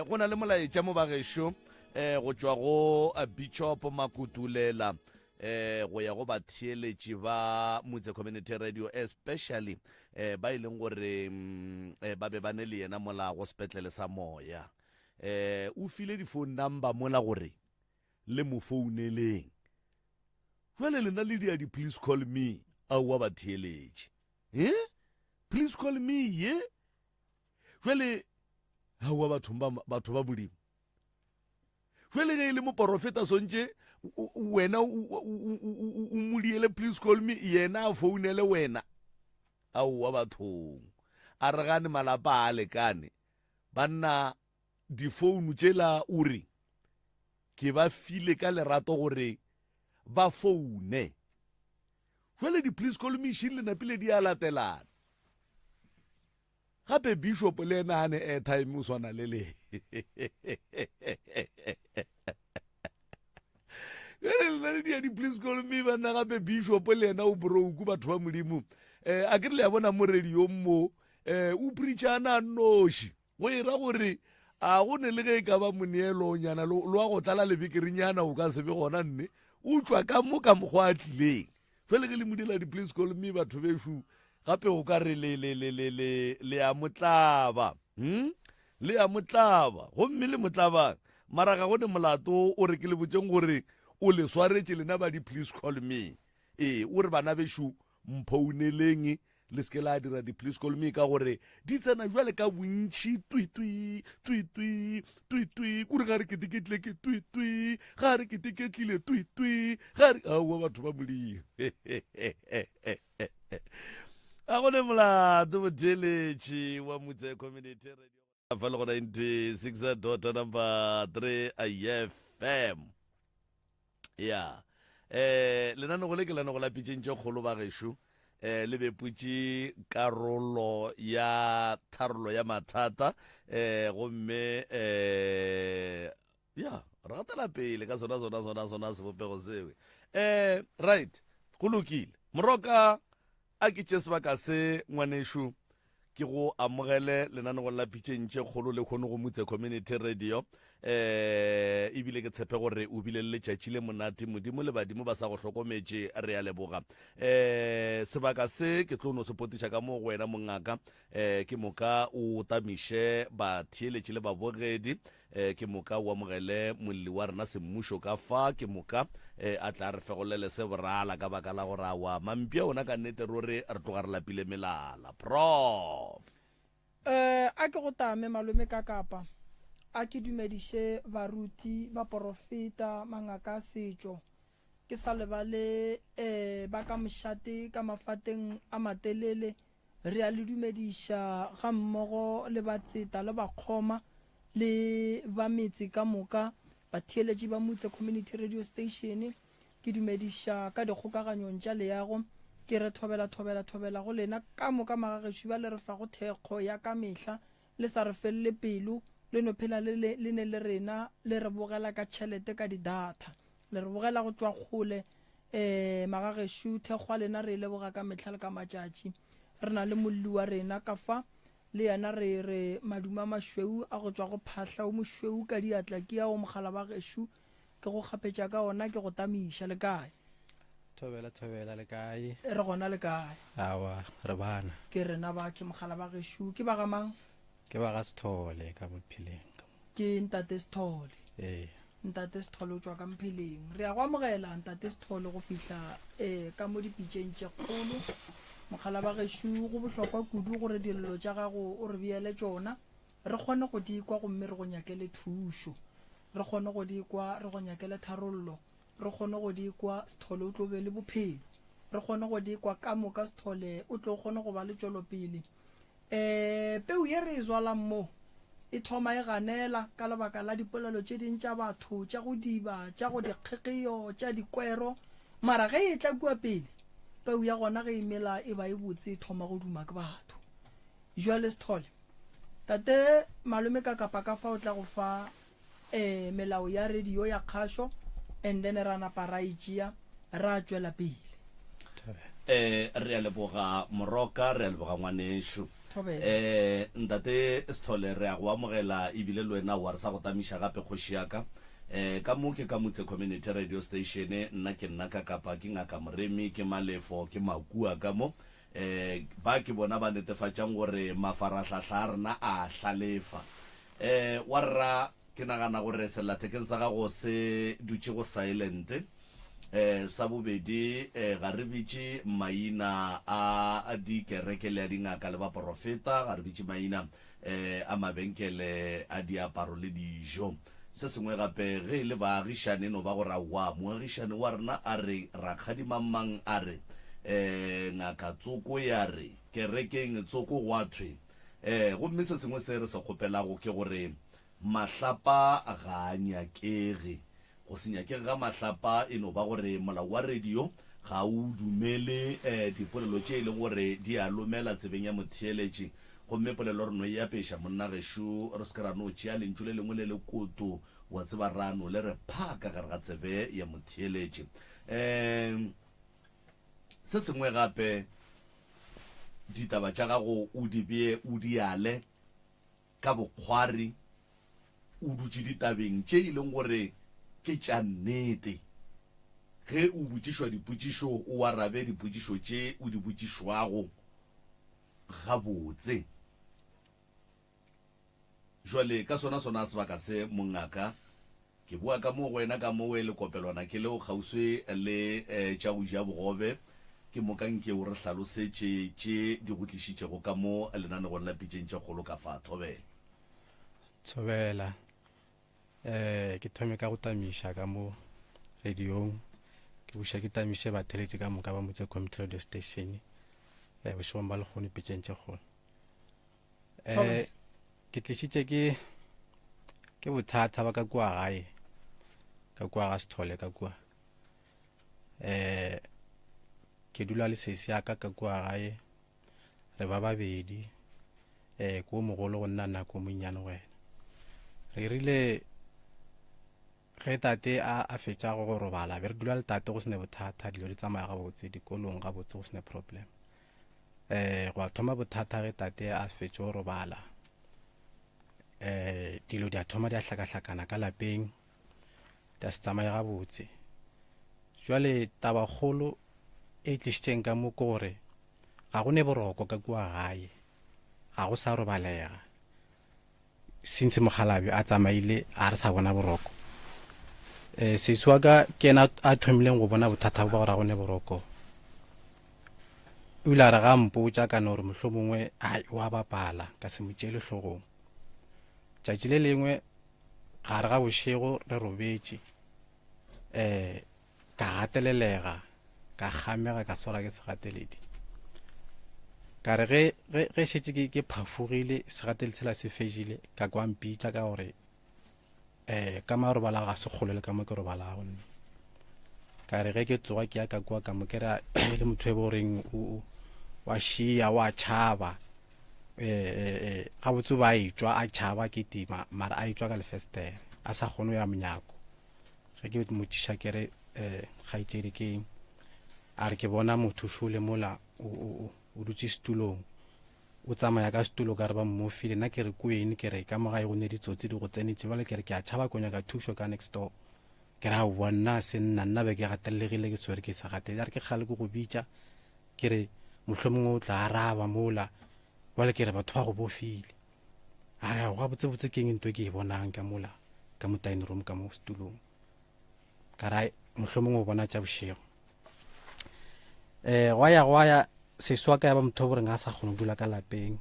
go na le molaetša mo bagešo go tšwa go Bishop Makutulela go ya go batheeletši ba Motse Community Radio, especially ba ileng gore ba be ba ne le yena mola go sepetlele sa moya. O file di-phone number mola gore le mo founeleng. Jwale lena le dia please call me a wa batheeletši. Please call me, yeah? Jwale ha wa batho ba bodimo. Jwale ge ile mo profeta sontše wena o mudiele please call me, yena a founele wena. Au wa bathong a re gane malapa a lekane banna di-phone tšela uri ke ba file ka lerato gore ba foune. Jwale di-please call me šhin le napile di a latelana. Gape Bishop le ena ane airtime o swana le le. Please call me bana gape Bishop le ena o broke batho ba modimo. A ke le ya bona mo radio mo o preachana noši. Go ira gore a go ne le ge ka ba moneelo nyana lo a go tlala le bikirinyana o ka se be gona nne. O tswa ka mo ka mogwa a tlileng. Fele ke le modela di please call me batho beshu. Gape o ka re le ya motlaba. Le ya motlaba. Gomme le motlaba mara ga gone molato o re ke le botseng gore o le swaretše lena ba di please call me. O re bana beshu mphouneleng le ske la dira di please call me ka gore di tsena jwale ka bontšhi tui kore ga re keteketlile ke tui ga re keteketlile tui ga re aowa batho ba modimo. A gone molato motheeletši wa Motse Community Radio fa le go 96.3 IFM. Ya lenane go le ke lane go lapitšentše kgolo ba gešo le beputše karolo ya tharolo ya mathata gomme ya re gatela pele ka sona sebopego sewe. Right, go lokile moroka a ke tše sebaka se ngwanešo ke go amogele lenane go lapitšentše kgolo le kgone go Motse Community Radio. Ebile ke tshepe gore o bile le letšatši le monate modimo le badimo ba sa go hlokometše re a leboga. Sebaka se ke tlo no se potiša ka mo go wena mongaka ke moka o tamiše batheeletši le babogedi ke moka o amogele molli wa rena semmušo ka fa ke moka a tla re fegolele se borala ka baka la gore awa mampia ona ka nnete rore re tloga re lapile melala. Prof a ke go tame malome ka kapa a ke dumediše baruti ba profeta mangaka a setšo ke sa lebale ba ka mošate ka mafateng a matelele re a le dumediša ga mmogo le batseta le bakgoma le ba metse ka moka batheeletši ba Motse Community Radio Station. Ke dumediša ka dikgokaganyong tša leago ke re thobela go lena ka moka magagešo ba le re fa go thekgo ya ka mehla le sa re felele pelo le no phela le ne le rena le re bogela ka tšhelete ka di-data le re bogela go tšwa kgole magagešo thekgwa lena re leboga ka mehla le ka matšatši. Re na le molli wa rena ka fa le yana re maduma mašweu a go tšwa go phahla o mošweu ka diatla ke ya o mogala ba gešo ke go kgapetša ka ona ke go tamiša le kae thobela le kae re gona le kae awa re bana ke rena ba ke mogala ba gešo ke ba gamang ke ba ga Sethole ka Mphileng ke ntate Sethole. Ntate Sethole o tšwa ka Mphileng re a go amogela ntate Sethole go fihla ka mo dipitšeng tše kgolo mogala ba gešo go bohlokwa kudu gore dilelo tša gago o re beele tšona re kgone go di kwa gomme re go nyakele thušo re kgone go di kwa re go nyakele tharollo re kgone go di kwa Sethole o tlo be le bophelo re kgone go di kwa ka moka Sethole o tlo kgone go ba le tšwelopele. Peu ye re e zwalang mo e thoma e ganela ka lebaka la dipolelo tše ding tša batho tša go diba tša go dikgekgeo tša dikwero mara ge e tla kua pele peu ya gona ge imela e ba e botse e thoma go duma ke batho. Jwale Sethole tate malome ka kapa ka fa o tla go fa melao ya radio ya kgašo and then ra napa ra itšea ra tšwela pele. re a leboga moroka re a leboga ngwanešo Thobela. ntate Sithole re a go amogela ebile le wena wa re sa go tamiša gape kgoši yaka ka mo ke ka motse community radio station nna ke nna ka kapa ke ngaka moremi ke malefo ke makua ka mo ba ke bona ba netefatšang gore mafaratlhatlha a rena a hlalefa wa rra ke nagana gore sellathekeng sa gago se dutše go silent sa bobedi ga re bitše maina a dikereke le a dingaka le baprofeta ga re bitše maina a mabenkele a diaparo le dijo se sengwe gape ge e le baagišane no ba gore wa moagišane wa rena a re rakgadimamang a re ngaka tsoko ya re kerekeng tsoko go a thwe gomme se sengwe se re se kgopelago ke gore mahlapa ga a nyakege go se nyakege ga mahlapa e no ba gore molao wa radio ga o dumele dipolelo tše e leng gore di a lomela tsebeng ya motheeletše gomme polelo re no e apeiša monna gešo re se ke ra no tšea lentšu le lengwe le le koto wa tseba rano le re phaka gare ga tsebe ya motheeletše se sengwe gape ditaba tša gago o di bee o di ale ka bokgwari o dutše ditabeng tše e leng gore ke tša nnete ge o botšišwa dipotšišo o arabe dipotšišo tše o di botšišwago gabotse jwale ka sona sebaka se mongaka ke bua ka mo wena ka mo we le kopelwana ke leo kgauswe le tša go ja bogobe ke mokanke o re hlalosetše tše di go tlišitšego ka mo lenanegong la pitšeng tše kgolo ka fa Thobela ke thome ka go tamiša ka mo radiong ke buša ke tamiše batheletše ka moka ba motse community radio station bošegong ba lekgone pitšeng tše kgolo ke tlišitše ke bothata ba ka kua gae ka kua ga Sithole ka kua ke dula le sesi yaka ka kua gae re ba babedi ko mogolo go nna nako monnyane wena re rile ge tate a fetša go robala be re dula le tate go sene bothata dilo di tsamaya gabotse dikolong gabotse go sene problem go a thoma bothata ge tate a fetše go robala dilo di a thoma di a hlakahlakana ka lapeng di a se tsamaye gabotse jwale taba kgolo e tlišitšeng ka mo ke gore ga go ne boroko ka kua gae ga go sa robalega since mogalabe a tsamaile a re sa bona boroko sesi wa ka ke ena a thomileng go bona bothata bo ba gore ga go ne boroko o ile a re ga mpotša ka no gore mohlho mongwe wa bapala ka se mo tšele hlogong tšatši le lengwe gare ga bošego re robetše ka gatelelega ka kgamega ka swara ke segateledi ka re ge šetše ke phafogile segatedi tshela se fešile ka kwa mpitša ka gore ka marobala ga se kgolo le ka mo ke robalago nne ka re ge ke tsoga ke ya ka kwa ka mo ke ra le motho e boreng wa šia wa tšhaba gabotse ba etswa a tšhaba ke tima mara a etswa ka lefestere a sa kgone ya monyako ge ke motšiša ke re kgaetšedi ke a re ke bona motho šole mola o dutse setulong o tsamaya ka setulo ka re ba mmofile nna ke re kwene ke re ka mogae go ne ditsotsi di go tsenetse bale ke re ke a tšhaba konya ka thušo ka next door ke re a bua nna se nna be ke gatelegile ke swere ke sa gatele a re ke kgale ke go bitša ke re mohlho mongwe o tla araba mola bale ke re batho ba go bofile a re go botsebotse keng ntho ke e bonang ka mola ka mo dining room ka mo setulong ka ra mohlho mongwe o bona tša bošego go ya seswa ka ya ba motho gore nga sa kgone dula ka lapeng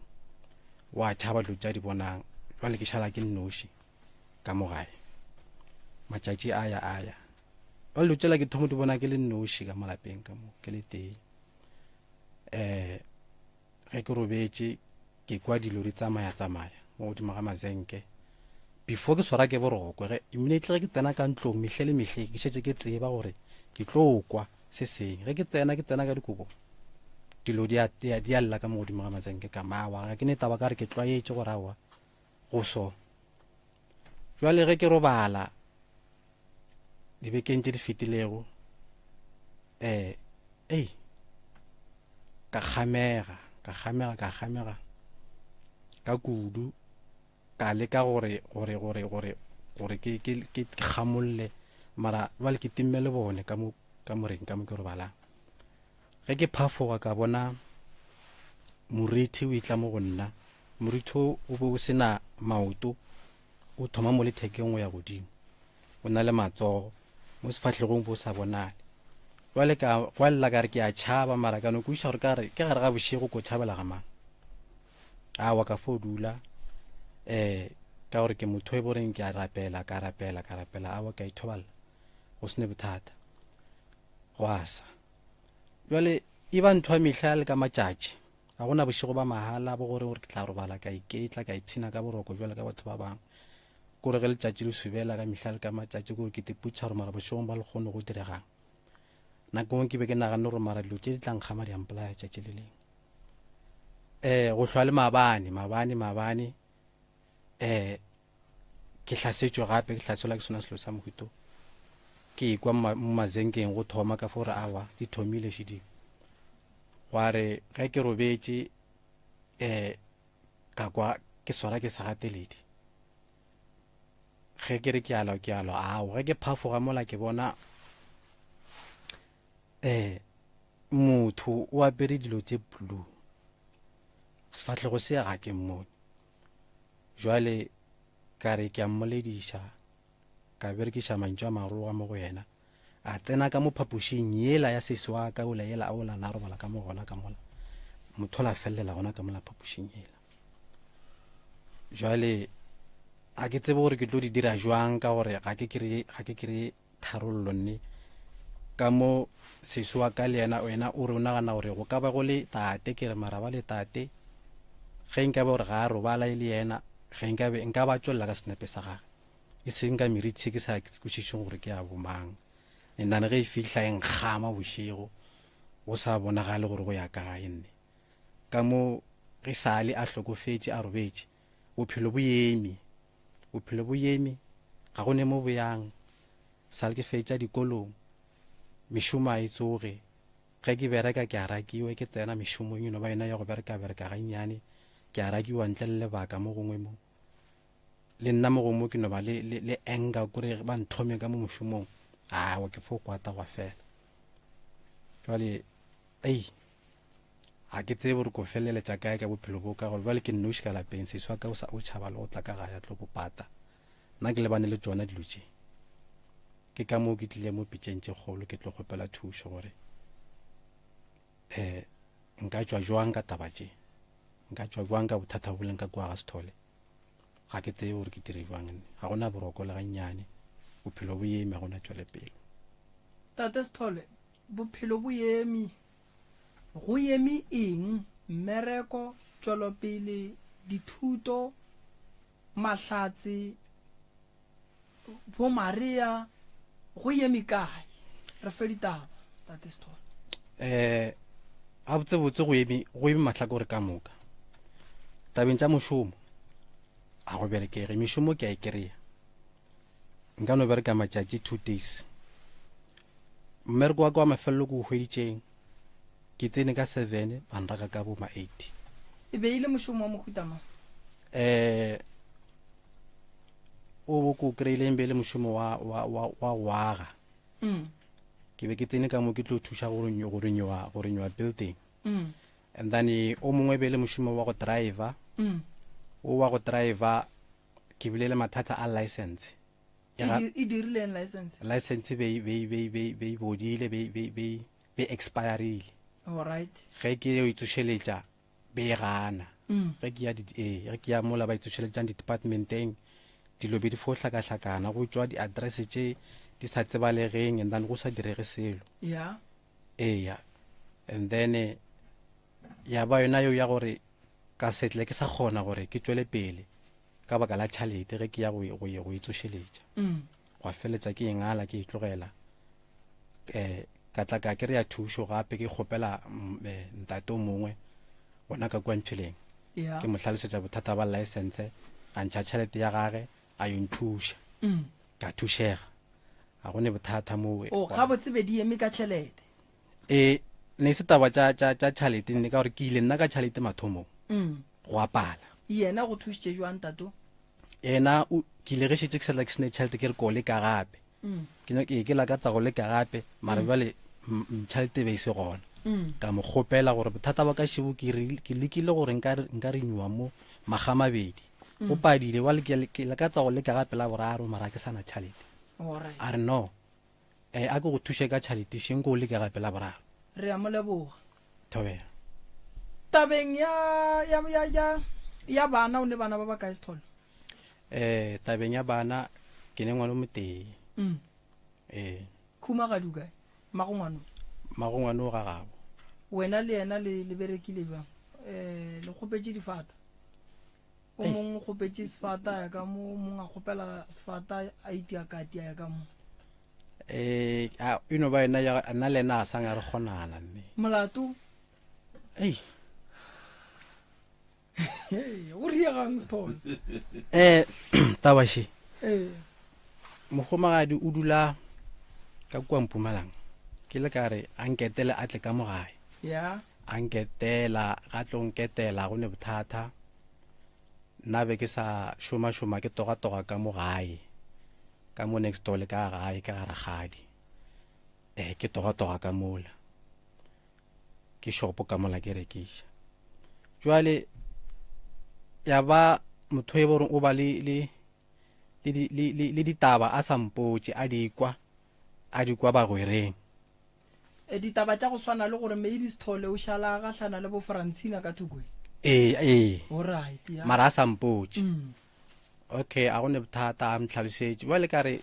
wa tšhaba dilo tša di bonang jwale ke šala ke nnoši ka mo gae matšatši aya jwale dilo tšela ke thomo di bona ke le nnoši ka mo lapeng ka mo ke le teng ge ke robetše ke kwa dilo di tsamaya mo godimo ga mazenke before ke swara ke boroko immediately ge ke tsena ka ntlong mehle le mehle ke šetše ke tseba gore ke tlo kwa se seng ge ke tsena ka dikoko dilo di a lla ka mo godimo ga mazenke ka mawa ga ke ne taba ka re ke tlwaetše gore awa go so jwale ge ke robala dibekeng tše di fetilego ka kgamega ka kudu ka leka gore ke kgamolle mara ba le ke timme le bone ka moreng ka mo ke robalang ge ke phafoga ka bona moriti o itla mo go nna moriti o be o sena maoto o thoma mo lethekeng o ya godimo o na le matsogo mo sefatlhegong bo sa bonale jwale ka lla ka re ke a tšhaba mara ka no ke uša gore ke gare ga bošego ko tšhabela ga mang awa ka fo dula ka gore ke motho e boreng ke a rapela awa ka ithobalela go sene bothata go asa jwale e ba ntho ya mehla le ka matšatši ga gona bošego ba mahala bo gore ke tla robala ka iketla ka ipshina ka boroko jwale ka batho ba bangwe kore ge letšatši le subela ka mehla le ka matšatši kore ke teputša gore mara bošegong ba le kgone go diregang nakong ke be ke nagane gore mara dilo tše di tla nkgama di ampolaya tšatši le leng go hlwa le mabane ke hlasetšwe gape ke hlaselwa ke sona selo sa mohuto ke ikwa mo mazenkeng go thoma ka fore awa di thomile šedimo goare ge ke robetše ka kwa ke swara ke segateledi ge ke re ke alo ao ge ke phafoga mola ke bona motho o apere dilo tše blue sefatlhego se ga ke mmone jwale ka re ke a mmolediša ka berekiša mantšu a maroga mo go yena a tsena ka mo phapošing yela ya seswa ka ola yela a ola na robala ka mo gona ka mola motho la fellela gona ka mola phapošing yela jwale a ke tsebe gore ke tlo di dira jwang ka gore ga ke kry tharollo nne ka mo seswa ka le yena wena o re o nagana gore go ka ba go le tate ke re mara ba le tate ge nkabe gore ga a robala e le yena ge nka ba tšwelela ka senepe sa gage e seng ka meritšhe ke sa kwešišeng gore ke a bomang nnane ge e fihla e nkgama bošego go sa bonagale gore go ya kae nne ka mo ge sale a hlokofetše a robetše bophelo bo eme ga go ne mo boyang sale ke fetša dikolong mešomo a e tsoge ge ke bereka ke a rakiwe ke tsena mešomong eno ba yona ya go bereka gannyane ke a rakiwa ntle le lebaka mo gongwe mo le nna mo gongwe ke no ba le enga kore ba nthome ka mo mošomong awa ke fo kwata gwa fela jwale ga ke tsebe gore ko feleletša kae ka bophelo bo ka gore jwale ke nnoši ka lapeng seswa ka o tšhaba le go tla ka ga ya tlo bopata nna ke lebane le tsona dilo tše ke ka moo ke tlile mo pitšeng tše kgolo ke tlo kgopela thušo gore nka tšwa jwang ka taba tše nka tšwa jwang ka bothata boleng ka kwa ga sethole ga ke tsebe gore ke dire jwang nne ga gona boroko le gannyane bophelo bo eme ga gona tšwele pele tate Sithole bophelo bo eme go eme eng mmereko tšwelopele dithuto mahlatse bo Maria go eme kae re fe ditaba tate Sithole a botsebotse go eme mahlakore ka moka tabeng tša mošomo a go berekege mešomo ke a e kry-a nka no bereka matšatši 2 days mmereko wa ka wa mafelelo ko o hweditšeng ke tsene ka 7 banraka ka bo ma 8 e be ile mošomo wa mohutama o bo ko kry-ileng be le mošomo wa waga ke be ke tsene ka mo ke tlo thuša go renyowa building and then o mongwe be le mošomo wa go driver o wa go driver ke bile le mathata a license e dirileng license be bodile be expireile alright ge ke yo itsošeletša be gana ge ke ya mola ba itsošeletšang di-departmenteng dilo be di fo hlakahlakana go tšwa di-address tše di sa tsebalegeng and then go sa direge selo and then ya ba yona yo ya gore ka setle ke sa kgona gore ke tšwele pele ka baka la tšhalete ge ke ya go itsošeletša go feletša ke engala ke itlogela ka tla ka kry-a thušo gape ke kgopela ntate o mongwe gona ka kwa mpšheleng ke mo hlalosetša bothata ba license a ntšha tšhalete ya gage a yo nthuša ka thušega ga go ne bothata moo ga botsebe di eme ka tšhelete ne se taba tša tšhalete nne ka gore ke ile nna ka tšhalete mathomong go apala yena go thušitše jwang tato ena ke ile ge šetse ke sa tla ke sene tšhelete ke re ko leka gape ke lakatsa go leka gape mara bjale tšhelete be e se gona ka mo kgopela gore bothata ba ka šibo ke lekile gore nka re nyiwa mo magamabedi go padile wa ke lakatsa go leka gape la boraro mara ke sana tšhelete a re no a ke go thuše ka tšhelete šeng ko o leka gape la boraro re ya mo leboga thobela tabeng ya bana o ne bana ba ba kae Sithole tabeng ya bana ke ne ngwana o motee khumagadi kae magongwano magongwane o gagabo wena le yena le berekile bjang le kgopetše difata o mongwe o kgopetše sefata ya ka mo mongwe a kgopela sefata a itiakatia ya ka mo ino ba ena nna le ena a sang a re kgonana nne molato ei o riegang Sithole tabaši mogomagadi o dula ka kua Mpumalanga ke le ka re a nketele a tle ka mo gae ya a nketela ga tlo nketela go ne bothata nna be ke sa šoma ke toga ka mo gae ka mo next door le ka gae ka gara gadi ke toga ka mola ke shopo ka mola ke rekiša jwale ya ba motho e boreng o ba le ditaba a sa mpotše a di kwa bagwereng ditaba tša go swana le gore maybe Sithole o šala gahlana le bo Francina ka thokwe alright ya mara a sa mpotše okay a go ne bothata a mhlalosetše jwale ka re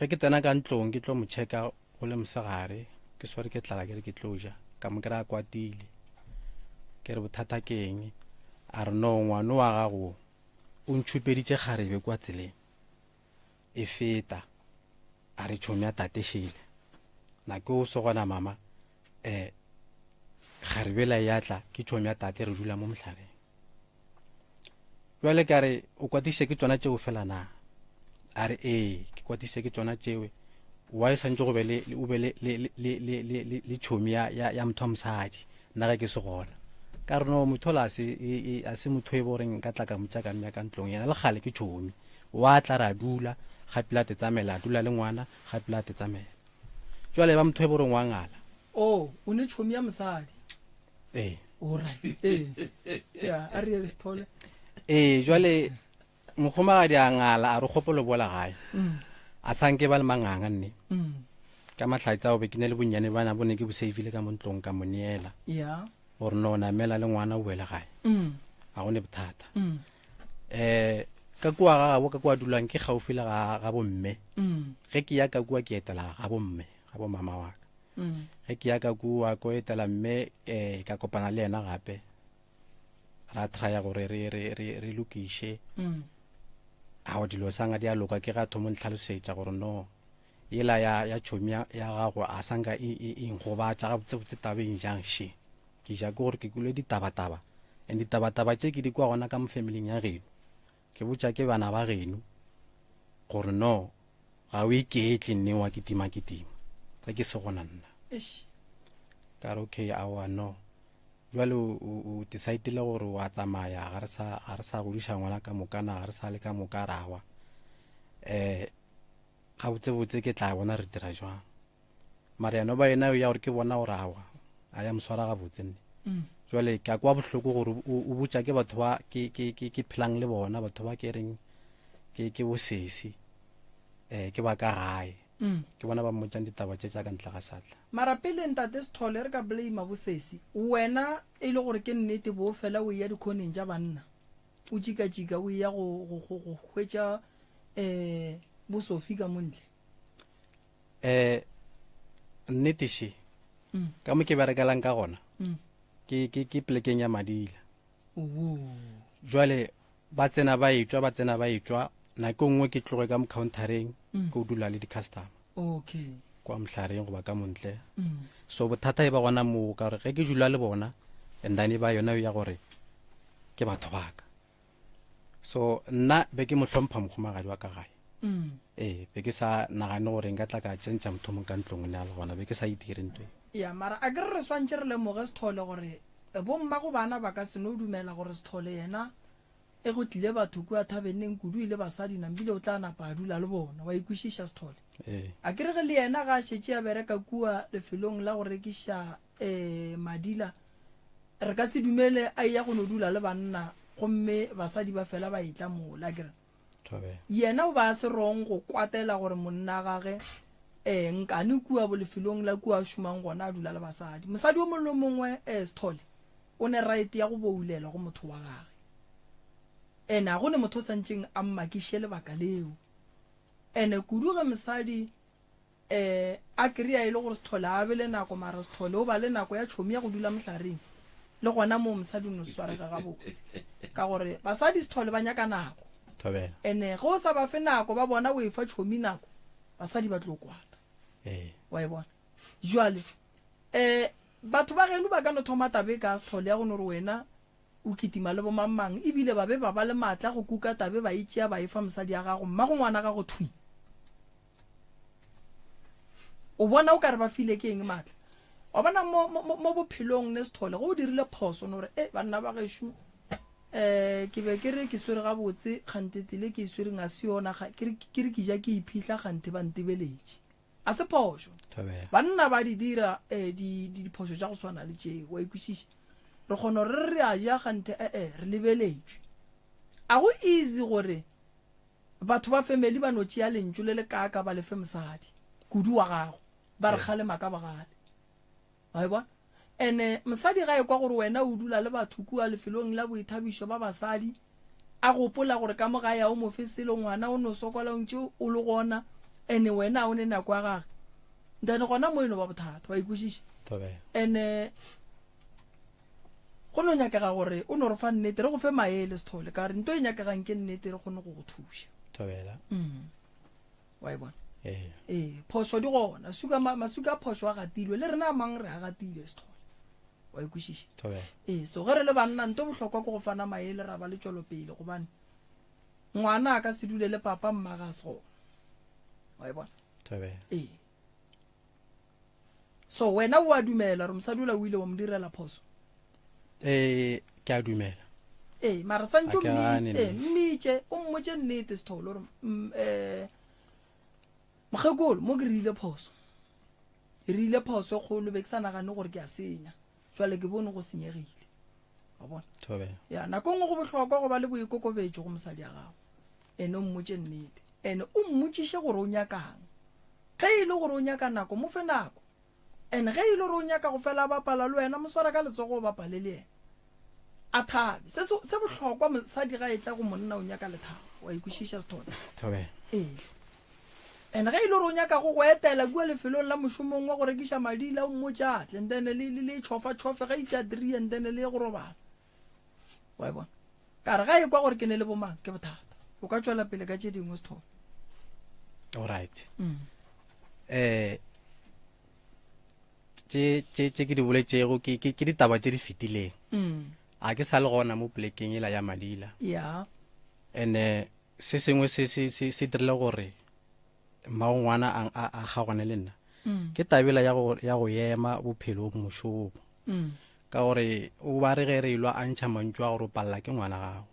ge ke tsena ka ntlong ke tlo mo checka go le mosegare ke sware ke tlala ke re ke tlo ja ka mo kry-a kwatile ke re bothata ke eng a re no ngwane wa gago o ntšhupeditše kgarebe kwa tseleng e feta a re tšhomi ya tatešile na ke o sogona mama kgaribela ya tla ke tšhomi ya tate re dula mo mohlageng jwale ka re o kwatiše ke tsona tšeo fela na a re ke kwatiše ke tsona tšewe wa e santse go be le tšhomi ya motho wa mosadi nna ge ke se gona ka re no motho a se motho e boreng ka tla ka motša ka mmea ka ntlong yena le gale ke tšhomi wa tla ra dula gape la tetsamela a dula le ngwana gape la tetsamela jwale ba motho e boreng wa ngala o ne tšhomi ya mosadi alright ya a re Sithole jwale mogomagadi a ngala a re kgopolo bola gae a sanke ba le manganga nne ka mahlatsi ao be ke ne le bonnyane bana bone ke boseifile ka montlong ka moneela ya gore no namela le ngwana o boele gae ga go ne bothata ka kua gagabo ka kua dulang ke gaufi le ga bomme ge ke ya ka kua ke etela ga bomme ga bo mama wa ka ge ke ya ka kua ko etela mme ka kopana le ena gape ra traya gore re lokiše ao dilo sanga di a loka ke ga thomo ntlhalosetša gore no yela ya tšhomi ya gago a sanka inggobatša ga botsebotse tabeng jang she ke ja ke gore ke kule ditabataba and ditabataba tše ke di kwa gona ka mo familing ya geno ke botša ke bana ba geno gore no ga o iketle nne wa ketima tsa ke se gona nna ka re okay aowa no jwale o decidile gore wa tsamaya ga re sa godiša ngwana ka mokana ga re sa le ka moka rawa ga botsebotse ke tla bona re dira jwang mara yano ba ena ya gore ke bona gore awa a ya moswara ga botse nne jwale ka kwa bohloko gore o botša ke batho ba ke phelang le bona batho ba ke reng ke bosesi ke ba ka gae ke bona ba mmotšang ditaba tše tša ka ntle ga satla mara pele ntate Sithole re ka blame bosesi wena e le gore ke nnete bo fela o ya dikhoneng tša banna o tšika o ya go hwetša bosofi ka montle nnete she ka mo ke berekelang ka gona ke plekeng ya Madila jwale ba tsena ba etswa nako nngwe ke tloge ka mo countereng ke o dula le di-customer okay kwa mhlareng go ba ka montle so bothata e ba gona moo ka gore ge ke dula le bona endane ba yona ya gore ke batho ba ka so nna be ke mo hlompha mogomagadi wa ka gae be ke sa nagane gore nka tla ka tšentša motho mong ka ntlong ne a le gona be ke sa itire ntwe ya mara a ke re swantše re lemoge Sithole gore bomma go bana ba ka seno dumela gore Sithole yena e go tlile batho kua thabeneng kudu ile basadi nambile o tla napa a dula le bona wa ikwishisha Sithole a ke re ge le yena ga shetse a bereka kua lefelong la go rekisha madila re ka se dumele a ya go no dula le banna gomme basadi ba fela ba itla mola ke re yena o ba se rong go kwatela gore monna gage nkane kua bo lefelong la kua shumang gona a dula le basadi mosadi o mollo mongwe Sithole o ne right ya go boulela go motho wa gage ena go ne motho santseng a mmakishe le baka leo ene kudu ge mosadi a kriya ile gore Sithole a bele nako mara Sithole o ba le nako ya chomi ya go dula mhlareng le gona mo mosadi no swara ga botse ka gore basadi Sithole ba nyaka nako ene go sa ba fe nako ba bona o e fa chomi nako basadi ba tlo kwata wa e bona jwale batho ba geno ba ka no thoma tabe ka Sithole ya go no re wena o kitima le bo mamang ebile ba be ba ba le matla go kuka tabe ba itšea ba efa mosadi ya gago mma go ngwana ga go thui o bona o ka re ba file ke eng matla wa bona mo bophelong ne Sithole go o dirile phoso no re banna ba geshu ke be ke re ke swere ga botse kgantetsile ke swere nga se yona ke re ke ja ke iphihla gante ba ntebeletše a se phoso banna ba di dira diphoso tša go swana le tšeo wa ikwishisha re kgona re a ja gante re lebeletše a go easy gore batho ba family ba no tšea lentšu le le kaka ba lefe mosadi kudu wa gago ba re kgale maka ba gale wa bona ene mosadi ga e kwa gore wena o dula le batho kua lefelong la boithabišo ba basadi a gopola gore ka moga ya o mofesele ngwana o no sokola ntše o le gona ene wena o ne nako ya gage ndane gona mo eno ba bothata wa ikwishisha ene go no nyakega gore o no re fa nnete re go fe maele Sithole ka re nto e nyakegang ke nnete re kgone go go thuša wa e bona phoso di gona masuka a phoso a gatilwe le rena mang re a gatile Sithole wa ikwishisha so ge re le banna nto bohlokwa ko go fana maele ra ba le tšwelopele gobane ngwana a ka se dule le papa mmaga a se gona wa e bona so wena o a dumela re mosadi o la o ile wa mo direla phoso ke a dumela mara santse mmitše o mmotše nnete Sithole gore mokgekolo mo ke rile phoso kgolo be ke sa nagane gore ke a senya jwale ke bone go senyegile wa bona ya nako nngwe go bohlokwa go ba le boikokobetšo go mosadi ya gago ene o mmotše nnete ene o mmotšiše gore o nyakang ge e le gore o nyaka nako mo fe nako ene ge e le gore o nyaka go fela bapala le wena moswara ka letsogo o bapale le ena a thabe se bohlokwa mosadi ga e tla go monna o nyaka lethabo wa ikwishisha Sithole ene ge e le gore o nyaka go etela kua lefelong la mošomong wa go rekiša madila o mmotšatle ndene le tšhofa ga itša 3 ndene le go robala wa e bona ka re ga e kwa gore ke ne le bomang ke bothata o ka tšwela pele ka tše dingwe Sithole alright tše ke di boletšego ke ditaba tše di fetileng a ke sa le gona mo plekeng ela ya madila and se sengwe se dirile gore mmago ngwana a kgagwane le nna ke tabela ya go ema bophelong mošomo ka gore o ba re ge re ilwa a ntšha mantšu a gore o palela ke ngwana gago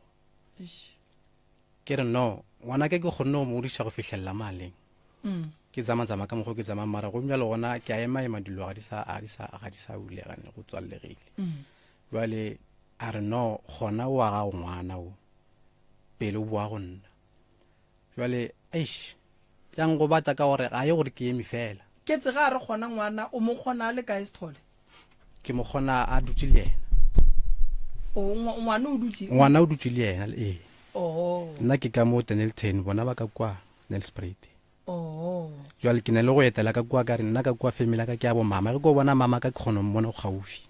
ke re no ngwana ke kgonne go modiša go fitlhelela maleng ke zama ka mokgwa ke zama mara go bjalo gona ke a ema dilo ga di sa bulegane go tswallegile jwale a re no gona o wa gago ngwana o pele o boa go nna jwale yang go batla ka gore ga ye gore ke eme fela ke tsega a re kgona ngwana o mo kgona le kae Sithole ke mo kgona a dutse le yena ngwana o dutse le yena nna ke ka mo Dennilton bona ba ka kwa Nelspruit jwale ke ne le go etela ka kwa ka re nna ka kwa family ka ke a bo mama ge ko bona mama ka kgono mmona gaufi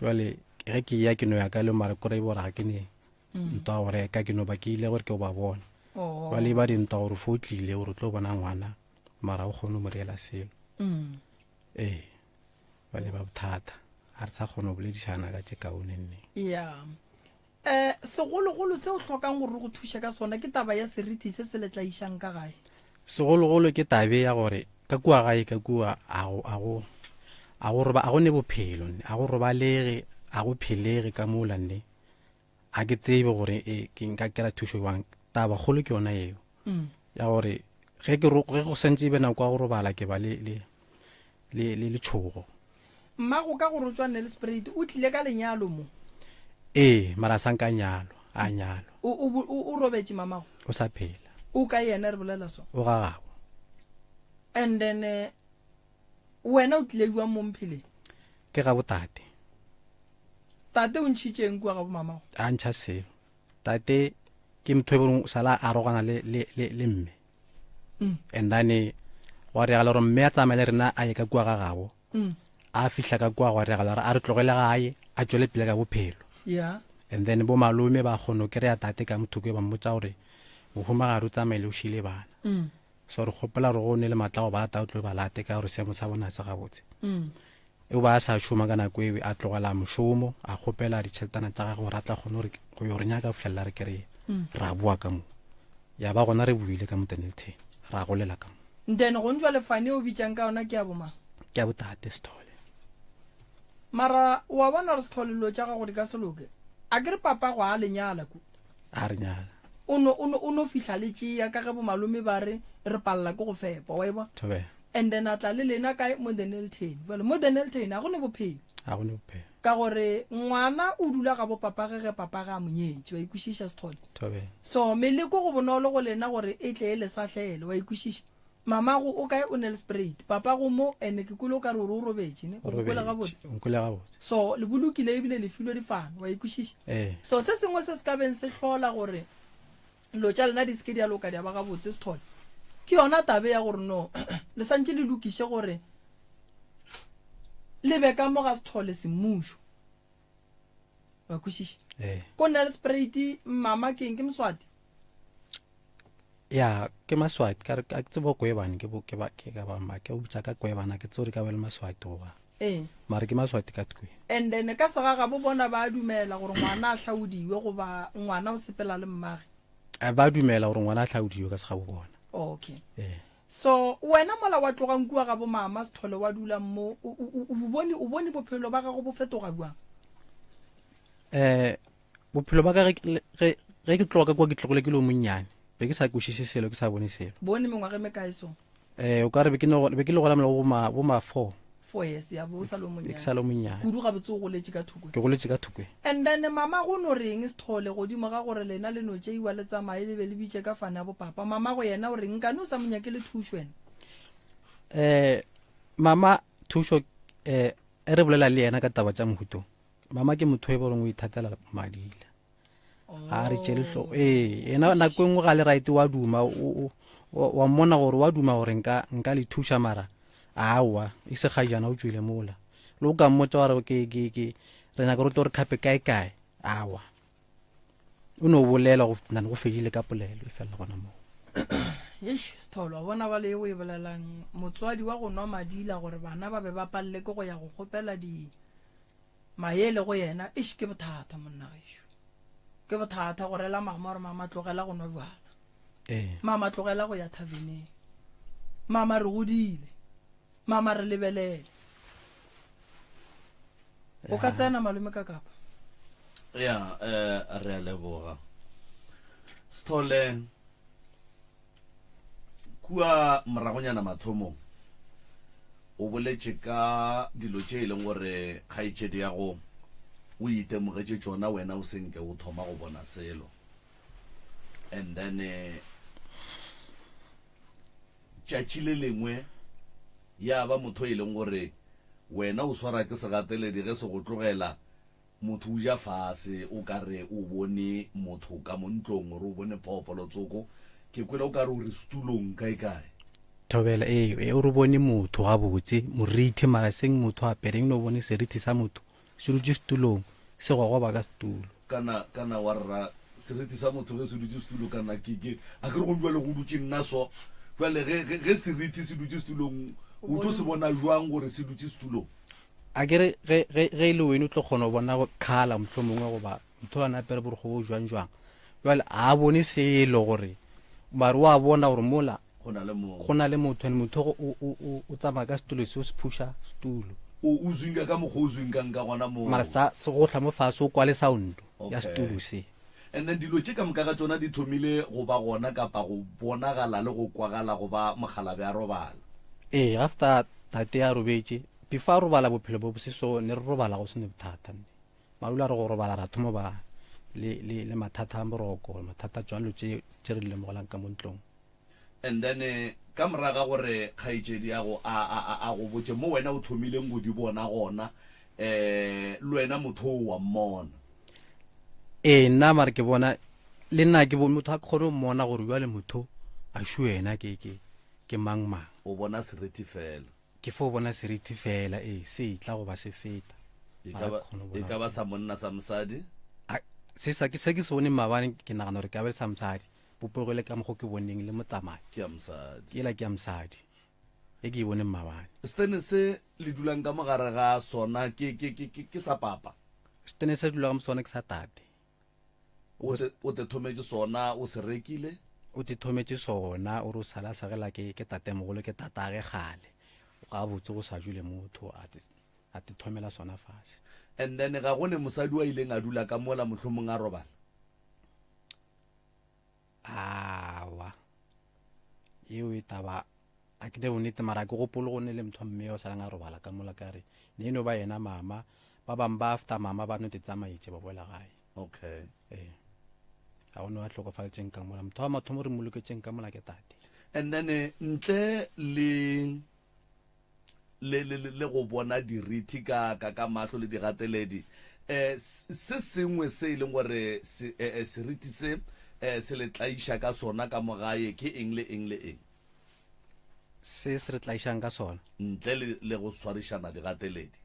jwale ge ke ya ke no ya ka le mara kore bo ra ke ne ntwa gore ka ke no ba ke ile gore ke o ba bona jwale ba dintwa gore fo tlile gore tlo bona ngwana mara o kgone mo reela selo jwale ba bothata a re sa kgone go boledišana ka tše kaonenne segologolo se o tlhokang gore go thuša ka sona ke taba ya seriti se se letlaišang ka gae segologolo ke tabe ya gore ka kua gae ka kua a go ne bophelo nne a go robalege a go phelege ka mola nne a ke tsebe gore ke nka kera thušo jwang taba kgolo ke yona eo ya gore ge go sentse be nako ya go robala ke ba le tšhogo mmago ka gore o tswane le sprite o tlile ka lenyalo mo mara a sanka nyalwa a nyalwa o robetse mamago o sa phela o ka yena re bolela so o gagago and then wena o tlile jwang mo mpheleng ke ga botate tate o ntšhitšeng kua ga bo mamago a ntšha selo tate ke motho e bong sala a rogana le mme and then go regala gore mme a tsamaya le rena a ye ka kua gagabo a fihla ka kua go regala gore a re tlogele gae a tswele pele ka bophelo ya and then bo malome ba kgono ke re ya tate ka motho ke ba mmotsa gore o humagare o tsamaile o šile bana so re kgopela gore go ne le matla go ba lata o tlo ba late ka gore seemo sa bona se gabotse o ba sa šoma ka nako eo a tlogela mošomo a kgopela ditšheletana tša gage gore a tla kgone gore go yo re nyaka go fitlhelela re kry-e ra boa ka mo ya ba gona re buile ka mo Dennilton ra golela ka mo then go ntšwa lefane o bitsang ka yona ke ya bomang ke a botate Sithole mara wa bona re Sithole lo tša gago di ka se loke a ke re papa go a lenyala ku a re nyala o no fihla le tšea ka ge bo malome ba re re palela ke go fepa wa eba thobe and then a tla le lena kae mo Dennilton bale mo Dennilton a go ne bophelo a go ne bophelo ka gore ngwana o dula ga bo papa ge papa ga monyetše wa ikwešiša Sithole thobe so meleko go bonolo go lena gore e tle e le sa hlele wa ikwešiša mamago o kae o ne le sprite papa go mo ene ke kule o ka re o robetse ne o kwela gabotse so le bolokile ebile le filo difana wa ikwešiša so se sengwe se se ka beng se hlola gore lo tša lena di seke di a loka di a ba gabotse Sithole ke yona tabe ya gore no le santse le lokiše gore le be ka mo ga Sithole semmušo wa kwešiša ko nne le sprite mama ke eng ke moswati ya ke maswati ka ke tsebo kwebane ke ka ba ma ke o botsa ka kwebana ke tsore ka bele maswati goba mara ke maswati ka tkwe and then ka sega ga bo bona ba dumela gore ngwana a tlaudiwe goba ngwana o sepela le mmage ba dumela gore ngwana a tlaudiwe ka sega bo bona okay so wena mola wa tlogang kua ga bo mama Sithole wa dula mo o bone bophelo ba gago bo fetoga jwang bophelo ba ka ge ke tloga kwa ke tlogole ke lo monnyane be ke sa kwešiše selo ke sa bone selo bone mengwaga me kae so o ka re be ke le gola mela bo ma 4 years ya bo sa lo ke sa lo monnyane kudu ga botse o goletše ka thoko ke goletše ka thoko and then mama go no reng Sithole godimo ga gore lena le no tšeiwa le tsamaye le be le bitše ka fana bo papa mama go yena o reng ka no sa monyake le thušo wena mama thušo e re bolela le yena ka taba tša mohuto mama ke motho e boreng o ithatela madila a re tšele hlo ena nako engwe ga le right wa duma wa mmona gore wa duma gore nka le thuša mara awa e se kgajana o tswile mola le o ka mmotsa gore ke re nyaka re tlo re khape kae awa o no bolela go nna go fedile ka polelo e fela gona mo Sithole wa bona ba le o e bolelang motswadi wa go nwa madila gore bana ba be ba palle ke go ya go kgopela di maele go yena e ke bothata monna gaešo ke bothata go rela mama gore mama tlogela go nwa bjala mama tlogela go ya thaveneng mama re godile mama re lebelele o ka tsena malome ka kapa ya re a leboga Sithole kua moragonyana mathomo o boletše ka dilo tše e leng gore kgaetšedi ya go o itemogetše tšona wena o senke o thoma go bona selo and then tšatši le lengwe ya ba motho e leng gore wena o swara ke segateledi ge se go tlogela motho o ja fase o ka re o bone motho ka mo ntlong gore o bone phoofolo tsoko ke kwele o ka re o re setulong kae thobela o re bone motho ga botse moriti mara seng motho a pereng no bone seriti sa motho se dutse setulong se go ba ka setulo kana wa rra seriti sa motho ge se dutse setulo kana ke a ke re go jwa le go dutse nna so jwale ge seriti se dutse setulong o tlo se bona jwang gore se dutse setulong a ke re ge le wena o tlo kgona go bona go khala mohlomongwe goba motho a napere bore go bo jwang jwale a bone selo gore mare wa bona gore mola go na le motho ane motho o tsamaya ka setulo se o se phusha setulo o zwinga ka mokgwa o zwingkang ka gona mo mara se go tla mo fase o kwale sound ya Okay. setulu se. and then dilo tše ka moka ga tsona di thomile go ba gona kapa go bonagala le go kwagala go ba mogalabe a robala Ee, after tate a robetse before a robala bophelo bo se so ne re robala go se ne bothata nne madulo a re go robala ra thomo ba le mathata a boroko mathata jalo tše re di lemogelang ka mo ntlong. and then ka moraga gore kgaetšedi ya go a go botse mo wena o thomileng go di bona gona le wena motho o wa mmona Ee, nna mare ke bona le nna ke motho a kgone go mmona gore jwa le motho a šwena ke mang mang o bona seriti fela ke fo bona seriti fela. Ee, se tla go ba se feta e ka ba sa monna sa mosadi se ke se bone maabane ke nagana gore ka be le sa mosadi popegole ka mokgo ke boneng le motsamai ke ya mosadi ke ela ke ya mosadi e ke e bone maabane. stene se le dulang ka mogare ga sona ke sa papa stene se dula ka mosone ke sa tate o te thometse sona o se rekile o te thometse sona o re o sala sagela ke tate mogolo ke tatage gale ga botse go sa jule motho a te thomela sona fase. and then ga gone mosadi wa ileng a dula ka mola mohlomong a robala awa eo e taba a ke de bonnete mara ke gopolo go ne le motho mme o salang a robala ka mola kare ne eno ba yena mama ba bang ba after mama ba no te tsamaetse ba boela gae. okay Ee, ga o ne wa tlhokofaletseng ka mola motho wa mathomo re moloketseng ka mola ke tate. and then ntle le go bona dirithi ka mahlo le digateledi se sengwe se e leng gore seriti se le tlaiša ka sona ka mogae ke eng le eng le eng se se re tlaišang ka sona ntle le go swarišana digateledi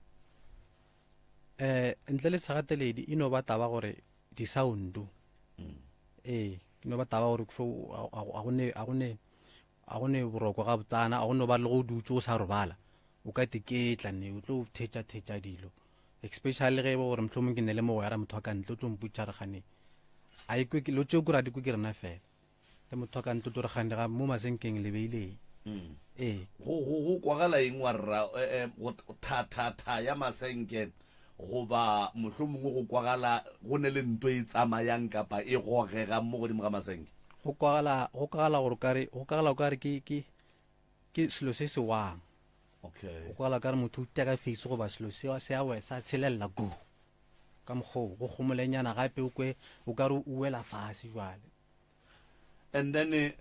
ntle le segateledi e no ba taba gore di-soundu ee e no ba taba gore a gone boroko ga botsana a gone ba le go dutse o sa robala o ka teketla nne o tlo thetša dilo especially ge e be gore mohlomong ke ne le mogo ya ra motho wa ka ntle o tlo mputša re gane a ikwe lo tšeo kore a dikwe ke rena fela le motho wa ka ntle o tlo re gane ga mo masenkeng lebeileng. Ee, go kwagala eng wa rra thathatha ya masenke goba mohlomongwe go kwagala go ne le nto e tsamayang kapa e gogega mo godimo ga masenke go kwagala gore o kare ke selo se se wang okay go kwagala kare motho o teka face goba selo se a we sa tshelela go ka mokgwa go gomolenyana gape o kwe o kare o wela fase jwale. and then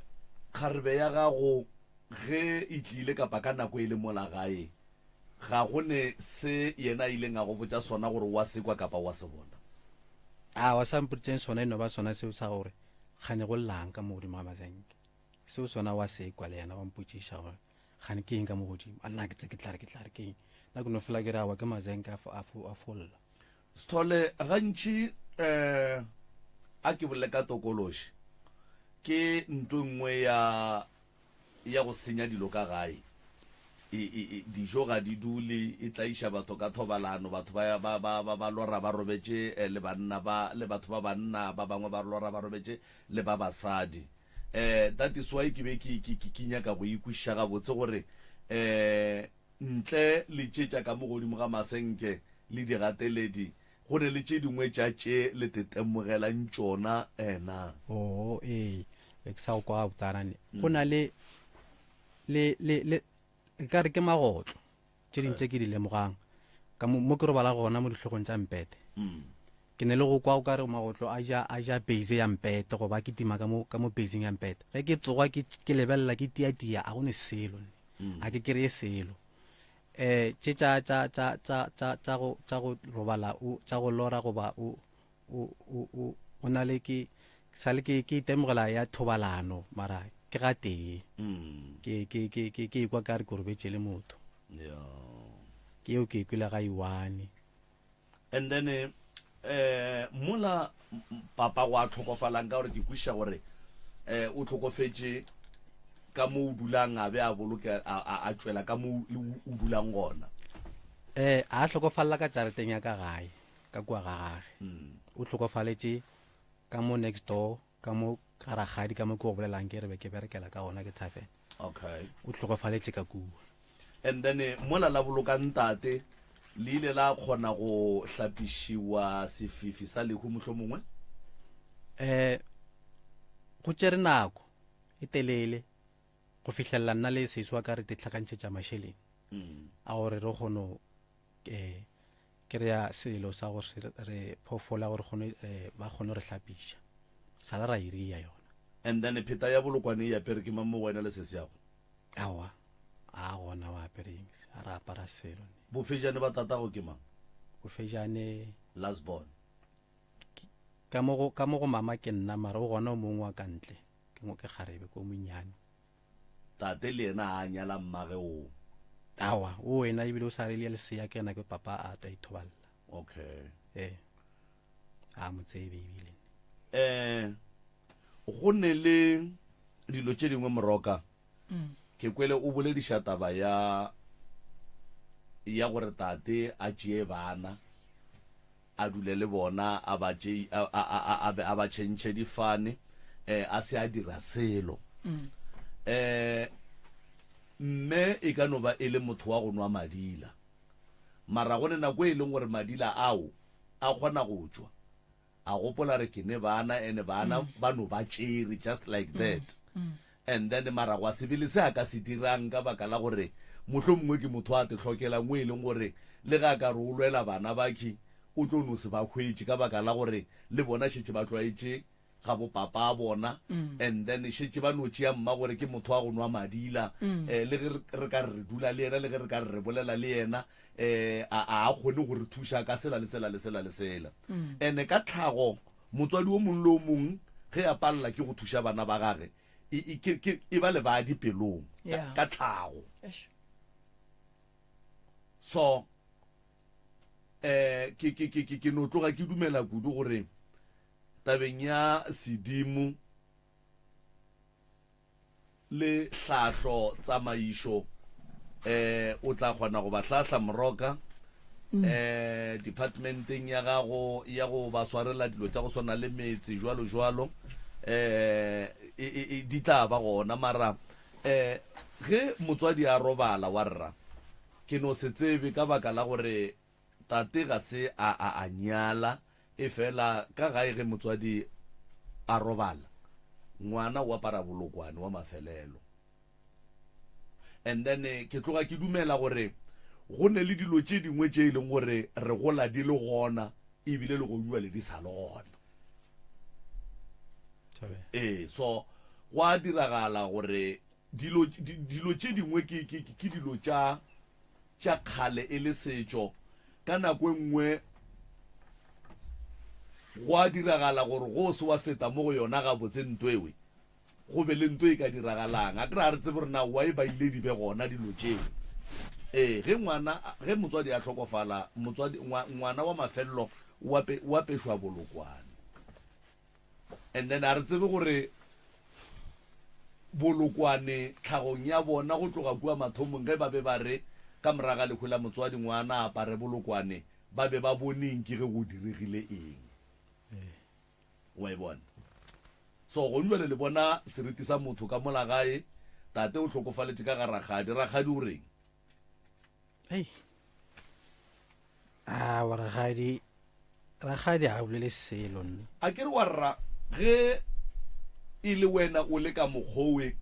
kgarebe ya gago ge e tlile kapa ka nako e le mola gae ga gone se yena ileng a go botsa sona gore wa sekwa kapa wa se bona a wa samputseng sona eno ba sona seo sa gore gane go llang ka mo godimo ga masenke seo sona wa sekwa le yena wa mpotšiša gore gane ke eng ka mo godimo a nna ke tse ke tlare ke eng nna ke no fela ke re awa ke masenke a folla Sithole gantši a ke bolle ka tokološi ke ntho nngwe ya go senya dilo ka gae dijo ga di dule e tlaiša batho ka thobalano batho ba lora ba robetše le batho ba banna ba bangwe ba lora ba robetše le ba basadi that is why ke be ke nyaka go ikwešiša gabotse gore ntle le tšetša ka mo godimo ga masenke le digateledi go ne le tše dingwe tše le tetemogelang tšona na ee ke sa go kwa botsanane go na le ka re ke magotlo tše dintse ke di lemogang ka mo ke robala gona mo ditlhogong tša mpete ke ne le go kwa o ka re magotlo a ja base ya mpete goba ke tima ka mo baseng ya mpete ge ke tsoga ke lebelela ke tiatia a gone selo a ke kry-e selo tše tša go robala tša go lora goba o na le ke sale ke itemogela ya thobalano mara ke ga tee ke ekwa ka re ke robetse le motho ke eo ke ekwile ga iwane and then mola papa go a tlhokofalang ka gore ke kwešiša gore o tlhokofetše ka mo o dulang a be a boloke a tšwela ka mo o dulang gona a tlhokofalela ka jareteng ya ka gae ka kua ga gage o tlhokofaletše ka mo next door ka mo garagadi ka mo ke go bolelang ke re be ke berekela ka gona ke thafen okay o tlhokofaletše ka kua and then mola la bolokang tate le ile la kgona go hlapišiwa sefifi sa lehu mohlho mongwe? go tšere nako e telele go fitlhelela nna le seso wa ka re tetlhakantšhetša mašheleng a gore re kgono ke rea selo sa gore re phofola gore ba kgone re hlapiša sa le ra iria yona. And then pheta ya bolokwane ya pere ke mammo wena le sese yago? Awa a gona wa apereng a re apara selo. Bofejane ba tatago ke mang? Bofejane last born. ka mo go mama ke nna mara o gona o mongwe wa ka ntle ke mo ke kgarebe ko monnyane. Tate le yena a nyala mmage o? Awa o wena ebile o sa re le lesea ke yena ke papa a ta ithoballa. Okay. A mo tsebe ebile go ne le dilo tše dingwe moroka ke kwele o bolediša taba ya gore tate a tšee bana a dule le bona a ba tšhentšhe difane a se a dira selo mme e ka no ba e le motho wa go nwa madila mara gone nako e leng gore madila ao a kgona go tšwa a gopola re ke ne bana ene bana ba no ba tšere just like that and then mara gwa sebele se a ka se dirang ka baka la gore mohlho mongwe ke motho a te tlhokela ngwe e leng gore le ga ka re o lwela bana baki o tlo no se ba hwetše ka baka la gore le bona šetše ba tlwaetše ga bo papa a bona and then šetše ba no tšea mma gore ke motho wa go nwa madila le ge re ka re dula le yena le ge re ka re bolela le yena a kgone go re thuša ka sela le sela le sela le sela ene ka tlhago motswadi o mongwe le o mongwe ge a palela ke go thuša bana ba gage e ba le ba dipelong ka tlhago so ke no tloga ke dumela kudu gore tabeng ya sedimo le hlahlo tsamaišo o tla kgona go ba hlahla moroka departmenteng ya gago ya go ba swarela dilo tša go swana le metse jwalo jwalo di tla ba gona mara ge motswadi a robala wa rra ke no se tsebe ka baka la gore tate ga se a nyala e fela ka gae ge motswadi a robala ngwana o apara bolokwane wa mafelelo and then ke tloga ke dumela gore go ne le dilo tše dingwe tše e leng gore re gola di le gona ebile le go bua le di sa le gona so go a diragala gore dilo tše dingwe ke dilo tša kgale e le setšo ka nako e nngwe go a diragala gore go se wa feta mo go yona ga botse ntwewe go be le ntwe e ka diragalang a kry a re tsebe gore na wa e ba ile di be gona dilo tšeo ge motswadi a tlhokofala ngwana wa mafelelo o apešwa bolokwane and then a re tsebe gore bolokwane tlhagong ya bona go tloga kua mathomong ge ba be ba re ka moraga lekgo la motswadi ngwana apare bolokwane ba be ba boneng ke ge go diregile eng wa e bona so go njwale le bona seriti sa motho ka mola gae tate o tlhokofaletse ka ga ragadi o reng wa ragadi a bolele selo nne a ke re wa rra ge e le wena o le ka mokgowe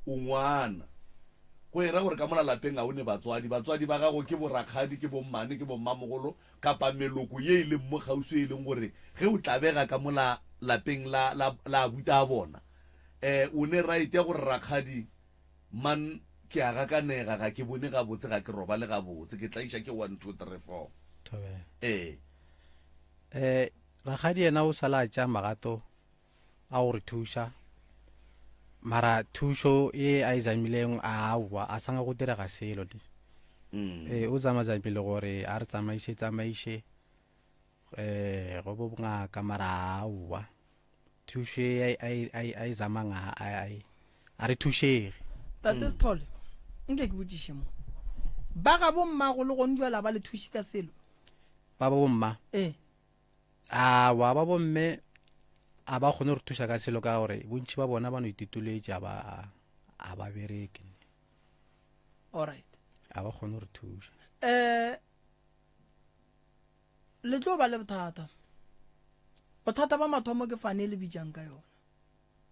o ngwana go era gore ka mola lapeng a o ne batswadi ba gago ke borakgadi ke bommane ke bommamogolo kapa meloko ye e leng mo gauso e leng gore ge o tlabega ka mola lapeng la abuta a bona o ne right ya gore rakgadi man ke a gakanega ga ke bone gabotse ga ke robale gabotse ke tla iša ke 1 2 3 4 rakgadi yena o sala a tša magato a gore thuša mara thušo e a e zamileng aowa a sanga go direga selo o zamazamile gore a re tsamaiše go bo bongaka mara aowa thušo e a e zamang a re thušege tate Sithole nke ke botsiše mo ba ga bommago le gonduela ba le thuši ka selo ba bomma awa ba bomme a ba kgone re thuša ka selo ka gore bontši ba bona ba no itituletše a ba bereke alright a ba kgone re thuša le tlo ba le bothata ba mathomo ke fane le bijang ka yona.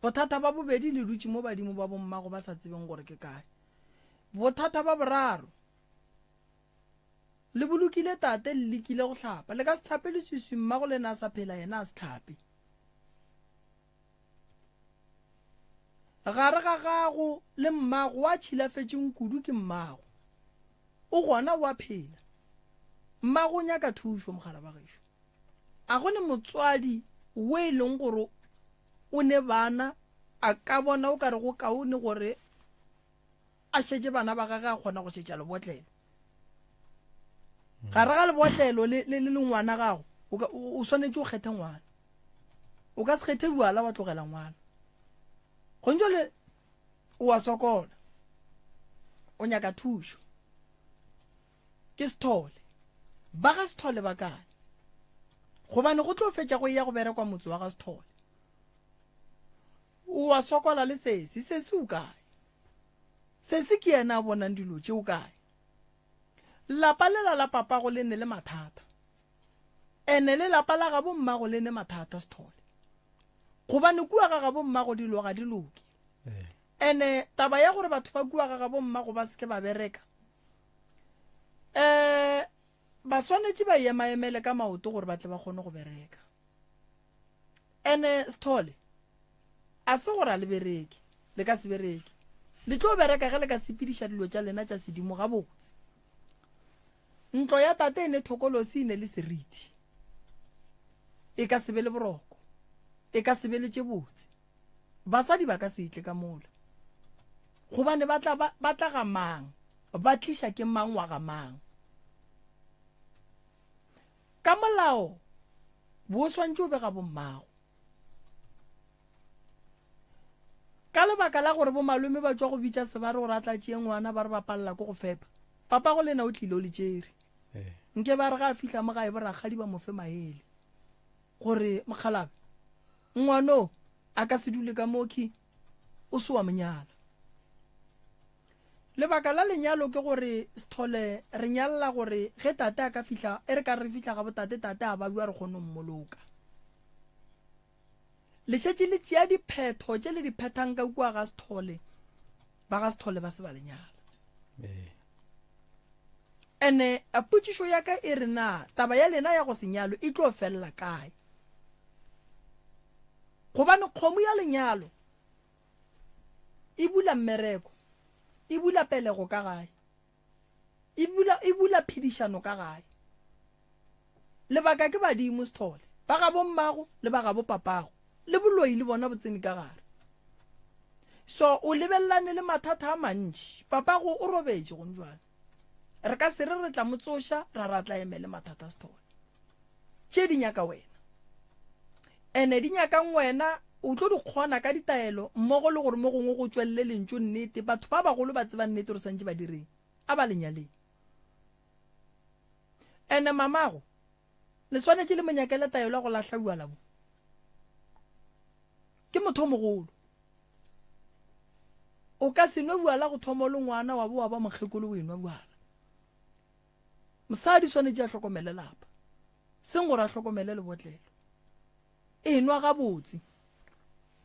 Bothata ba bobedi le dutse mo badimo ba bommago ba sa tsebeng gore ke kae. Bothata ba boraro le bolukile tate le lekile go tlhapa le ka se tlhape le swiswi mmago le na sa phela yena a se tlhape. Gare ga gago le mmago wa tšhilafetseng kudu ke mmago o gona wa phela. Mmago o nyaka thušo mogala ba gešo. A go ne motswadi o e leng gore o ne bana a ka bona o ka re go kaone gore a šetse bana ba gage a kgona go šetša lebotlelo. Gare ga lebotlelo le ngwana gago o swanetše o kgethe ngwana. O ka se kgethe bjala wa tlogela ngwana. Go njole o a sokola o nyaka thušo ke Sethole ba ga Sethole ba kae gobane go tlo fetša go ya go berekwa motse wa ga Sethole. O a sokola le sese o kae sese ke yena a bonang dilo tše o kae. Lapa le la papa go le ne le mathata ene le lapa la ga bommago le ne mathata Sethole gobane kua ga bommago dilo ga di loke. Ene taba ya gore batho ba kua ga bommago ba seke ba bereka ba swanetše ba emaemele ka maoto gore ba tle ba kgone go bereka. Ene Sethole a se gore a le bereke le ka se bereke le tlo bereka ge le ka sepediša dilo tša lena tša sedimo ga botse. Ntlo ya tate ene thokolosi ine le seriti e ka se be le boroko e ka se be le tše botse. Basadi ba ka se itle ka mola gobane ba tla ga mang ba tliša ke mang wa ga mang. Ka molao bo swantše o be ga bommago ka lebaka la gore bo malome ba tswa go bitša se ba re gore a tla tšee ngwana ba re ba palela ko go fepa. Papa go lena o tlile o le tšere nke ba re ga a fihla mo gae boragadi ba mofe maele gore mokgalabe ngwano a ka se dule ka moki o se wa monyala. Lebaka la lenyalo ke gore Sethole re nyalla gore ge tate a ka fihla e re ka re fihla ga botate tate a ba bua re kgone mmoloka. Le šetše le tšea diphetho tše le diphethang ka kua ga Sethole ba ga Sethole ba se ba lenyala. Ene a potšišo ya ka e re na taba ya lena ya go senyalo e tlo felela kae gobane kgomo ya lenyalo e bula mmereko e bula pelego ka gae e bula phedišano ka gae. Lebaka ke badimo Sethole ba ga bommago le ba ga bo papago le boloi le bona botsene ka gare. So o lebellane le mathata a mantši papago o robetše go njwana re ka se re tla motsoša ra tla emele mathata a Sethole tše di nyaka wena ene di nyakang wena o tlo di kgona ka ditaelo mmogo le gore mo gongwe go tswelele lentso nnete batho ba bagolo ba tseba nnete gore santse ba direng a ba lenyaleng. Ene mamago le swanetše le monyakele taelo ya go lahla bualabo ke motho mogolo o ka se nwe buala go thoma le ngwana wa bo wa ba mokgekolo o enwa buala. Mosadi swanetše a hlokomele lapa seng gore a hlokomele lebotlelo enwa ga botse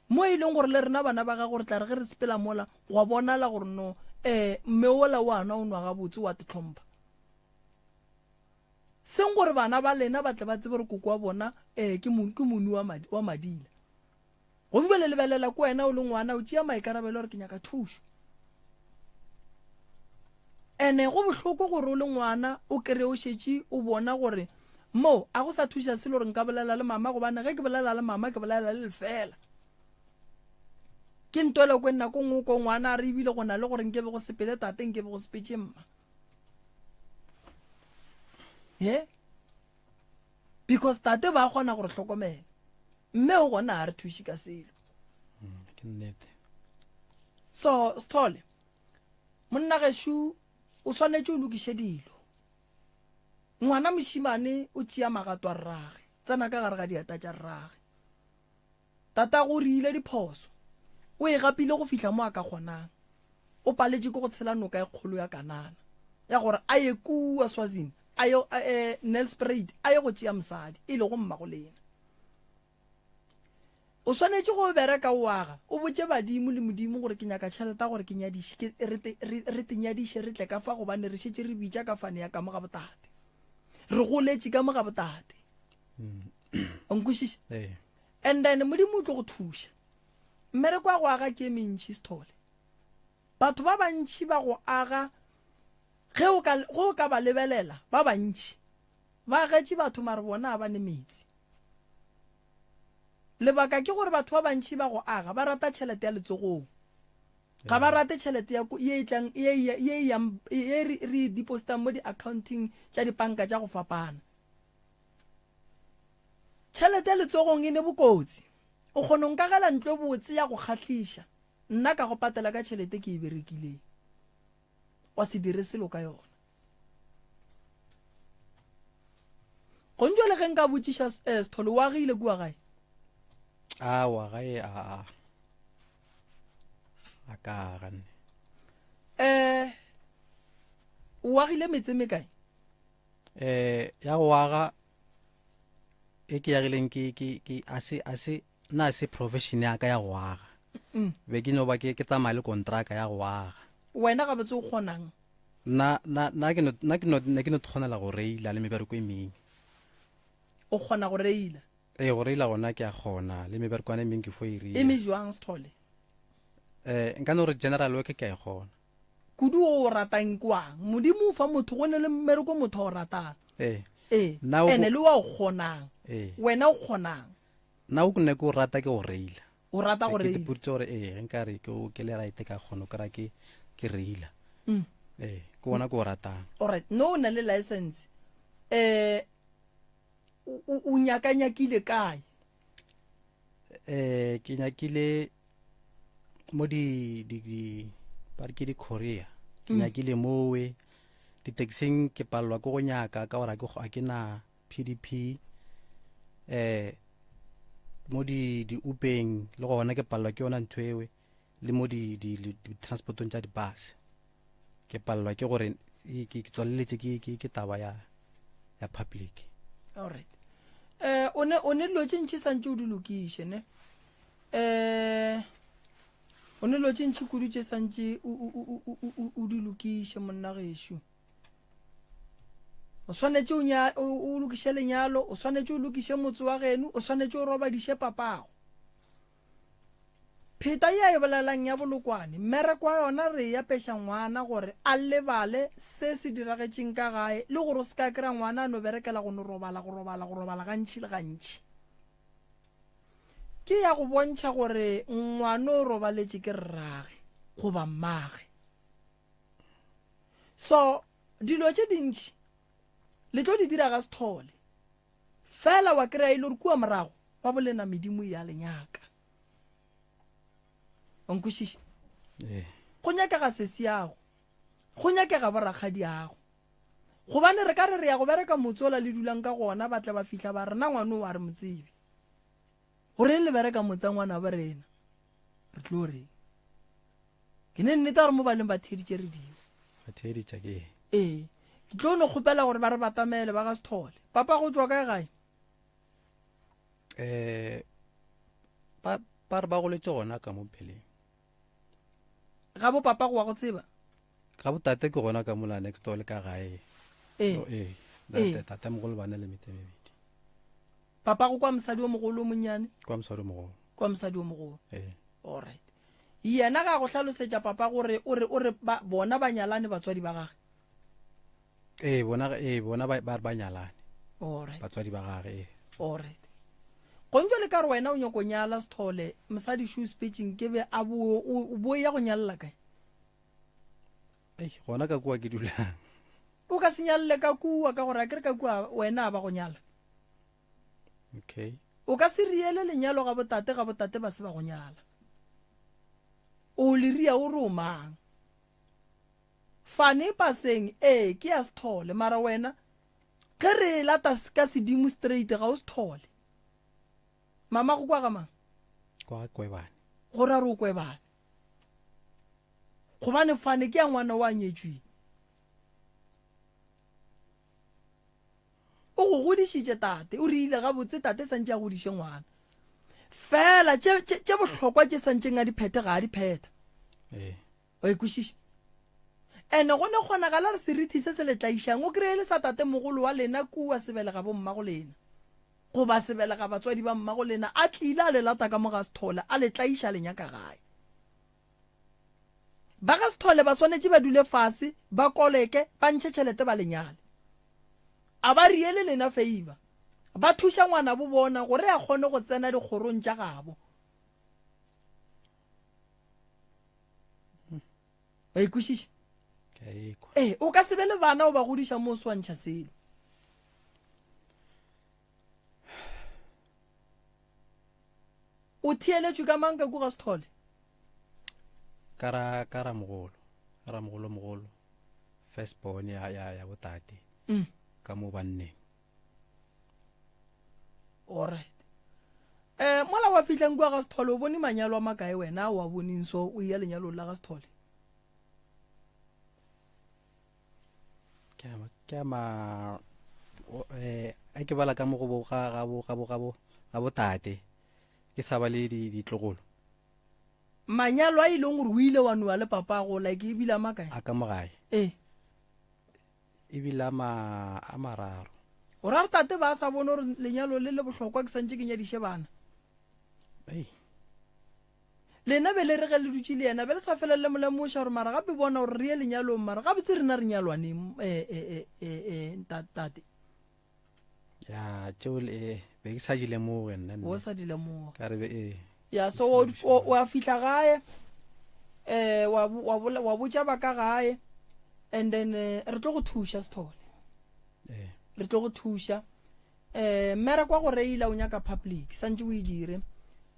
mo e leng gore le rena bana ba ga gore tla re ge re sepela mola wa bonala gore no mme ola wana o nwa ga botse wa te tlhompha seng gore bana ba lena ba tle ba tsebe re koko wa bona ke moni wa madila gombe le lebelela ko wena o le ngwana o tšea maikarabelo gore ke nyaka thušo. Ene go bohloko gore o le ngwana o kry o šetše o bona gore mo a go sa thuša selo gore nka bolela le mama gobane ge ke bolela le mama ke bolela le lefela ke ntwele ko nna ko ngwe ko ngwana a re ebile go na le gore nkebe go sepele tate nkebe go sepetše mma because tate ba kgona gore hlokomela mme o gona a re thuši ka selo. So Sethole monna gešo o swanetše o lokiše dilo. Ngwana mošimane o tšea magato a rrage tsena ka gare ga diata tša rrage tata go rile diphoso o e gapile go fihla mo a ka kgonang o paletše ke go tshela noka e kgolo ya kanana ya gore a ye kua Swazini ayo Nelspruit a ye go tšea mosadi e le go mmago le ena o swanetse go bereka o aga o botse badimo le modimo gore ke nyaka tšhelete gore ke nyadiše re tenyadiše re tle ka fa gobane re šetse re bitša ka fane ya ka mo ga botate re goletše ka mo ga botate onkwešiše and then modimo o tlo go thuša mmereko wa go aga ke mentši Sithole batho ba bantši ba go aga ge o ka ba lebelela ba bantši ba agetše batho mare bona ba ne metsi lebaka ke gore batho ba bantši ba go aga ba rata tšhelete ya letsogong ga ba rate tšhelete ye re depositang mo di-accounting tša dipanka tša go fapana tšhelete ya letsogong e ne bokotsi o kgona nkagela ntlo botse ya go kgatlhiša nna ka go patela ka tšhelete ke e berekileng wa se dire selo ka yona go ntšo le ge nka botšiša Sithole o agile kua gae wa gae a ka ganne o agile metse me kae ya go aga e ke yagileng a se profession ya ka ya go aga be ke no ba ke tsamaya le kontraka ya go aga wena ga botse o kgonang nna ke no kgonela go reila le mebereko e mengwe o kgona go reila go reila gona ke a kgona le meberekwana e mengwe ke fo e reila e me jwang Sithole nka no re general work ke a e kgona kudu o ratang kwang modimo o fa motho go ne le mmereko motho o ratang ene le wa o kgonang wena o kgonang nna o nne ke o rata ke go reila o rata go reila ke putse gore nka re ke le right ka kgono kra ke reila ke bona ke o ratang alright no o na le license o nyakanyakile kae ke nyakile mo ba re ke di-Korea ke nyakile mowe di-taxing ke palelwa ke go nyaka ka gore a ke na PDP mo di-upeng le gona ke palelwa ke yona ntho ewe le mo di-transportong tša di-bus ke palelwa ke gore ke tswaleletse ke taba ya public alright o ne dilo tše ntšhi santše o di lokiše ne o ne dilo tše ntšhi kudu tše santše o di lokiše monna gešo o swanetše o lokiše lenyalo o swanetše o lokiše motse wa geno o swanetše o robadiše papago pheta ya e bolelang ya bolokwane mmereko wa yona re ya peša ngwana gore a lebale se se diragetšeng ka gae le gore o se ka kry-a ngwana a no berekela go no robala gantšhi le gantšhi ke ya go bontšha gore ngwana o robaletše ke rrage goba mmage so dilo tše dintšhi le tlo di dira ga Sithole fela wa kry-a ile gore kua morago ba bolena medimo ya lenyaka onkwešiše go nyakega sesi yago go nyakega borakgadi yago gobane re ka re ya go bereka motsola le dulang ka gona ba tla ba fihla ba rena ngwane o a re motsebe gore le bereka motsa ngwana ba rena re tlo reng ke ne nnete gore mo baleng ba theditše re dio ke tlo no kgopela gore ba re batamele ba ga Sithole papa go tswa kae gae ba re ba goletse gona ka mo pheleng ga bo papa go wa go tseba ga botate ke gona ka mola next door le ka gae tata mogolo bana le metse mebedi papa go kwa mosadi o mogolo o monnyane kwa mosadi o mogolo kwa mosadi o mogolo alright yena ga go hlalosetša papa gore o re bona ba nyalane batswadi ba gage bona ba nyalane alright batswadi ba gage alright go ntse le ka re wena o nyako nyala Sithole mosadi shoe speeching ke be a bo ya go nyalla kae gona ka kua ke dulang o ka se nyalle ka kua ka gore a kere ka kua wena ba go nyala okay o ka se riele lenyalo ga botate ba se ba go nyala o le ria o re o mang fane paseng ke ya Sithole mara wena ge re lata ka sedimo straight ga o Sithole mama go kwa ga mang kwa kwebane go ra re o kwebane gobane fane ke ya ngwana wa nyetšwe o go godišitše tate o rile ga botse tate santse a godiše ngwana fela tše bohlokwa tše santseng a diphete ga a dipheta wa ikušiša ene go ne kgonagala re serithi se se letlaišang o kry-e le sa tate mogolo wa lena kua sebelega bo mmago lena goba sebelega batswadi ba mmago lena a tlile a le lata ka moga Sithole a letlaiša lenyaka gae ba ga Sithole ba swanetše ba dule fase ba koleke ba ntšhe tšhelete ba lenyale a ba riele lena favor ba thuša ngwana bo bona gore a kgone go tsena dikgorong tša gabo ba ikušiša o ka se be le bana o ba godiša mo o swantšha selo o theeletšwe ka mang ka ko ga Sithole ka ramogolo first born ya botate ka mo banneng alright mola wa fitlhang kwa ga Sithole o bone manyalo a makae wena wa boneng so o ia lenyalo la ga Sithole ke bala ka mo go ga botate ke sa ba le ditlogolo manyalo a ileng gore o ile wa noa le papa go like e bila makae a ka mogae e bila a mararo o ra re tate ba sa bone gore lenyalo le le bohlokwa ke santse ke nyadiše bana lena be le re ge le dutse le yena be le sa fela le molemoša gore mara gape bona gore re ye lenyalong mara ga botse rena re nyalwaneng tate ya tšeo be ke sa di lemoge nna o sa di lemoga ka re ya so wa fihla gae wa botša ba ka gae and then re tlo go thuša Sithole re tlo go thuša mmere kwa go reila o nyaka public santse o e dire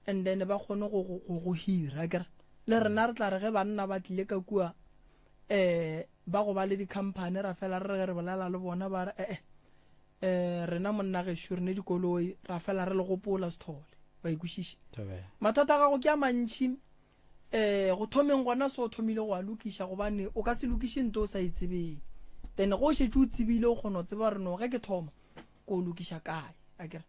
and then ba kgone go hira kere le rena re tla re ge banna ba tlile ka kua ba go ba le di-company ra fela re ge re bolela le bona ba re rena monna gešo re ne dikoloi ra fela re le gopola Sithole ba ikušiše mathata a gago ke a mantšhi go thomeng gona se o thomile go a lokiša gobane o ka se lokiše nto o sa itsebeng then go šetse o tsebile o kgona o tseba re no ge ke thoma ko o lokiša kae akere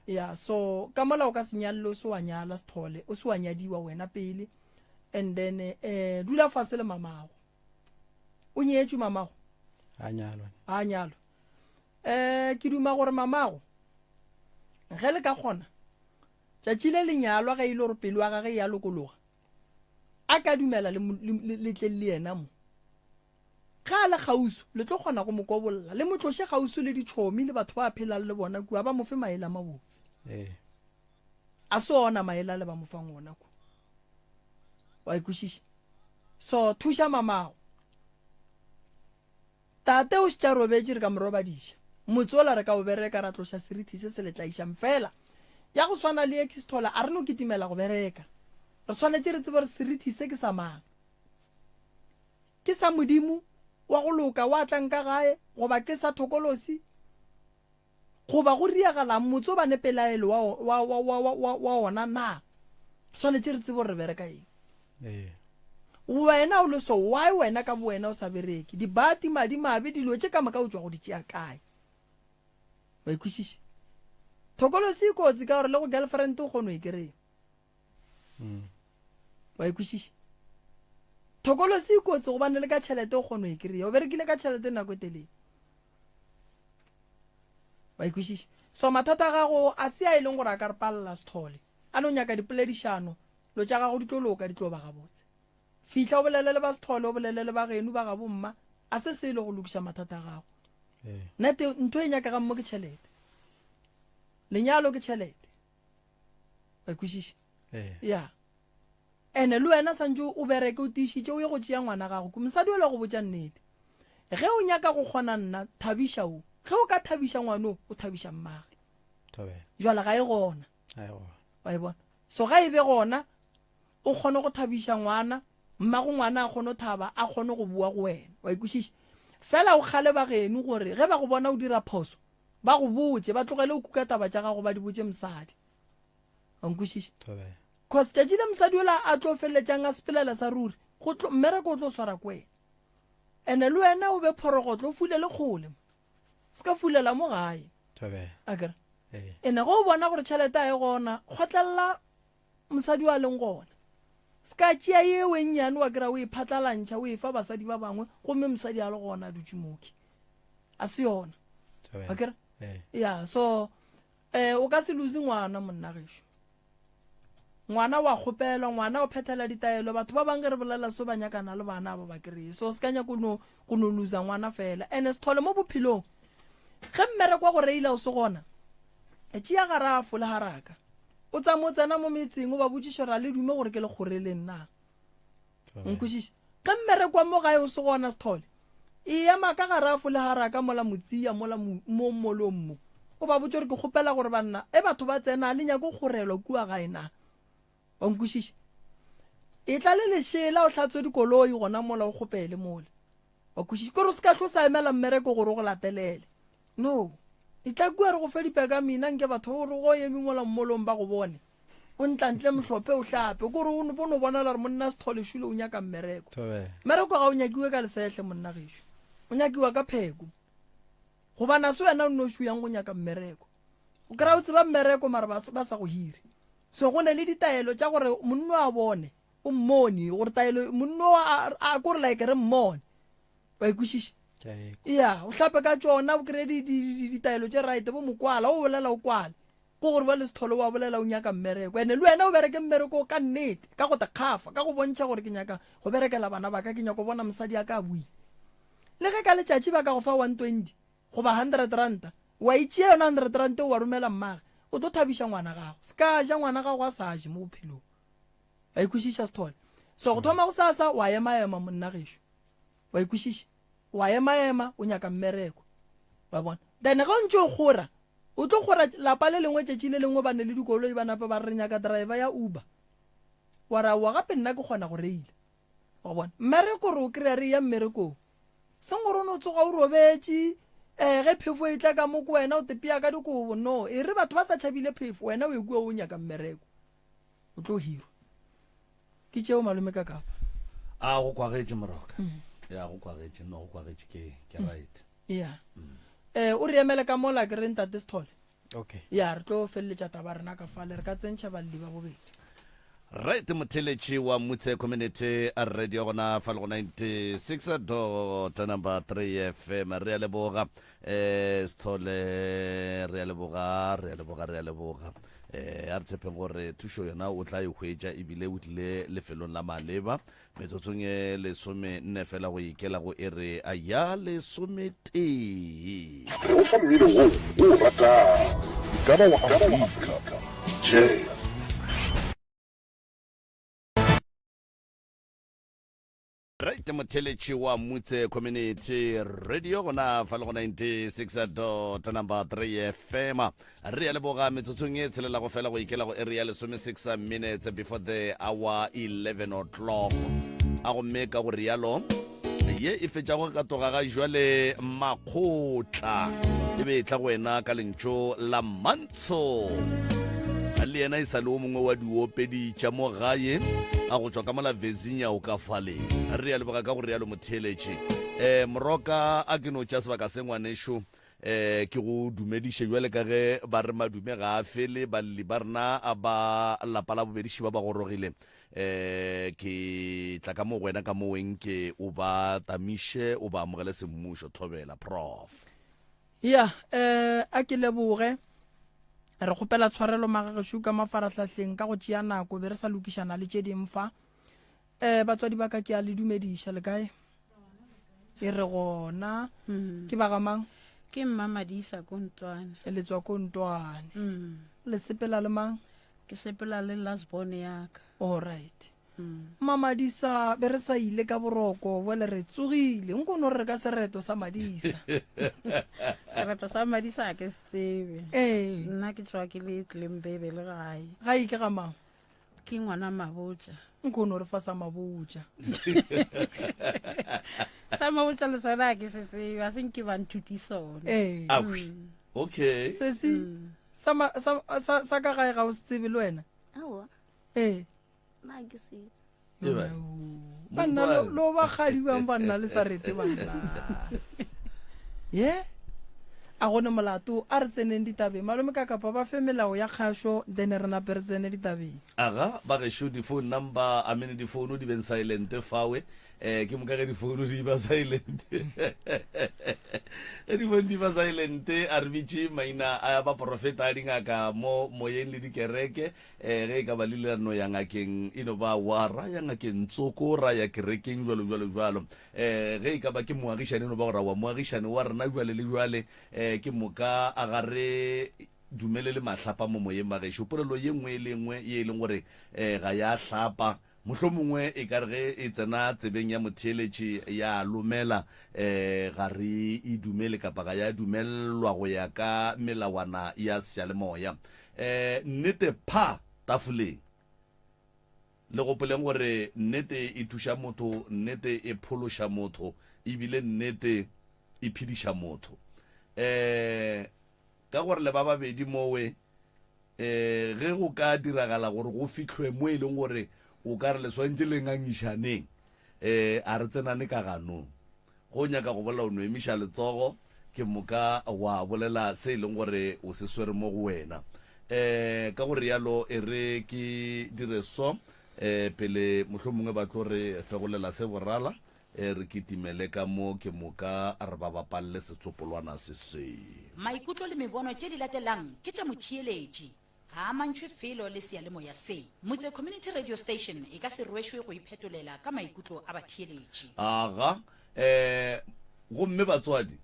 ya so ka mola o ka se nyalele o se wa nyala Sithole o se wa nyadiwa wena pele and then dula fase le mamago o nyetšwe mamago a nyalwa ke duma gore mamago ge le ka kgona tšatši le lenyalwa ge e le gore pelo wa gage ya lokologa a ka dumela le tle le yena mo ga le gausu le tlo kgona go mo kobolola le motloše gausu le ditšhomi le batho ba phelang le bona kua ba mofe maele a mabotse a se ona maele a le ba mofang ona ku wa ikušiša so thuša mamago tate o šetša robetše re ka morobadiša motse ola re ka o bereka ra tloša serithi se se letlaišang fela ya go swana le ke Sithole a re no kitimela go bereka re swanetše re tsebe re serithi se ke sa mang ke sa modimo wa go loka wa tlang ka gae goba ke sa thokolosi goba go riagala motse o ba nepelaelo wa ona na swanetše re tsebe re bereka eng wena o le so why wena ka wena o sa bereke dibati madi mabe dilo tše ka moka o tswa go di tšea kae ba ikušiše thokolosi e kotsi ka gore le go girlfriend o kgone o e kry-e wa ikušiše thokolosi e kotsi gobane le ka tšhelete o kgone o e kry-e o berekile ka tšhelete nako e telele wa ikušiše so mathata a gago a se a e leng gore a ka re palela Sithole a no nyaka dipoledišano lo tša gago di tlo loka di tlo ba gabotse fihla o bolele le ba Sithole o bolele le ba geno ba gabo mma a se se ile go lokiša mathata a gago nete ntho e nyakagang mo ke tšhelete lenyalo ke tšhelete ba ikušiše ya ene le wena santse o bereke o tiišitše o ye go tšea ngwana gago ko mosadi o le go botša nnete ge o nyaka go kgona nna thabiša o ge o ka thabiša ngwano o thabiša mmage jwale ga e gona wa e bona so ga e be gona o kgone go thabiša ngwana mmago ngwana a kgone go thaba a kgone go bua go wena wa ikušiše fela o kgale ba geno gore ge ba go bona o dira phoso ba go botse ba tlogele o kuka taba tša gago ba di botse mosadi wa nkušiše cause tšatši le mosadi ola a tlo feleletšang a sepelela sa ruri mmereko o tlo swara ko wena ene le wena o be phorogotlo o fulele kgole se ka fulela mo gae a kere Eh. ene go bona gore tšhelete a e gona kgotlelela mosadi wa leng gona ska tšea ye wennyane wa kry-a o e phatlalantšha o e fa basadi ba bangwe gomme mosadi a le gona a dutse moki a se yona a kere ya so o ka se lose ngwana monna gešo ngwana wa kgopelwa ngwana o phethela ditaelo batho ba bangwe re bolela so ba nyakana le bana ba ba kry-e so se ka nya go no losa ngwana fela and se thole mo bophelong ge mmereko wa go reila o se gona e tšea garafo le haraka o tsamo tsena mo metseng o ba botsiša ra le dume gore ke le kgorele nna nkwešiša ge mmereko wa mo gae o se gona se thole e ema ka garafo le haraka mola motsia mola mo molong mo o ba botse gore ke kgopela gore banna e batho ba tsena le nyako kgorelwa kua gae na wa nkwešiša e tla le lešela o hlatswe dikoloi gona mola o kgopele mole wa kwešiša kore o se ka tlo sa emela mmereko gore o go latelele no e tla kua re go fe dipeka mina nke batho gore go eme mola mmolong ba go bone o ntlantle mohlophe o hlape kore o no bonala gore monna se thole šule o nyaka mmereko mmereko ga o nyakiwe ka lesehle monna gešo o nyakiwa ka pheko gobana se wena o nno šo yang go nyaka mmereko o kry-a o tseba mmereko mare ba sa go hire so go ne le ditaelo tša gore monno a bone o mmone gore taelo monno a kore like re mmone wa ikwešiša ya o hlape ka tšona o kry-e ditaelo tše right bo mokwala o bolela o kwale ko gore ba le sethole wa bolela o nyaka mmereko ande le wena o bereke mmereko ka nnete ka go tekgafa ka go bontšha gore ke nyaka go berekela bana ba ka ke nyaka go bona mosadi a ka buile le ge ka letšatši ba ka go fa 120 goba 100 ranta wa itšea yona 100 ranta o wa romela mmage o tlo thabiša ngwana gago se ka ja ngwana gago a sa je mo bophelong wa ikwešiša sethole so go thoma go sasa wa ema monna gešo wa ikwešiša wa ema o nyaka mmereko wa bona then ga o ntse o gora o tlo gora lapa le lengwe tšatši le lengwe ba ne le dikoloi ba nape ba re nyaka driver ya Uber wa ra wa gape nna ke kgona go reila wa bona mmereko re o kry-a re ya mmerekong seng gore o ne o tsoga o robetše ge phefo e tla ka mo ko wena o tepea ka dikobo no e re batho ba sa tšhabile phefo wena o e kua o nyaka mmereko o tlo hirwa ke tšeo malome ka kapa a go kwagetše moroka ya go kwagetše no go kwagetše ke right ya o re emele ka mola ke re ntate sethole okay ya re tlo feleletša taba rena ka fale re ka tsentšha balli ba bobedi right motheletši wa motse community a radio gona fa le go 96 dot number 3 FM re a leboga sethole re a leboga a re tshepeng gore thušo yona o tla e hwetša ebile o tlile lefelong la maleba metsotsong e lesome nne fela go ikela go e re a ya lesometee o fa mmino o rata ka ba wa Afrika jazz right motheletši wa motse community radio gona fa le go 96 dot number 3 FM re ya leboga metsotsong e tshelela go fela go ikela go area lesome 6 minutes before the hour 11 o'clock a go mme ka go rialo ye e fetša go ka toga ga jwale makgotla e be tla go wena ka lentšo la mantsho le yena e sa le o mongwe wa diopedi tša mo gae a go tswa ka mola vezinya o ka faleng re ya leboga ka go rialo motheletši moroka a ke no tša sebaka se ngwanešo ke go dumediše jwale ka ge ba re madume ga a fele balli ba rena a ba lapa la bobediši ba ba gorogile ke tla ka mo wena ka moweng ke o ba tamiše o ba amogele semmušo thobela prof ya a ke leboge re kgopela tshwarelo magagešo ka mafaratlhatlheng ka go tšea nako be re sa lokišana le tše dimfa batswadi ba ka ke a le dumediša le kae e re gona ke bagamang ke Mmamadisa ko Ntwane e le tswa ko Ntwane le sepela le mang ke sepela le lasbone yaka all right Mamadisa be re sa ile ka boroko vole re tsogile nko no re ka sereto sa Madisa sereto sa Madisa ke sebe nna ke tswa ke le Klembebe le gae ga ke ga mang ke ngwana Mabotja nko no re fa sa Mabotja sa Mabotja le sona ke se tsebe a seng ke ba nthuti sone okay sesi sa ka gae ga o se tsebe le wena awa na ke se banna lo ba gadiwang banna le sa rete banna ye a gone molato a re tseneng ditabeng malome ka kapa ba fe melao ya kgašo then re nape re tsene ditabeng aga ba gešo di-phone number a mene di-phone di beng silent fawe ke moka ge di-phone di ba silent di-phone di ba silent a re bitše maina a baporofeta a dingaka mo moyeng le dikereke ge e ka ba lelano ya ngakeng eno ba wa ra ya ngakeng tsoko ra ya kerekeng jalo ge e ka ba ke moagišane eno ba go ra wa moagišane wa rena jale le jale ke moka a gare dumele le mahlapa mo moyeng ba gešo polelo ye nngwe le nngwe ye e leng gore ga ya hlapa mohlho mongwe e ka re ge e tsena tsebeng ya motheeletši ya lomela ga re e dumele kapa ga ya dumelelwa go ya ka melawana ya seyalemoya nnete pha tafoleng le gopoleng gore nnete e thuša motho nnete e phološa motho ebile nnete e phediša motho ka gore le ba babedi mowe ge go ka diragala gore go fitlhwe mo e leng gore o ka re le swantse le ngangišaneng a re tsenane ka ganong go nyaka go bolela o no emiša letsogo ke moka wa bolela se e leng gore o se swere mo go wena ka gore yalo e re ke dire so pele mohlho mongwe ba tlo re fegolela se borala re kitimele ka mo ke moka re ba bapalle setsopolwana se se maikutlo le mebono tše di latelang ke tša motheeletši ga a mantšhwe felo le seyalemoya se motse community radio station e ka se rwešwe go iphetolela ka maikutlo a batheeletši aga gomme batswadi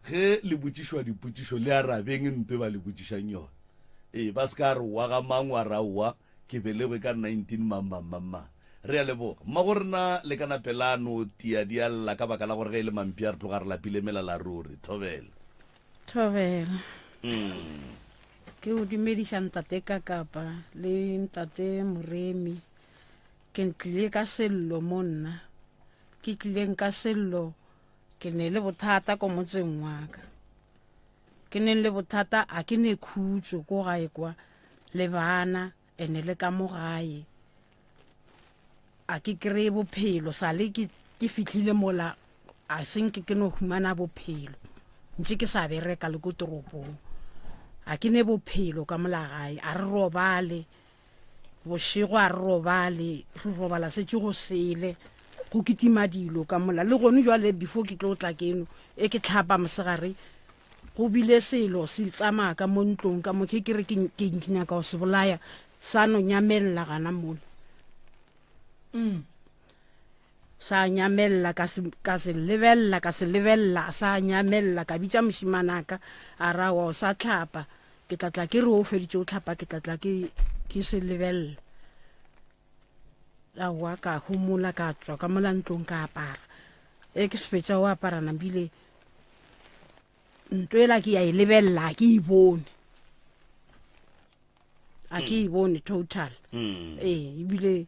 ge le botšišwa dipotšišo le arabeng ntwe ba le botšišang yone ba se ka re wa ga mangwa raua ke belegwe ka 19 mamamama re a leboga mma go rena le kana pelano tia di alla ka baka la gore ge e le mampi a re tloga re lapile mela la ruri thobela ke o dumediša ntate ka kapa le ntate moremi ke ntlile ka sello mo nna ke tlileng ka sello ke ne le bothata ko motseng wa ka ke neng le bothata a ke ne khutso ko gae kwa le bana ene le ka mo gae a ke kry-e bophelo sa le ke fitlhile mola a senke ke no humana bophelo ntse ke sa bereka le ko toropong a ke ne bophelo ka mola gae a re robale bošego a re robale re robala setse go sele go kitima dilo ka mola le gone jwale before ke tlo tla keno e ke tlhapa mosegare go bile selo se tsamaya ka mo ntlong ka mo ke re ke nyaka go se bolaya sa no nyamella gana mola sa nyamella ka se lebella sa nyamella ka bitša mošimanaka a ra wa sa tlhapa ke tlatla ke re o feditše o tlhapa ke tlatla ke se lebella awa ka humula ka tswa ka mola ntlong ka apara ke se fetša o apara nabile ntwela ke ya e lebella ke e bone a ke e bone total ebile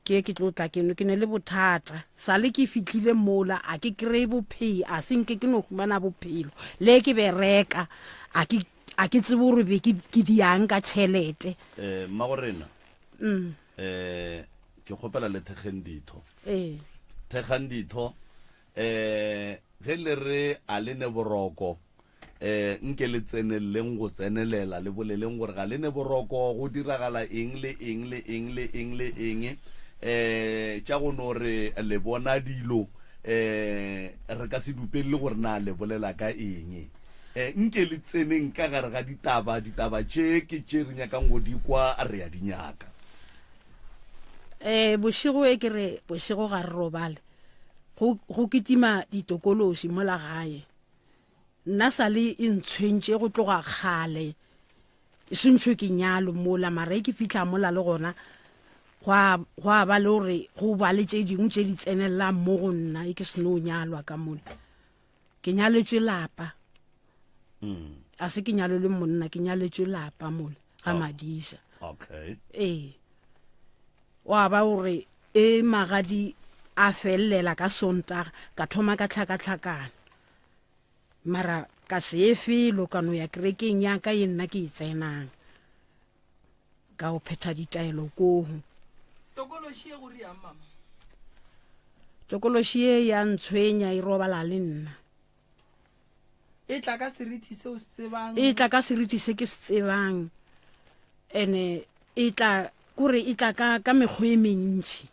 ke tlo tla ke ne le bothata sa le ke fitlhile mola a ke kry-e bophelo a senke ke no humana bophelo le ke bereka a ke tsebe gore be ke diang ka tšhelete mma go rena ke kgopela le thekgeng ditho ge le re a le ne boroko nke le tseneleng go tsenelela le boleleng gore ga le ne boroko go diragala eng le eng le eng le eng le eng tša go no re le bona dilo re ka se dupelele gore na le bolela ka eng nke le tseneng ka gare ga ditaba tše ke tše re nyakang go di kwa re ya di nyaka bošego ke re bošego ga re robale go kitima ditokološi mola gae nna sa le e ntshwentše go tloga kgale e sentšhwe ke nyalo mola mara ke fitlha mola le gona go a ba le gore go ba le tše dingwe tše di tsenelelang mo go nna ke seno nyalwa ka mola ke nyaletswe lapa a se ke nyalelwe monna ke nyaletswe lapa mola ga madisa wa ba gore magadi a fellela ka sontaga ka thoma ka tlhakatlhakana mara ka se felo ka no ya kerekeng ya ka ye nna ke e tsenang ka go phetha ditaelo koo tokološi ye ya ntshwenya e robala le nna e tla ka seriti se o se tsebang e tla ka seriti se ke se tsebang ene e tla kore e tla ka mekgwa e mentši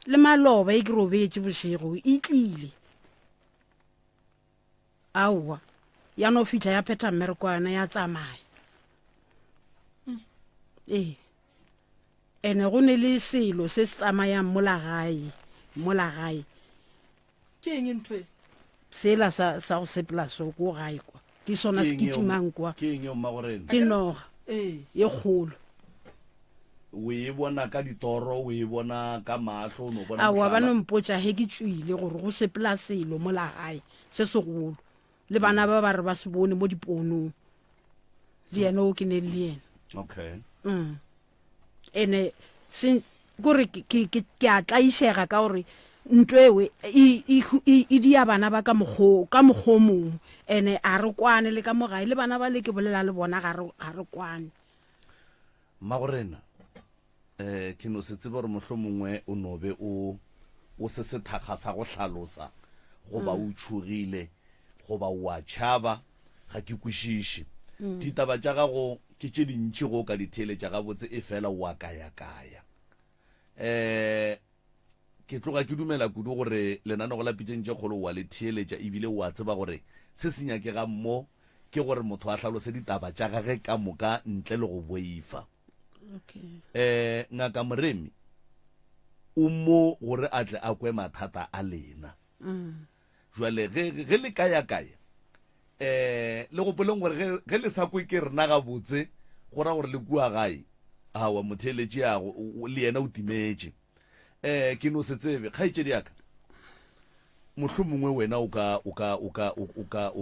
le maloba e ke robetse bošego e tlile aowa ya no fitlha ya phetha mmerekwana ya tsamaya ee ene go ne le selo se se tsamayang mola gae ke eng ntwe sela sa go sepela so ko gae kwa ke sona se kitimang kwa ke eng yo Mmagorena ke noga ee e kgolo o e bona ka ditoro o e bona ka mahlo o no bona aowa ba mohlala. nompotsa he ke tswile gore go sepela selo mola gae se segolo le bana ba ba re ba se bone mo diponong le ene o ke ne le ene Okay. ene kore ke a tlaišega ka gore ntlo ewe e dia bana ba ka mokgwa mongwe ene a re kwane le ka mogae le bana ba le ke bolela le bona ga re kwane Mmagorena ke no se tsebe gore mohlolo mongwe o nobe o se sethakga sa go hlalosa goba o tshogile goba o a tšhaba ga ke kwešiše ditaba tša gago ke tše dintši go ka ditheeletša gabotse e fela o a kaya ke tloga ke dumela kudu gore lenanego la pitšeng tše kgolo wa le theeletša ebile o a tseba gore se se nyakega mo ke gore motho a hlalose ditaba tša gage ka moka ntle le go boifa ngaka Moremi o mo gore a tle a kwe mathata a lena jwale ge le kaya le go poleng gore ge le sa kwe ke rena gabotse go ra gore le kua gae awa motheeletši yago le yena o timetše ke no se tsebe kgaetšedi yaka mohlolo mongwe wena o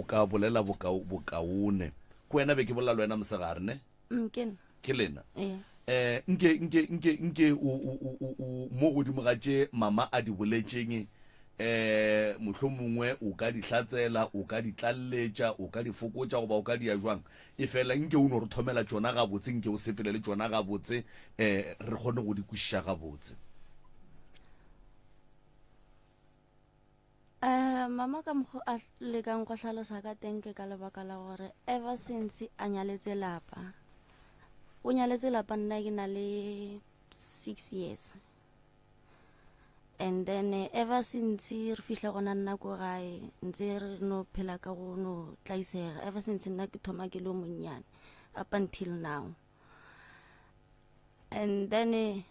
ka bolela bokaone ko wena be ke bolela le wena mosegare ne ke lena nke mo godimo ga tše mama a di boletšeng mohlolo mongwe o ka di hlatsela o ka di tlalletša o ka di fokotša goba o ka di ya jwang e fela nke o no re thomela tšona gabotse nke o sepele le tšona gabotse re kgone go di kwešiša gabotse mama ka mokgwa a lekang go hlalosa ka tenke ka lebaka la gore ever since a nyaletswe lapa o nyaletswe lapa nna ke na le 6 years and then ever since re fihla gona nna ko gae ntse re no phela ka go no tlaisega ever since nna ke thoma ke le monnyane up until now and then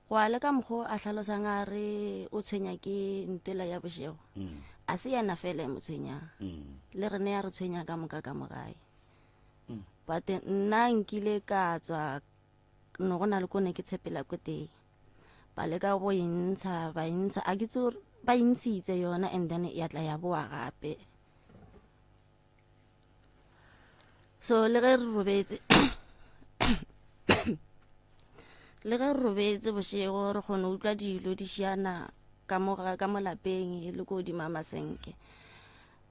go a le ka mokgwa a hlalosang a re o tshwenya ke ntela ya bošego a se yana fela e mo tshwenyang le rene ya re tshwenya ka moka ka mogae but nna nkile ka tswa no go na le kone ke tshepela ko teng ba le ka go intsha a ke tso ba intshitse yona and then ya tla ya boa gape so le ge re robetse bošego re kgone utlwa dilo di šiana ka mo lapeng le ko dima masenke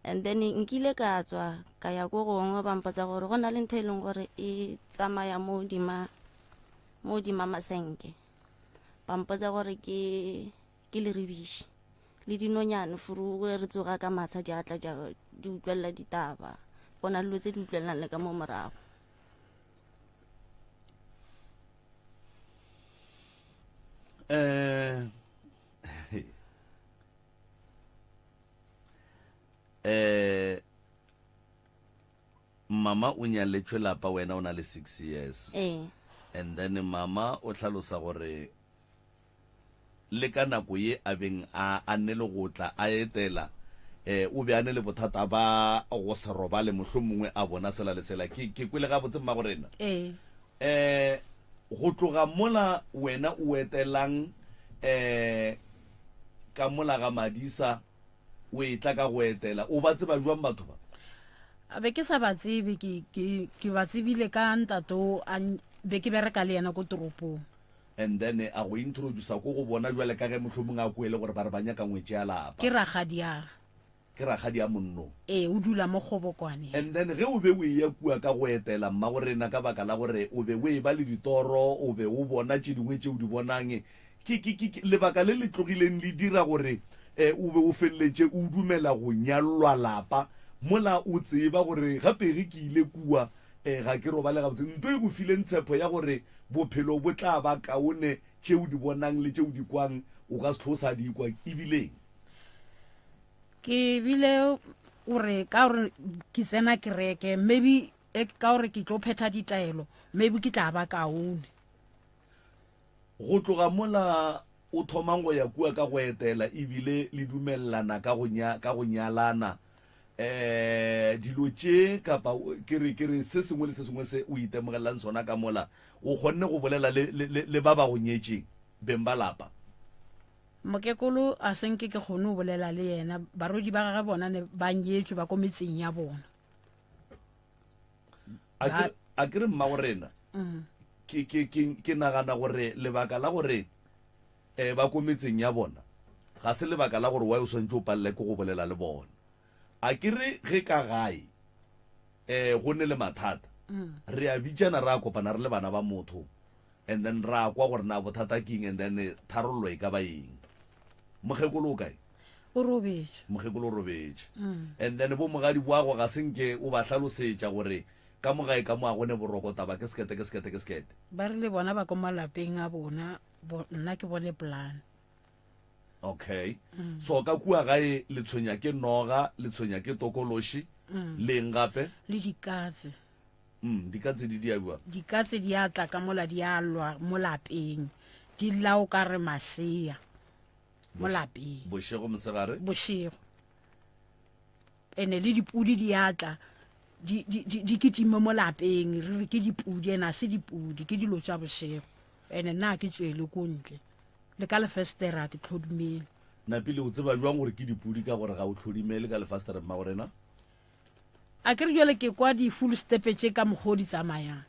and then nkile ka tswa ka ya ko gongwe ba mpotsa gore go na le ntho e leng gore e tsamaya mo dima masenke ba mpotsa gore ke leribiši le dinonyane furu re tsoga ka matsha di atla di utlwelela ditaba go na dilo tse di utlwelelang le ka mo morago mama o nyaletšwe lapa wena o na le 6 years and then mama o hlalosa gore le ka nako ye a beng a nne le go tla a etela o be a ne le bothata ba go se robale mohlolo mongwe a bona sela le sela ke kwele ga botse Mmagorena go tloga mola wena o etelang ka mola ga Madisa o etla ka go etela o ba tseba jwang batho ba be ke sa ba tsebe ke ba tsebile ka ntato be ke bereka le yena ko toropong and then a go introduce ko go bona jwale ka ge mohlomong a kwele gore ba re banya ka ngwetse ya lapa ke ragadi ya monno o dula mo Kgobokwane and then ge o be o ya kua ka go etela Mmagorena ka baka la gore o be o e ba le ditoro o be o bona tše dingwe tše o di bonang ke lebaka le le tlogileng le dira gore o be o feleletse o dumela go nyalwa lapa mola o tseba gore gape ge ke ile kua ga ke roba le gabotse ntho e go fileng tshepo ya gore bophelo bo tla ba kaone tšeo di bonang le tšeo di kwang o ka se tlhosa di kwa ebileng ke bile gore ka gore ke tsena kereke maybe ka gore ke tlo phetha ditaelo maybe ke tla ba kaone go tloga mola o thomang go ya kua ka go etela ebile le dumelelana ka go nyalana dilo tše kapa ke re se sengwe le se sengwe se o itemogelelang sona ka mola o kgonne go bolela le ba ba go nyetšeng beng ba lapa mokekolo a senke ke kgone go bolela le yena barodi ba gage bona ne ba nyetswe ba ko metseng ya bona a ke re mma gorena ke nagana gore lebaka la gore ba ko metseng ya bona ga se lebaka la gore wa o swantse o palele ke go bolela le bona a ke re ge ka gae go ne le mathata re a bitsana re a kopana re le bana ba motho and then ra kwa gore na bothata king and then tharollo e ka ba eng mokgekolo o kae o robetse mokgekolo o robetse and then bo mogadi boago ga senke o ba tlhalosetša gore ka mogae ka mo a gone boroko taba ke sekete ba re le bona ba ko malapeng a bona nna ke bone plan okay so ka kua gae le tshwenya ke noga le tshwenya ke tokološi leng gape le dikatse dikatse di diabiwa dikatse di a tla ka mola di a lwa mo lapeng di lao ka re masea mo lapeng bošego mosegare bošego ene le dipudi di a tla di kitime mo lapeng re re ke dipudi ena se dipudi ke dilo tša bošego ene nna ke tswele ko ntle le ka lefestera ke tlhodumele na pele o tseba jwang gore ke dipudi ka gore ga o tlhodimele ka lefestera mma gorena a ke re jale ke kwa di-full stepe tše ka mokgwa o di tsamayang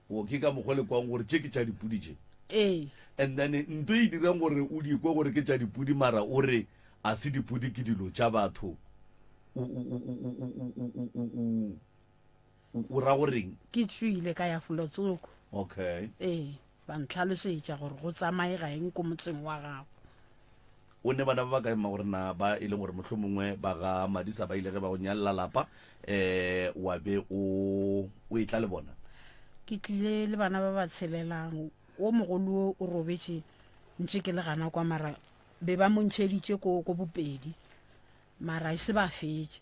o ke ka mokgwa le kwang gore tše ke tša dipudi tše ee and then ntho e dirang gore o di kwe gore ke tša dipudi mara o re a se dipudi ke dilo tša batho o ra goreng ke tswile ka ya fulotsoko okay ee ba ntlhalosetša gore go tsamaye ga eng ko motseng wa gago o ne bana ba ba kae ma gore na ba e leng gore motlho mongwe ba ga madisa ba ile ge ba go nyalela lapa wa be o e tla le bona ke tlile le bana ba ba tshelelang o mogolo o robetse ntse ke le gana kwa mara be ba montšheditše ko bopedi mara e se ba fetse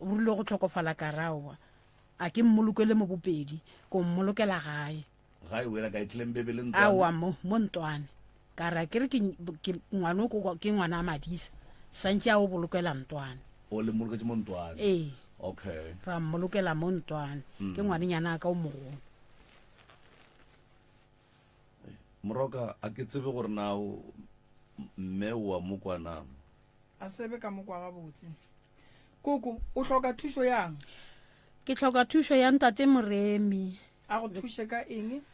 o rile go tlhokofala karaoa a ke mmolokele mo bopedi ko mmolokela gae ga e wela ka e tlileng bebele aowa mo ntwane ka ra ke re ke ngwana a madisa santse a o bolokela ntwane o le mmoloketse mo ntwane ee okay ra mmolokela mo ntwane ke ngwanenyana ka o mogolo moroka a ke tsebe gore na mme wa mokwana a sebe ka mokwa gabotse koko o hloka thušo yang ke tlhoka thušo ya ntate moremi a go thuše ka eng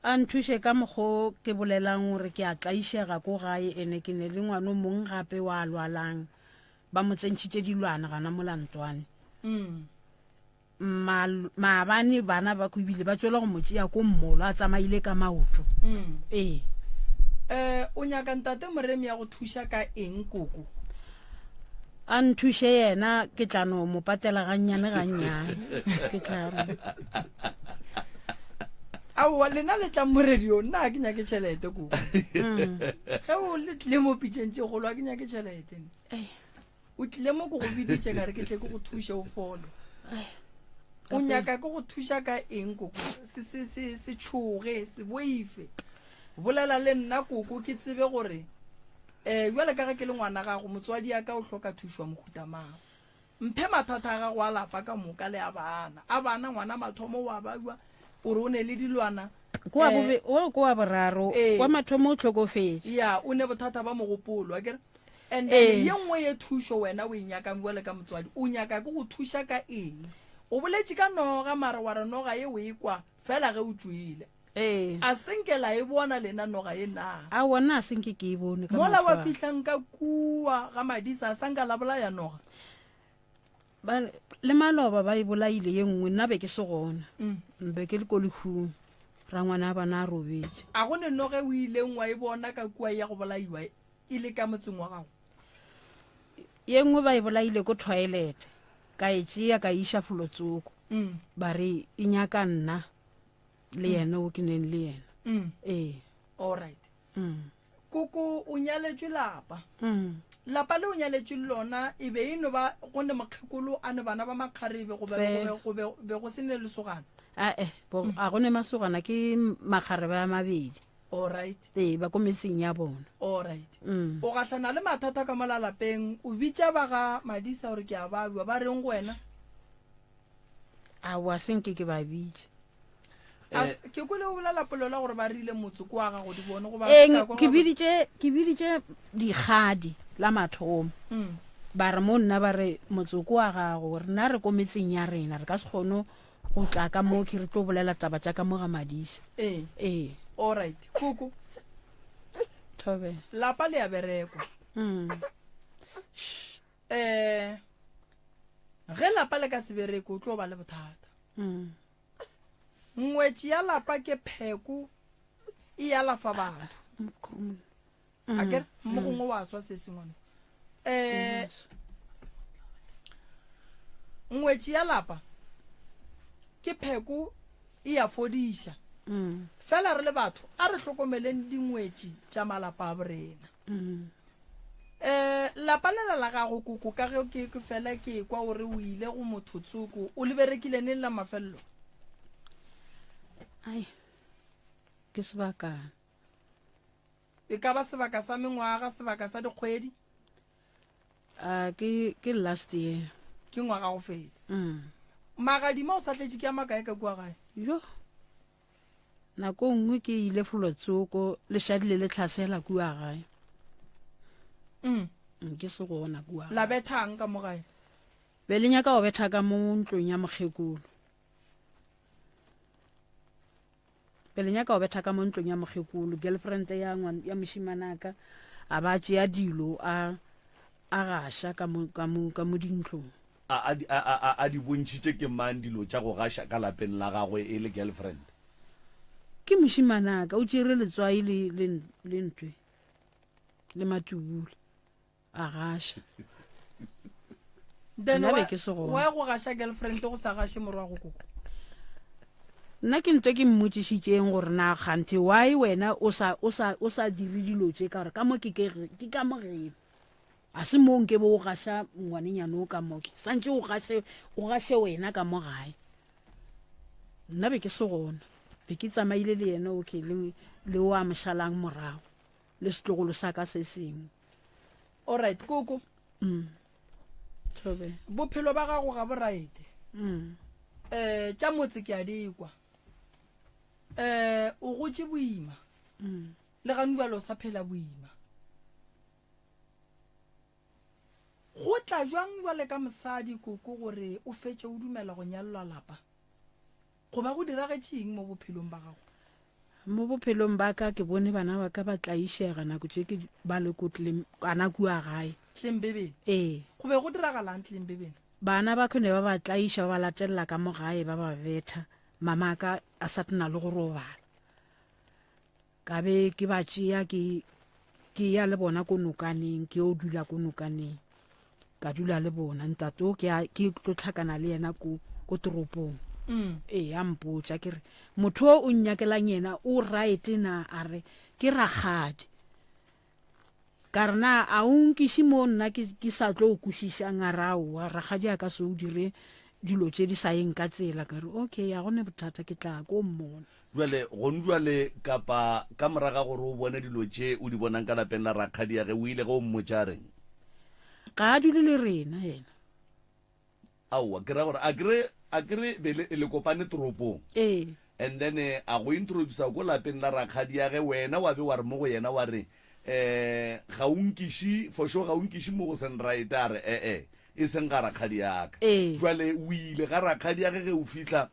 a nthuše ka mokgwa ke bolelang gore ke a tlaišega ko gae ene ke ne le ngwana mongwe gape wa lwalang ba mo tsentšhitše dilwana gana molantwane maabane bana ba ko ebile ba tswela go motšea ko mmolo a tsamaile ka maoto ee o nyaka ntate moremi ya go thuša ka eng koko a nthuše yena ke tlano mo patela gannyane ke tlano aowa lena le tlang mo radio nna a ke nyake tšhelete koko ge o le tlile mo pitšeng tše golo a ke nyake tšhelete o tlile mo ko go biditše ka re ke tle ke go thuše o folo o nyaka ke go thuša ka eng koko se tšhoge se boife bolela le nna koko ke tsebe gore jwale ka ge ke le ngwana gago motswadi ya ka o hloka thušwa mohutamang mphe mathata a gago a lapa ka moka le a bana ngwana mathomo wa bajwa ore o ne le dilwana ko wa boraro kwa mathomo o tlhokofetse ya o ne bothata ba mogopolo akere and then ye nngwe ye thušo wena o e nyakang jwale ka motswadi o nyaka ke go thuša ka eng o boletše ka noga mara wa re noga ye o e kwa fela ge o tswile a senkela e bona lena noga e na a wona a senke ke e bone mola wa fihlang ka kua ga madisa a sanka la bolaya noga le maloba ba e bolaile ye nngwe nna be ke se gona mbe ke le ko lekgung ra ngwana a bana a robetse a go ne noge o ileng wa e bona ka kua ya go bolaiwa e le ka motseng wa gago? ye nngwe ba e bolaile ko toilet ka e tšea ka iša folotsoko ba re e nyaka nna le yena o ke neng le yena all right koko o nyaletšwe lapa lapa le o nyaletšwe le lona e be e no ba go ne mokgekolo a ne bana ba makgarebe go be go se ne lesogana? a gone masogana ke makgarebe a mabedi. all right ba ko metseng ya bona. all right o gatlana le mathata ka molalapeng o bitša ba ga Madisa gore ke a babiwa ba reng go wena? a wa senke ke ba bitša ke kole o bolela polola gore ba rile motsoko wa gago di bone go ba ke biditše dikgadi la mathomo ba re mo nna ba re motsoko wa gago rena re ko metseng ya rena re ka se kgone go tla ka mo ke re tlo bolela taba tša ka mo ga Madisa. all right koko thobe lapa le ya berekwa ge lapa le ka se bereko o tlo ba le bothata. ngwetši ya lapa ke pheko e ya lafa batho akere mo gongwe wa swa se sengwane ngwetši ya lapa ke pheko e ya fodiša fela re le batho a re hlokomeleng dingwetši tša malapa a borena. lapa lela la gago koko ka ge ke fela ke kwa gore o ile go mothotsoko o le berekile neng la mafelelo? ai ke sebaka e ka ba sebaka sa mengwaga, sebaka sa dikgwedi? ke last year. ke ngwaga go feta? magadima o sa tletše ke a makae ka kua gae? yo nako nngwe ke ile folotsoko lešadi le tlhasela kua gae. ke se gona kua la bethang ka mo gae? be le nyaka go betha ka mo ntlong ya mokgekolo. pele nyaka o betha ka mo ntlong ya mokgekolo girlfriend ya mošimanaka a ba tšea dilo a gaša ka mo dintlong. a di bontšhitše ke mang dilo tša go gaša ka lapeng la gagwe e le girlfriend? ke mošimanaka o tšere letswai le ntwe le matubule a gaša. then wa go gaša girlfriend go sa gaše morwago koko? nna ke ntwe ke mmotsišitšeng gore na kgante why wena o sa dire dilo tše ka gore ka mo ke ka mo geno a se mo nke bo o gaša ngwanenyane o ka moke santse o gaše wena ka mo gae. nna be ke se gona be ke tsamaile le yena okay le o a mošalang morago le setlogolo sa ka se sengwe. all right koko thobe bophelo ba gago ga bo raete tša motse ke a dikwa o gotše boima le gane bjalo o sa phela boima go tla jwang jwale ka mosadi koko gore o fetše o dumela go nyalelwa lapa goba go diragetšeng mo bophelong ba gago? mo bophelong ba ka ke bone bana ba ka ba tlaišega nako tše ke ba lekotleng kana kua gae Tlembebele. Go be go diragalang Tlembebele? bana ba khone ba ba tlaiša ba latelela ka mo gae ba ba betha mama ka a satna le go robala ka be ke ba tšea ke ya le bona ko nokaneng ke o dula ko nokaneng ka dula le bona ntato ke tlo tlhakana le yena ko toropong. A mpotša ke re motho o nnyakelang yena o right na a re ke ragadi ka re na a o nkiše mo nna ke sa tlo o kwešišang a rao a ragadi a ka se o dire dilo tše di sa yeng ka tsela ka re okay ya gone bothata ke tla ko mmona. Jwale kapa ka moraga gore o bone dilo tše o di bonang ka lapeng la ragadi ya ge o ile go mmotša reng? Ga a dule le rena yena. Aowa ke ra gore a kere bele e le kopane toropong and then a go introduce ko lapeng la ragadi ya ge wena wa be wa re mo go yena wa re ga o nkiše for sure ga o nkiše mo go sen right a re e seng ga ragadi ya ka. Jwale o ile ga ragadi ya ge o fitlha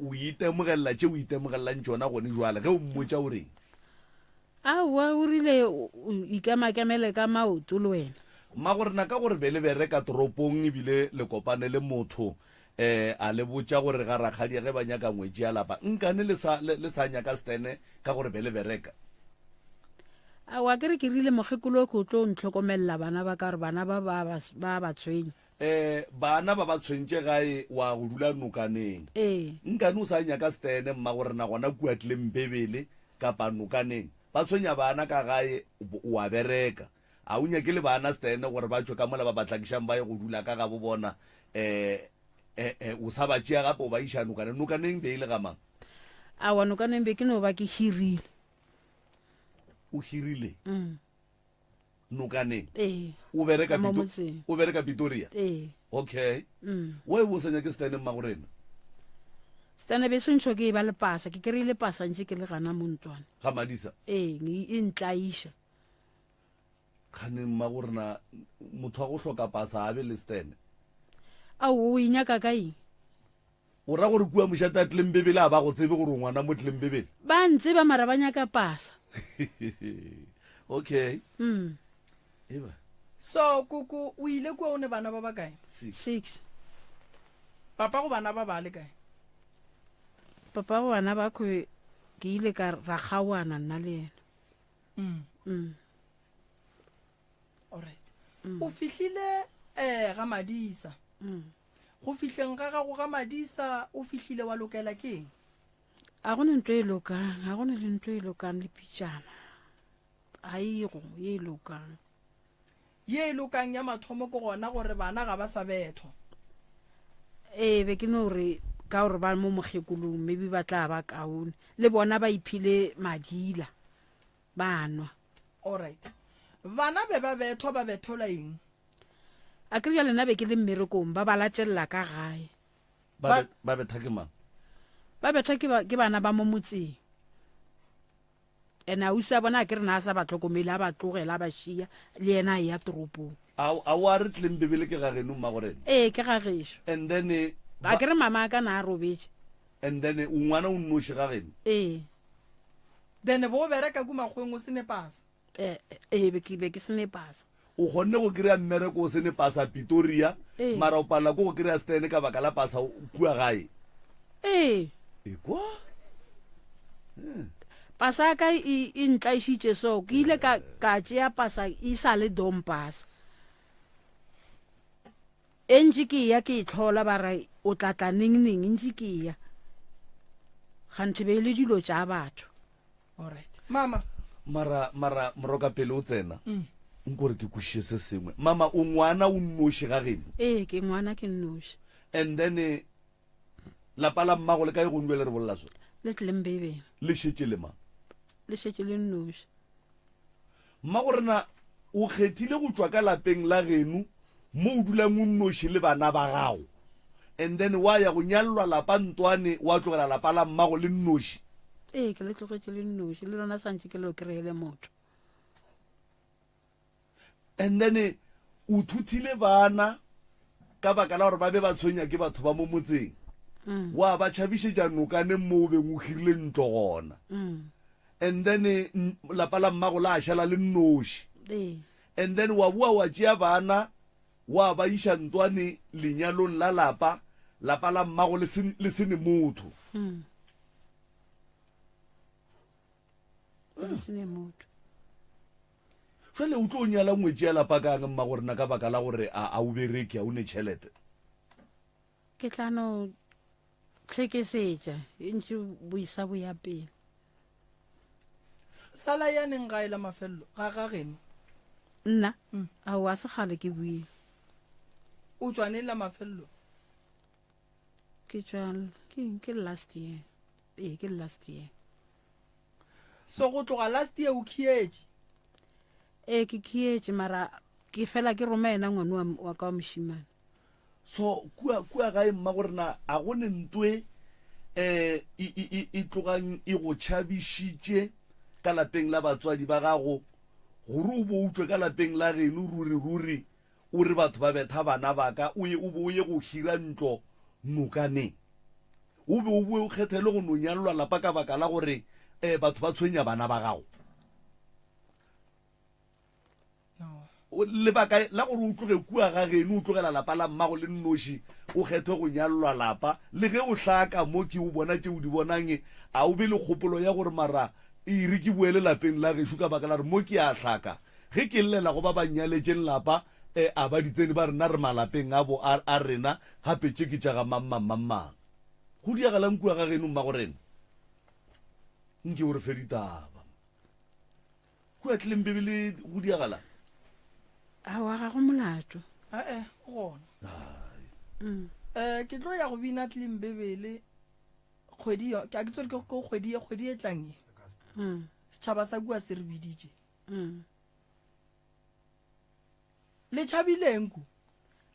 o itemogelela tše o itemogelelang tšona gone jwale ge o mmotša o reng? Aowa o rile o ikamakemele ka maoto le wena mma gore na ka gore be le bereka toropong ebile le kopane le motho a le botša gore ga ragadi ge ba nyaka ngwetši ya lapa nkane le sa nyaka stene ka gore be le bereka? a wa ke re ke rile mogekolo ko tlo ntlhokomelela bana ba ka gore bana ba tshwenye bana ba ba tshwentse gae wa go dula nokaneng nkane o sa nyaka stene mma gore na gona kua tlile mbebele kapa nokaneng ba tshwenya bana ka gae wa bereka a o nyake le bana stene gore ba tswe ka mola ba batlakišang ba ye go dula ka ga bo bona o sa ba tšea gape o ba iša nokaneng be ile ga mang a wa nokaneng be ke no ba ke hirile o hirile nokaneng mo motseng. o bereka Pretoria okay wa e bo senya ke stene mma gorena stane be sentšho ke e ba le pasa ke kry-ile pasa ntse ke le gana montwana ga madisa e ntlaisa kgane mma gorena motho wa go hloka pasa a be le stene ao o inyaka ka eng o ra gore kua mošata tlembebele a ba go tsebe gore ngwana mo tlembebele ba ntse ba mara ba nyaka pasa okay eba so kuku o ile kua o ne bana ba ba kae 6 papa go bana ba ba le kae papa go bana ba ko ke ile ka ra kgawana nna le ena alright o fihlile ga madisa go fihleng ga gago ga madisa o fihlile wa lokela ke eng a gone ntwe e lokang ga gone le ntwe e lokang le pitšana a ego ye e lokang ya mathomo ke gona gore bana ga ba sa bethwa be ke no re ka gore ba mo mogekolong maybe ba tla ba kaone le bona ba iphile madila ba nwa alright bana be ba bethwa ba bethola eng a ke ya lena be ke le mmerekong ba latella ka gae ba betha ke mang ba betha ke bana ba mo motseng ena o sa bona ke re na sa ba tlhokomele a ba tlogela ba shia le ena ya toropong a wa re tlembebele ke ga geno mma gorena ke ga gesho and then ba ke re mama ka na a robetse and then o ngwana o nnoši ga geno then bo bereka ku magweng o sene pasa be ke sene pasa o kgonne go kry-a mmereko o sene pasa Pretoria mara o palela ko go kry-a stene ka baka la pasa kua gae kwa pasa ka e ntlaisitše so ke ile ka tšea pasa e sa le dompasa ntse ke ya ke e tlhola ba ra o tlatla neng ntse ke ya gantse be le dilo tša batho alright mama mara moroka pele o tsena nkore ke kwešiše se sengwe mama o ngwana o nnoši ga geno ke ngwana ke nnoši and then lapa la mmago le ka e go nwe le re bolola so le tlembebele le šetše le mang le šetše le nnoši mma gorena o kgethile go tšwa ka lapeng la geno mo o dulang o nnoši le bana ba gago and then wa ya go nyalelwa lapa ntwane wa tlogela lapa la mmago le nnoši ke le tlogetše le nnoši le lona santse ke le kry-ele motho and then o thuthile bana ka baka la gore ba be ba tshwenya ke batho ba mo motseng wa ba tšhabišetša nokaneng mo o beng o hirile ntlo gona and then lapa la mmago la a šala le nnoši and then wa bua wa tšea bana wa ba iša ntwane lenyalong la lapa la mmago le sene motho sene motho jale o tlo o nyala ngwetši ya lapa kang mma gorena ka baka la gore a o bereke a o ne tšhelete ke tlano tlhekesetša ntse boisa bo ya pele sala ya neng ga ela mafelelo ga geno nna a wa se gale ke buile o tswane la mafelelo ke tswal ke last year ke last year so go tloga last year o khietše ke khietše mara ke fela ke romena ngwana wa ka wa mošimane so kua gae mma gorena a go ne ntwe e tlogang e go tšhabišitše ka lapeng la batswadi ba gago gore o bo utswe ka lapeng la geno ruri o re batho ba betha bana baka o bo o ye go hira ntlo nokaneng o be o boe o kgethele go no nyalelwa lapa ka baka la gore batho ba tshwenya bana ba gago lebaka la gore o tloge kua ga geno o tlogela lapa la mmago le nnoši o kgethe go nyalelwa lapa le ge o hlaka mo ke o bona tše o di bonang a o be le kgopolo ya gore mara e re ke boele lapeng la gešo ka baka la re mo ke a hlaka ge ke llela go ba ba nyaletšeng lapa a ba ditsene ba rena re malapeng a bo a rena gape tše ke tša ga mammang go diagalang kua ga geno mma go rena nke o re fe ditaba kua tlileng bebele go diagalang aowa ga go molato ae go gona ke tlo ya go bina tlileng bebele kgwedi a ke tsore ke kgwedi e tlang e setšhaba sa kua se re biditše le tšhabileng ku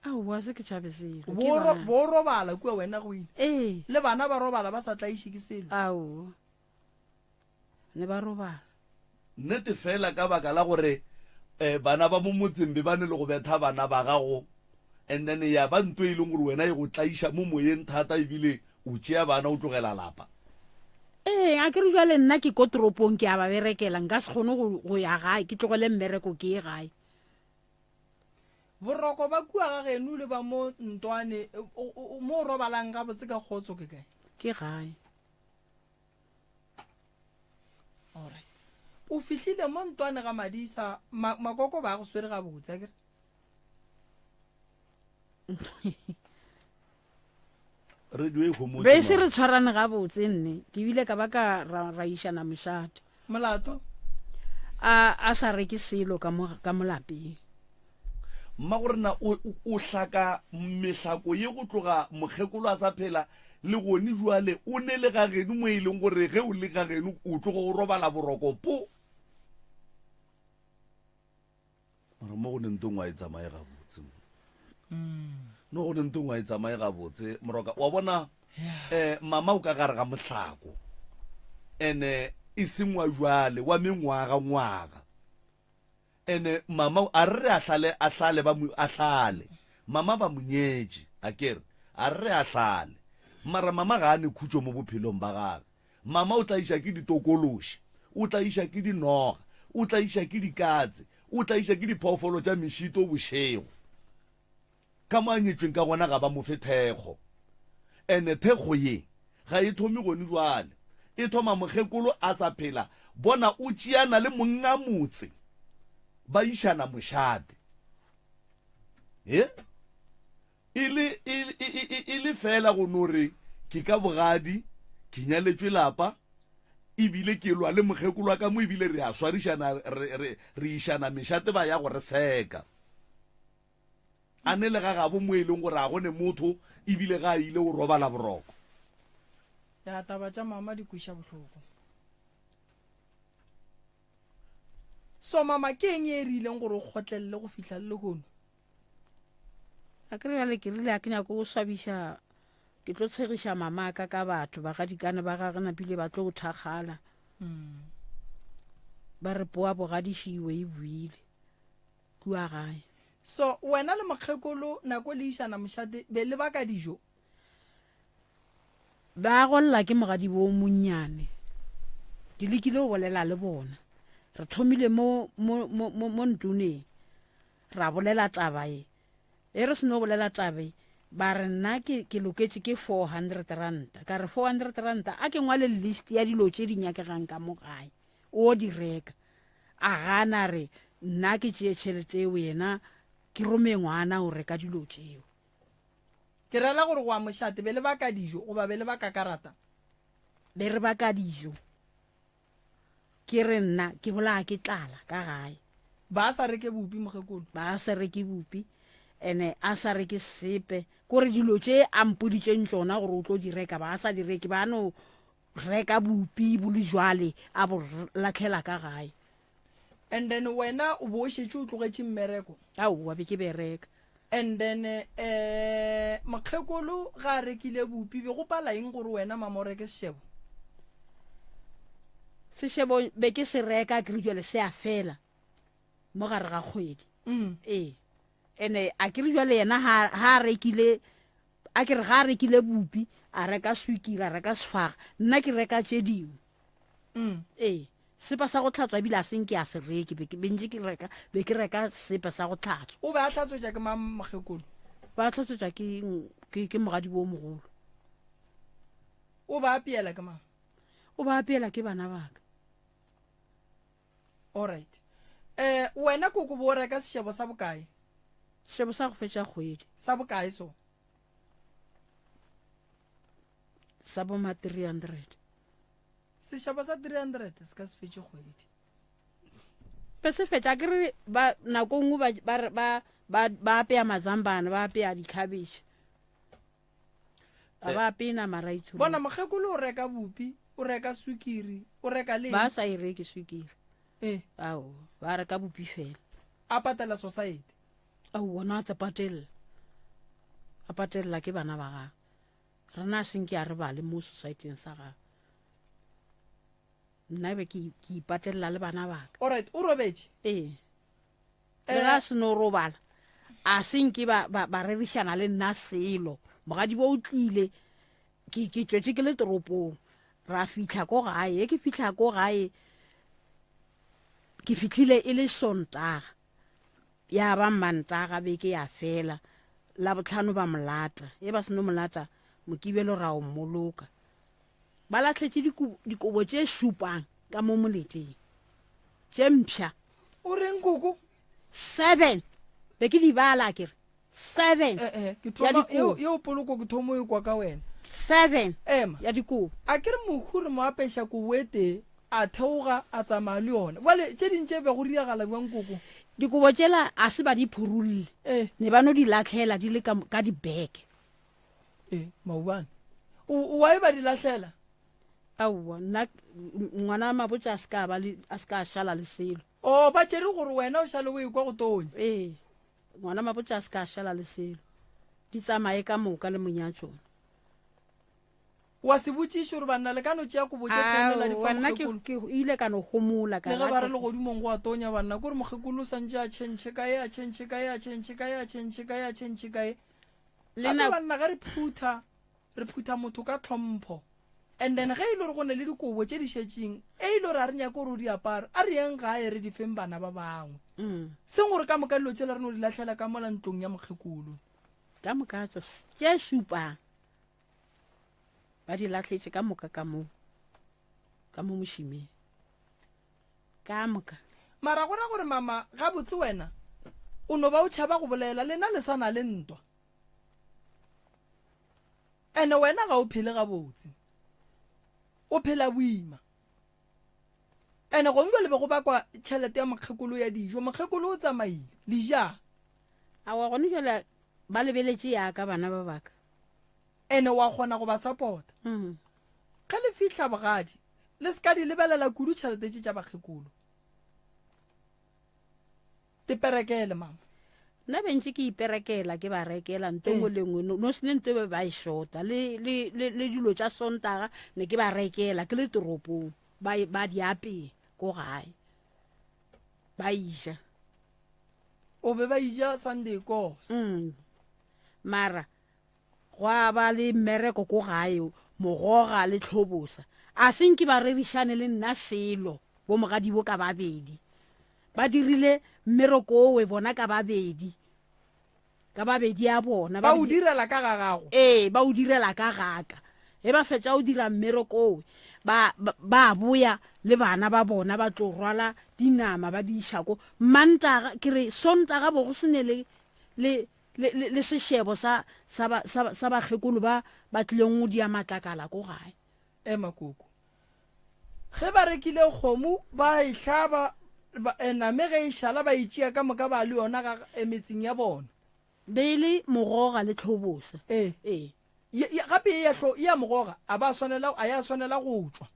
aowa se ke tšhabe selo bo robala kua wena go ile ee le bana ba robala ba sa tlaiše ke selo ao ne ba robala nnete fela ka baka la gore bana ba mo motsembe ba ne le go betha bana ba gago and then ya ba ntwe e leng gore wena e go tlaiša mo moyeng thata ebile o tšea bana o tlogela lapa ee a ke re jale nna ke ko toropong ke a ba berekela nka se kgone go ya gae ke tlogele mmereko ke ye gae boroko ba kua ga geno le ba mo ntwane mo o robalang ga botse ka kgotso ke kae ke gae alright o fihlile mo ntwane ga madisa makoko ba go swere ga botse akere be se re tshwarane ga botse nne ke bile ka ba ka ra išana mošate molato a sa reke selo ka molapeng mma gore na o hlaka mehlako ye go tloga mokgekolo a sa phela le gone jwale o ne le ga geno mo e leng gore ge o le ga geno o tloga o robala boroko po mara mo go ne ntong wa e tsamaye gabotse no go ne ntong wa e tsamaye gabotse moroka wa bona mama o ka gare ga mohlako ene e seng wa jwale wa mengwaga ene mama a re ahlale ba mo ahlale mama ba monyetše a kere a re ahlale mara mama ga ane khutšo mo bophelong ba gagwe mama o tla iša ke ditokološi o tla iša ke dinoga o tla iša ke dikatse o tla iša ke diphoofolo tša mešito bošego ka mo a nyetšweng ka gona ga ba mo fe thekgo ene thekgo ye ga e thomi gone jwale e thoma mokgekolo a sa phela bona o tšeana le monga motse ba išana mošate e le fela go nore ke ka bogadi ke nyaletšwe lapa ebile ke lwa le mokgekolo wa ka mo ebile re a swarišana re išana mešate ba ya go re seka a ne le ga gabo mo e leng gore a gone motho ebile ga a ile go robala boroko ya taba tša mama di kweša bohloko so mama ke eng e rileng gore o kgotlelele go fitlha le gono a ke re jale ke rile a ke nyako go swabiša ke tlo tshegiša mama ka batho ba gadikane ba gage napile ba tlo go thakgala ba re poa bogadišiwe e buile kua gae so wena le mokgekolo nako le išana mošate be le baka dijo ba golla ke mogadi bo monnyane ke lekile go bolela le bona re thomile mo ntuneng ra bolela taba e re seno bolela taba e ba re nna ke loketse ke 400 ranta ka re 400 ranta a ke ngwale list ya dilo tše di nyakegang ka mo gae o di reka a gana re nna ke tšee tšhelete eo yena ke rome ngwana o reka dilo tšeo ke rela gore go a mošate be le baka dijo goba be le baka karata be re baka dijo ke re nna ke bolaya ke tlala ka gae ba sa reke bupi mokgekolo ba sa reke bupi ene a sa reke sepe kore dilo tše a mpoditšeng tšona gore o tlo di reka ba sa di reke ba no reka bupi bole jwale a bo latlhela ka gae and then wena o bo šetše o tlogetše mmereko aowa be ke bereka and then mokgekolo ga a rekile bupi be go pala eng gore wena mama o reke sešebo sešebo be ke se reka ke re jale se a fela mo gare ga kgwedi ee ene a ke re jale yena ha a rekile a ke re ga a rekile bupi a reka swikiri a reka sfaga nna ke reka tše dingwe ee sepa sa go tlhatswa ebile a seng ke a se reke be ke reka sepa sa go tlhatswa o be a tlhatswetša ke mokgekolo ba tlhatswetša ke mogadi bo mogolo o ba apeela ke mang o ba apeela ke bana baka alright wena koko bo reka sešhebo sa bokae šebo sa go fetša kgwedi sa bokae so sa boma 300 sešhebo sa 300 se ka se fetše kgwedi pe se fetša ke re nako ngwe ba apeya mazambane ba apeya dikhabetše a ba apeye nama raitsholo bona mokgekolo o reka bupi o reka sukiri o reka le ba sa e reke swikiri ao ba reka bopi fela a patela society wona a patelela ke bana ba gago rena a senke a re bale mo societyn sa gago nna be ke ipatelela le bana baka alright o robetše le ga se no robala a senke ba rerišana le nna selo mogadi bo o tlile ke tšwetse ke le toropong ra fitlha ko gae ke fitlha ko gae ke fitlhile e le sontaga ya ba mantaga beke ya fela la botlhano ba molata e ba seno molata mokibelo ra o mmoloka ba latlhetse dikobo tše supang ka mo moleteng tše mpšha o reng koko 7 be ke di bala kere 7 yeo poloko ke thomo e kwa ka wena 7 ema ya dikobo a ke re mokhure mo apeša kobo ete a theoga a tsamaya le yone vale tše dintše be go diragala bjang koko dikobo tšela a se ba di phurulile ne ba no di latlhela di le ka dibeke maubane wa e ba di latlhela aowa nna ngwana mabotse a se ka šala le selo o ba tšere gore wena o šale o e kwa go tonya ngwana mabotse a se ka šala le selo di tsamaye ka moka le monyatšona wa se botšiše gore banna le ka no tšea kobo nna ke ile ka no gomola le ge ba re le godimong go a tonya banna kore mokgekolo o santse a tšhentšhe kae a tšhentšhe kae a tšhentšhe kae a tšhentšhe kae a tšhentšhe kae gape banna ge re phutha motho ka tlhompho and then ge e le gore go ne le dikobo tše di šetšeng e ile gore a re nyake gore o di apare a re yeng gae re di feng bana ba bangwe seng gore ka moka dilo tšela re no di latlhela ka mola ntlong ya mokgekolo ka moka tše supang ba di latlhetše ka moka ka mo mošimeng ka moka mara gona gore mama ga botse wena o no ba o tšhaba go bolela lena le sana le ntwa ene wena ga o phele ga botse o phela boima ene go ntse le be go bakwa tšhelete ya mokgekolo ya dijo mokgekolo o tsamaile le ja awa gone jela ba lebeletše yaka bana ba baka ene wa kgona go ba support ge le fihla bogadi le se ka di lebelela kudu tšhelete tše tša bakgekolo teperekele mama nna bentse ke iperekela ke ba rekela ntongo lengwe no sene nto be ba e shota le dilo tša sontaga ne ke ba rekela ke le toropong ba di apeye ko gae ba ija o be ba ija Sunday kos mara go a ba le mmereko ko gae mogoga le tlhobosa a senke ba rerišane le nna selo bo mogadi bo ka babedi ba dirile mmereko owe bona ka babedi ya bona ba o direla ka ga gago ba o direla ka gaka e ba fetša o dira mmereko owe ba boya le bana ba bona ba tlo rwala dinama ba di išako mantaga ke re sontaga bo go sene le sešhebo sa bakgekolo ba tlileng go dia matlakala ko gae makoko ge ba rekile kgomo ba e hlaba name ge e šala ba itšea ka moka ba le yona ga emetseng ya bona be le mogoga le tlhobosa gape ya mogoga a ya swanela go tswa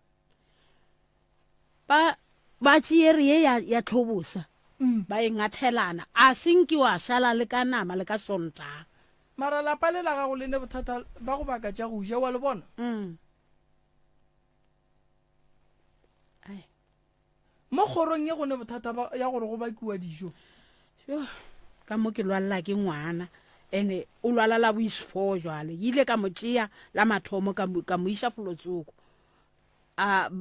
ba tšeere ye ya tlhobosa ba e ngathelana a senke wa šala le ka nama le ka sontaga mara lapa le la gago le ne bothata ba go baka tša go ja wa le bona mo kgorong ye go ne bothata ya gore go bakiwa dijo ka mo ke lwalela ke ngwana ene o lwala la boisfo jwale ile ka mo tšea la mathomo ka mo iša folotsoko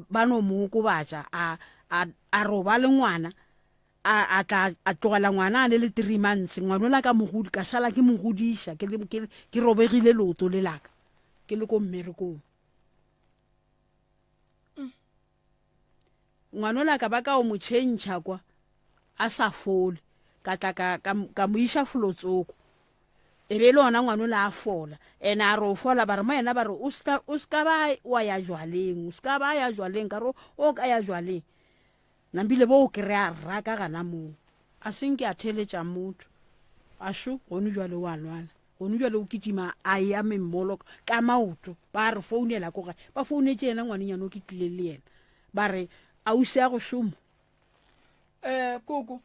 ba no moko batša a roba le ngwana a tlogela ngwana a le 3 months ngwana o la ka mogodi ka šala ke mogodiša ke robegile leoto le laka ke le ko mmerekong ngwanola ka ba ka o mo tšhentšha kwa a sa fole ka tla ka mo iša folotsoko e be le ona ngwanola a fola ene a re o fola ba re mo ena ba re o ska ba wa ya jwaleng o ska ba ya jwaleng ka re o ka ya jwaleng nambile bo o kry-a raka gana moo a senke a theletša motho a sho gone jwale wa lwana gone jwale o kitima a ya memmolo ka maoto ba re founela ko gae ba founetse ena ngwanenyana o ke tlile le ena ba re ausi a go šomo koko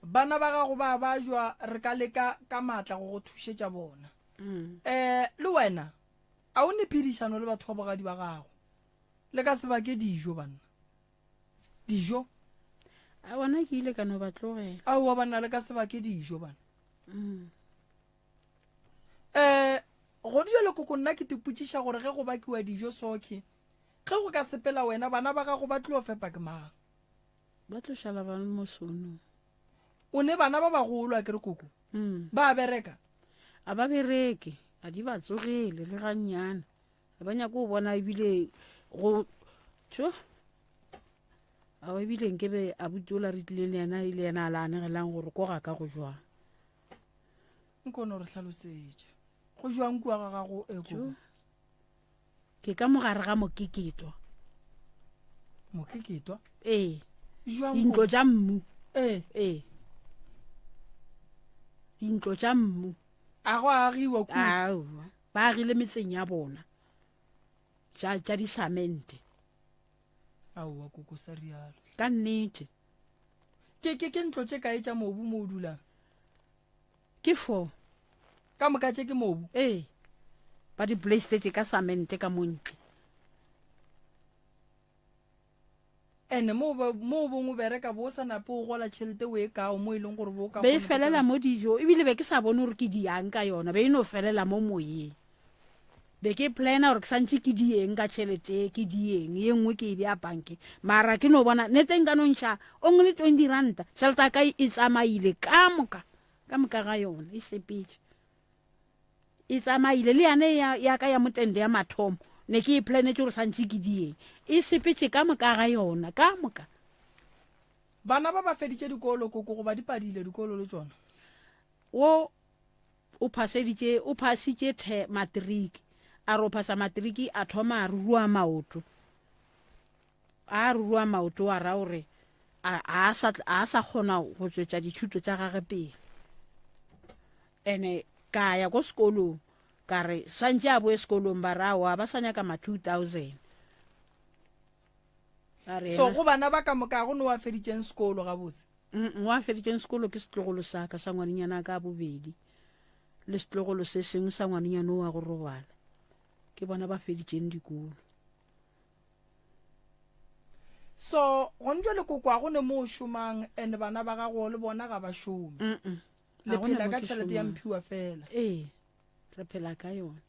bana ba gago ba jwa re ka leka ka matla go go thušetša bona le wena a o nephedišano le batho ba bogadi ba gago le ka sebake dijo banna dijo a bona ke ile ka no ba tlogela aowa banna le ka sebake dijo bana go dio le koko nna ke tepotšiša gore ge go bakiwa dijo soke ge go ka sepela wena bana ba gago ba tlilo fepa ke mang ba tlo šala ba le mosonong o ne bana ba bagolo a kere koko ba bereka a ba bereke a di ba tsogele le gannyana a ba nyako o bona ebile go tšo a o ebile nkebe a butola re tlile le yena a la anegelang gore ko ga ka go jwang nkone re tlhalosetša go jwang kua ga gago koko ke ka mogare ga mokeketwa mokeketwa ee jwang dintlo tša mmu ee dintlo tša mmu a go agiwa kua aowa ba agile metseng ya bona tša disamente aowa koko sa rialo ka nnete ke ntlo tše kae tša mobu mo o dulang ke 4 ka moka tše ke mobu ee ba di-playstate ka samente ka montle ene mo bongwe bereka bo sa nape o gola tšhelete o e kao mo e leng gore bo ka be e felela mo dijo ebile be ke sa bone gore ke diang ka yona be e no felela mo moyeng be ke plana gore ke santse ke dieng ka tšhelete ke dieng ye nngwe ke e bea banke mara ke no bona neteng ka nontšha only 20 ranta tšhelete ya ka e tsamaile ka moka ga yona e sepetše e tsamaile le yane ya ka ya motende ya mathomo ne ke e planetse gore santse ke dieng e sepetše ka moka ga yona ka moka bana ba ba feditše dikolo koko go ba di padile dikolo le tsona wo o phasitše matriki a re o phasa matriki a thoma a rurua maoto a ra gore a sa kgona go tšwetša dithuto tša gage pele ene ka ya ko sekolong ka re santse a boe sekolong ba rawa ba sa nyaka ma 2000 so go bana ba ka moka go ne wa feditšeng sekolo gabotse wa feditšeng sekolo ke setlogolo sa ka sa ngwanenyana ka bobedi le setlogolo se sengwe sa ngwanenyana o wa go robala ke bona ba feditšeng dikolo so go ntšwa le koko a go ne mo o šomang and bana ba gago le bona ga ba šome le phela ka tšhelete ya mphiwa fela ee re phela ka yona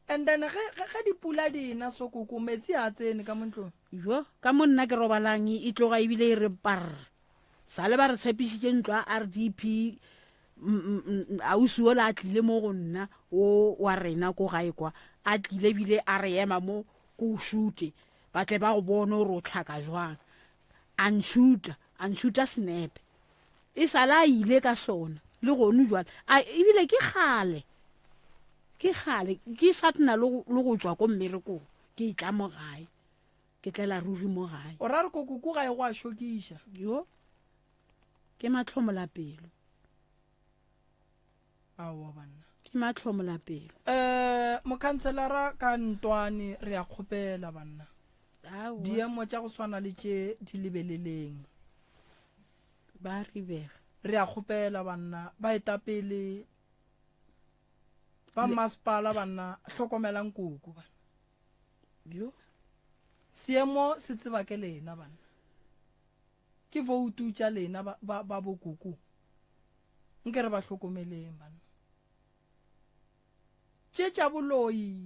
and then ge dipula dina so koko metsi a tsene ka montlong jo ka mo nna ke robalang e tloga ebile e re par sale ba re tshepišitše ntlo a RDP ausi o la a tlile mo go nna o wa rena ko gae kwa a tlile ebile a re ema mo ko šute ba tle ba go bone gore o tlhaka jwang anshuta snepe e sala a ile ka sona le gone jwale ebile ke kgale ke satna le go tswa ko mmerekong ke itla mo gae ke tlela ruri mo gae o ra re koko ko gae go a šokiša yo ke matlhomola pelo aowa banna ke matlhomola pelo mokhanselara ka ntwane re a kgopela banna diemo tša go swana le tše di lebeleleng ba ribega re a kgopela banna ba etapele ba masepala banna hlokomelang koko banna yo seemo se tseba ke lena banna ke voutu tša lena ba bokoko nke re ba hlokomeleng banna tše tša boloi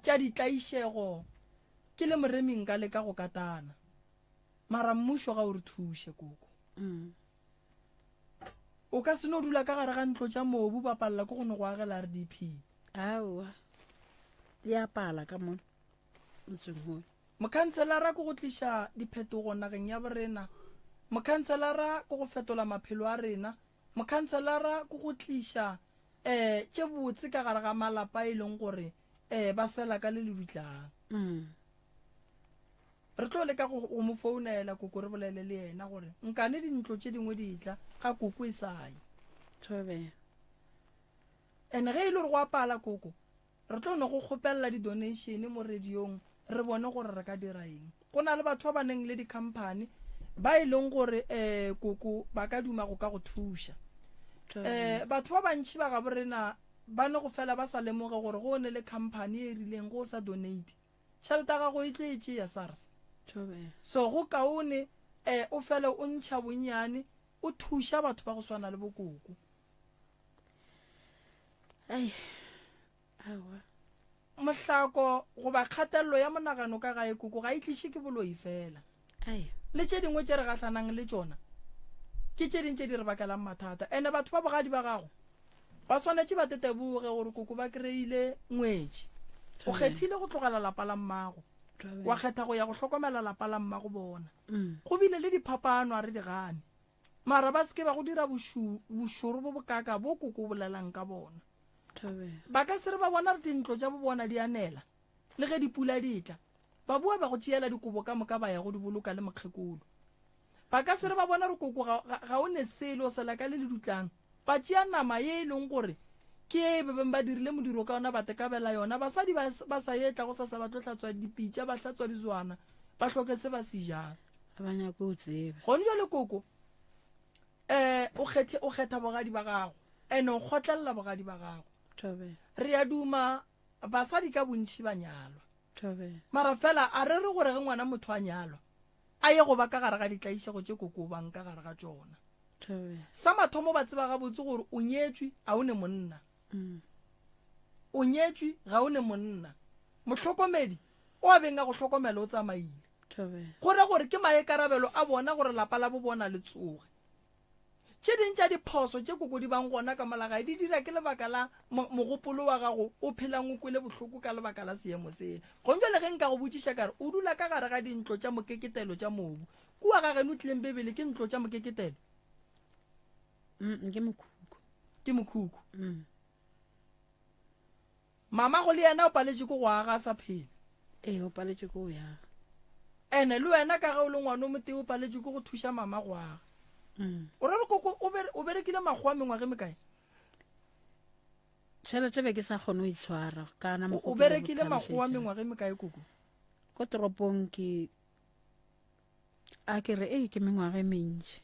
tša ditlaišego ke le moreming ka leka go katana mara mmušo ga o re thuše koko o ka se no dula ka gare ga ntlo tša mobu ba palela ke go ne go agela RDP aowa le a pala ka mo motseng ho mokhanselara ko go tliša diphetogo nageng ya borena mokhanselara ko go fetola maphelo a rena mokhanselara ko go tliša tše botse ka gare ga malapa e leng gore ba sela ka le ledutlang re tlo leka go mo founela koko re bolele le yena gore nkane dintlo tše dingwe di tla ga koko e saye thobe ene ge e le gore go apala koko re tlo no go kgopelela di-donation mo radiong re bone gore re ka dira eng go na le batho ba ba neng le di-company ba e leng gore koko ba ka duma go ka go thuša batho ba bantši ba ga borena ba ne go fela ba sa lemoge gore go ne le company e rileng go sa donate tšhelete ya gago e tlo e tšea SARS so go kaone o fele o ntšha bonnyane o thuša batho ba go swana le bokoko mohlako goba kgatelelo ya monagano ka gae koko ga e tliše ke boloi fela le tše dingwe tše re gahlanang le tšona ke tše dingwe tše di re bakelang mathata ene batho ba bogadi ba gago ba swanetše ba teteboge gore koko ba kry-ile ngwetši o kgethile go tlogela lapa la mmago wa kgetha go ya go hlokomela lapa la mmago bona go bile le diphapano a re di gane mara ba seke ba go dira bošoro bo bokaka bo koko o bolelang ka bona ba ka se re ba bona re dintlo tša bo bona di anela le ge dipula di tla ba bua ba go tšeela dikobo ka moka ba ya go di boloka le mokgekolo ba ka se re ba bona re koko ga o ne selo sela ka le dutlang ba tšea nama ye e leng gore ke e bebeng ba dirile modiro ka ona ba tekabela yona basadi ba sa etla go sa ba tlo hlatswa dipitša ba hlatswa dizwana ba hloke se ba se jang ba nyaka o tsebe gone jale koko o kgetha bogadi ba gago ene o kgotlelela bogadi ba gago re ya duma basadi ka bontši ba nyalwa mara fela a re re gore ge ngwana motho a nyalwa a ye go ba ka gare ga ditlaišego tše koko o bang ka gare ga tšona sa mathomo ba tseba gabotse gore o nyetswe a o ne monna o nyetswe ga o ne monna motlhokomedi o a beng a go hlokomela o tsamaile gore ke maekarabelo a bona gore lapa la bo bona le tsoge tše ding tša diphoso tše koko di bang gona ka molagae di dira ke lebaka la mogopolo wa gago o phelang o kwele bohloko ka lebaka la seemo sena gonjwa le ge nka go botšiša kare o dula ka gare ga dintlo tša mokeketelo tša mobu kua ga geno tlileng bebele ke ntlo tša mokeketelo ke mokhukhu mama go le yena o paletše ko go aga sa phele o paletše ko ya ene le wena ka ge o le ngwana o motee o paletše ko go thuša mama go aga o re koko o berekile makgowa mengwage mekae tšhelete be ke sa kgone o itshwara kana o berekile makgowa mengwage mekae koko ko toropong ke re ke mengwage mentši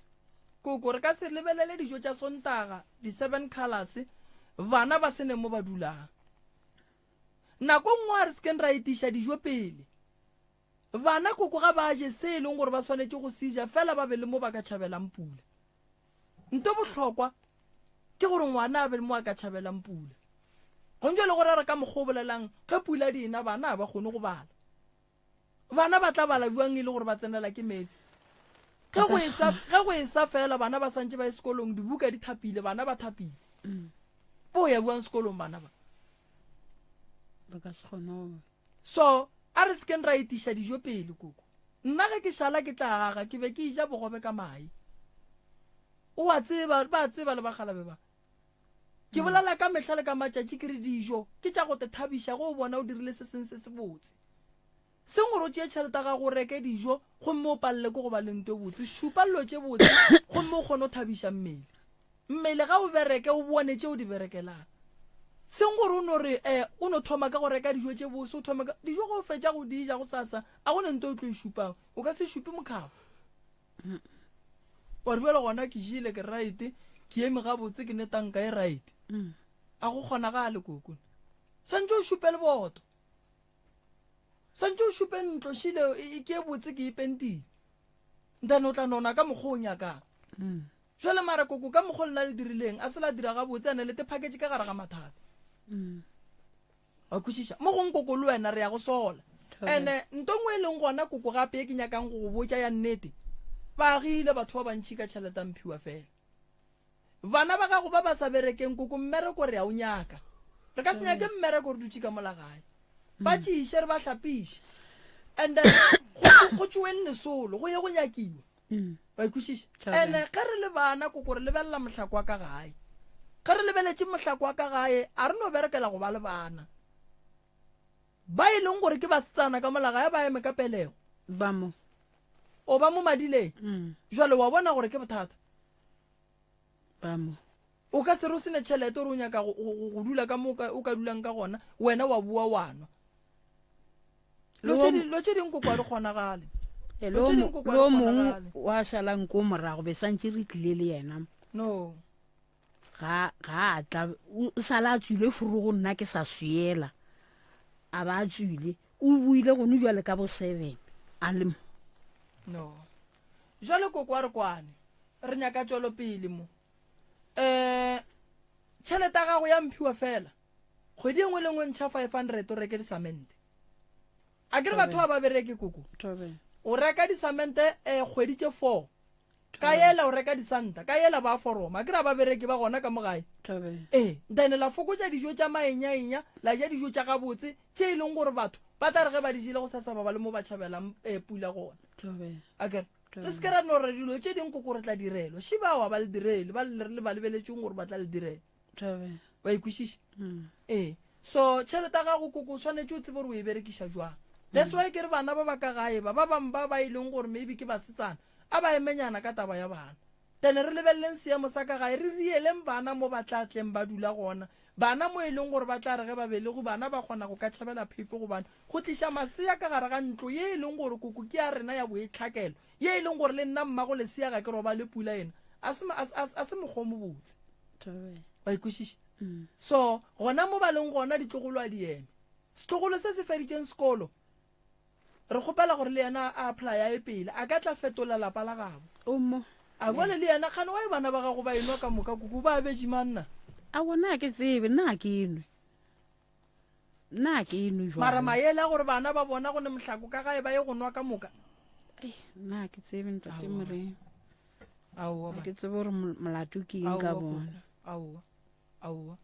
koko re ka se lebelele dijo tša sontaga di-7 colors bana ba sene mo ba dulang nako nngwe a re sekeng ra etiša dijo pele bana koko ga ba je se e leng gore ba swanetse go seja fela ba be le mo ba ka tšhabelang pula nto bohlokwa ke gore ngwana a be le mo a ka tšhabelang pula gonjwa le gore re ka mokgobolelang ge pula dina bana ba kgone go bala bana ba tla bala buang e le gore ba tsenela ke metsi ge go e sa fela bana ba santse ba ye sekolong dibuka di thapile bana ba thapile bo ya buang sekolong bana ba ka se kgone so a re sekeng ra etiša dijo pele koko nna ge ke šala ke tla gaga ke be ke ija bogobe ka mae o a tseba ba tseba le bagalabe ba ke bolala ka mehla le ka matšatši ke re dijo ke tša go te thabiša go o bona o dirile se seng se se botse seng gore o tšee tšhelete ga go reke dijo gomme o palele ko go ba lento botse šupalelo tše botse gomme o kgone o thabiša mmele ga o bereke o bone tše o di berekelang seng gore o no re o no thoma ka go reka dijo tše bose o thoma ka dijo go fetša go dija go sasa a go nento o tlo e šupang o ka se šupe mokgabo wa riela gona ke jile ke right ke eme gabotse ke netanka e right a go kgona ga le kokone santse o šupe le boto santse o šupe ntlo šile ke botse ke ipentile then o tla nona ka mokgwa o nyakang jwale mara koko ka mokgwa le na le dirileng a se la dira gabotse a ne le te package ka gare ga mathata a kwešiša mo gong koko le wena re ya go sola ene ntongwe e leng gona koko gape e ke nyakang go go botša ya nnete ba agile batho ba bantšhi ka tšhelete mphiwa fela bana ba gago ba ba sa berekeng koko mmereko re ya o nyaka re ka se nyake mmereko re dutše ka molagae ba tšiše re ba hlapiše and then go tšweng lesolo go ye go nyakiwa ba ikwešiša and-e ge re le bana koko re lebelela mohlako wa ka gae ge re lebeletše mohlako wa ka gae a re no berekela go ba le bana ba e leng gore ke basetsana ka mola gae ba eme ka pelego ba mo o ba mo madileng jwale wa bona gore ke bothata ba mo o ka se re o sene tšhelete ore o nyaka go dula ka mo o ka dulang ka gona wena wa bua wanwa lo tše ding koko a di kgonagale lo mongwe wa šalang ko morago be santse re tlile le yena no ga a tla o sala a tswile furu go nna ke sa swiela a ba a tswile o buile gone jwale ka bo 7 a le mo no jwale koko a re kwane re nyaka tšwelo pele mo tšhelete ya gago ya mphiwa fela kgwedi engwe le ngwe ntšha 500 o reke disamente a ke re batho ba ba bereke koko o reka disamente kgwedi tše 4 ka yela o reka disanta ka yela ba foroma a ke re ba bereke ba gona ka mogae then la fokotša dijo tša maenyaenya la ja dijo tša gabotse tše e leng gore batho ba tla re ge ba di jile go sasa ba le mo ba tšhabelang pula gona a kere re se ke ra no re dilo tše ding koko re tla direlo šibawa ba le direle ba le lebeletšeng gore ba tla le direla ba ikwešiša so tšhelete ya gago koko o swanetše o tsebe gore o e berekiša jwang that's why ke re bana ba ba ka gae ba bangwe ba e leng gore maybe ke basetsana a ba emenyana ka taba ya bana then re lebeleleng seemo sa ka gae re rieleng bana mo ba tla tleng ba dula gona bana mo e leng gore ba tla re ge ba belego bana ba kgona go ka tšhabela phefo gobane go tliša masea ka gare ga ntlo ye e leng gore koko ke ya rena ya boetlhakelo ye e leng gore le nna mmago lesea ga ke roba le pula ena a se mokgomo botse ba ikwešiša so gona mo ba leng gona ditlogolo a di eme setlogolo se se feditšeng sekolo re kgopela gore le yena a applya e pele a ka tla fetola lapa la gabo a bole le yena kgane wa e bana ba gago ba enwa ka moka koko ba beje manna a bona ke tsebe nna ke enwe mara maele a gore bana ba bona go ne mohlako ka gae ba ye go nwa ka moka nna ke tsebe ntate moreng aowa ke tsebe gore molato ke eng ka bona aowa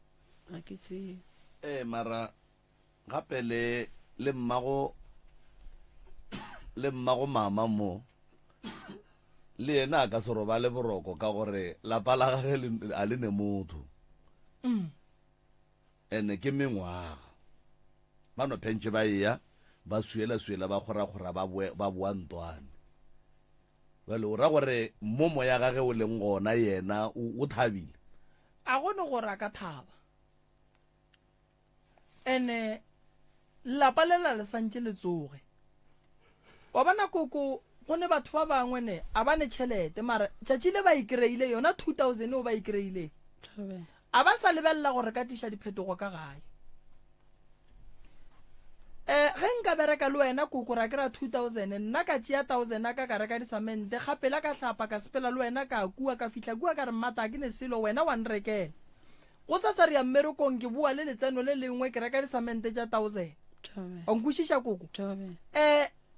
a ke tsebe mara gape le mmago mama mo le yena a ka se roba le boroko ka gore lapa la gage a le ne motho ene ke mengwaga ba no phentše ba eya ba suela ba kgora ba boa ntwane bale o ra gore momo ya gage o leng gona yena o thabile a gone gore a ka thaba ene lapa lela le santše le tsoge wa bona koko go ne batho ba bangwe ne a ba ne tšhelete mara tšatši le ba ikreile yona 2000 o ba ikreile a ba sa lebelela gore ka tliša diphetogo ka gae ge nka bereka le wena koko ra kry-a 2000 nna ka tšea 1000 a ka reka disamente gapela ka hlapa ka sepela le wena ka kua ka fihla kua ka re mmata ke ne selo wena wa nrekela go sa sa re ya mmerekong ke bua le letseno le lengwe ke reka disamente tša 1000 o nkwešiša koko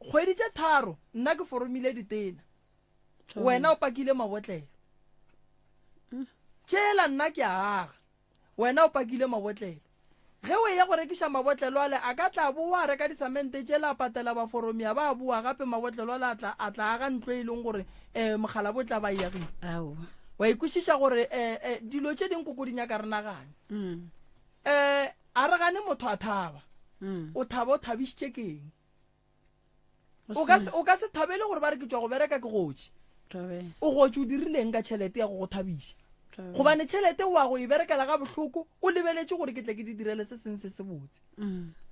kgwedi tše 3 nna ke foromile ditena wena o pakile mabotlelo tšela nna ke aga wena o pakile mabotlelo ge o ya go rekiša mabotlelo ale a ka tla boa reka disamente tšela a patela baforomia ba boa gape mabotlelo ale a tla aga ntlo e leng gore mogala bo tla ba yagile wa ikwešiša gore dilo tše ding koko di nyaka re nagane a re gane motho a thaba o thaba o thabišitše keng o ka se thabele gore ba re ke tšwa go bereka ke gotši o gotši o dirileng ka tšhelete ya go go thabiša gobane tšhelete wa go e berekela ga bohloko o lebeletše gore ke tle ke di direle se seng se se botse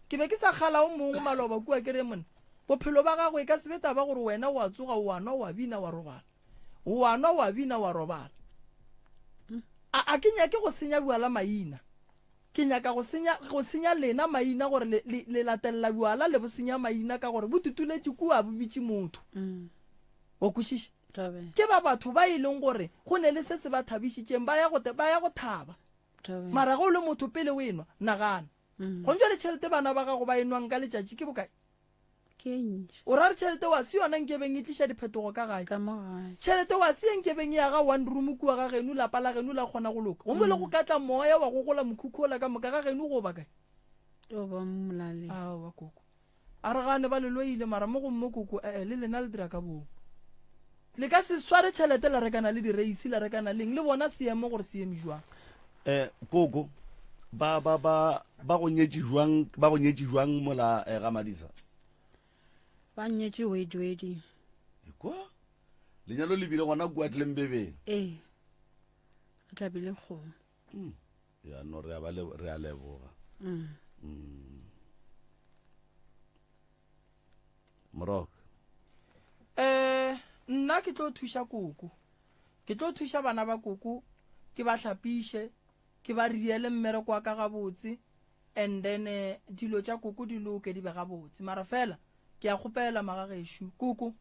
ke be ke sa kgala o mongwe maloba kua ke re mona bophelo ba gago e ka sebeta ba gore wena wa tsoga wa nwa wa bina wa robala wa nwa wa bina wa robala a ke nyake go senya bua la maina ke nyaka go senya lena maina gore le latelela buala le bo senya maina ka gore bo tutuletše kua bo bitše motho o kwešiša ke ba batho ba e leng gore go ne le se se ba thabišitšeng ba ya go thaba mara go le motho pele o enwa nagana go ntšwa le tšhelete bana ba gago ba enwang ka letšatši ke bokae o ra re tšhelete wa se yona nkebeng e tliša diphetogo ka gae tšhelete wa se nkebeng ya ga one room kua ga geno lapa la geno la kgona go loka go mo le go katla moya wa go gola mokhukhu ola ka moka ga geno go ba kae o ba molale aowa koko a re gane ba leloile mara mo go mmo koko le lena le dira ka bomo le ka se sware tšhelete la rekana le direisi la rekana leng le bona seemo gore seemi jwang koko ba go nyetše jwang mola ga Madisa ba nyetše wedwedi kwa lenyalo le bile gona kua tleng bebeng re tlabile kgomo ya no re a leboga Morok nna ke tlo thuša koko ke tlo thuša bana ba koko ke ba hlapiše ke ba riele mmereko wa ka gabotse and then dilo tša koko di loke di be gabotse mara fela ke a kgopela magagešo koko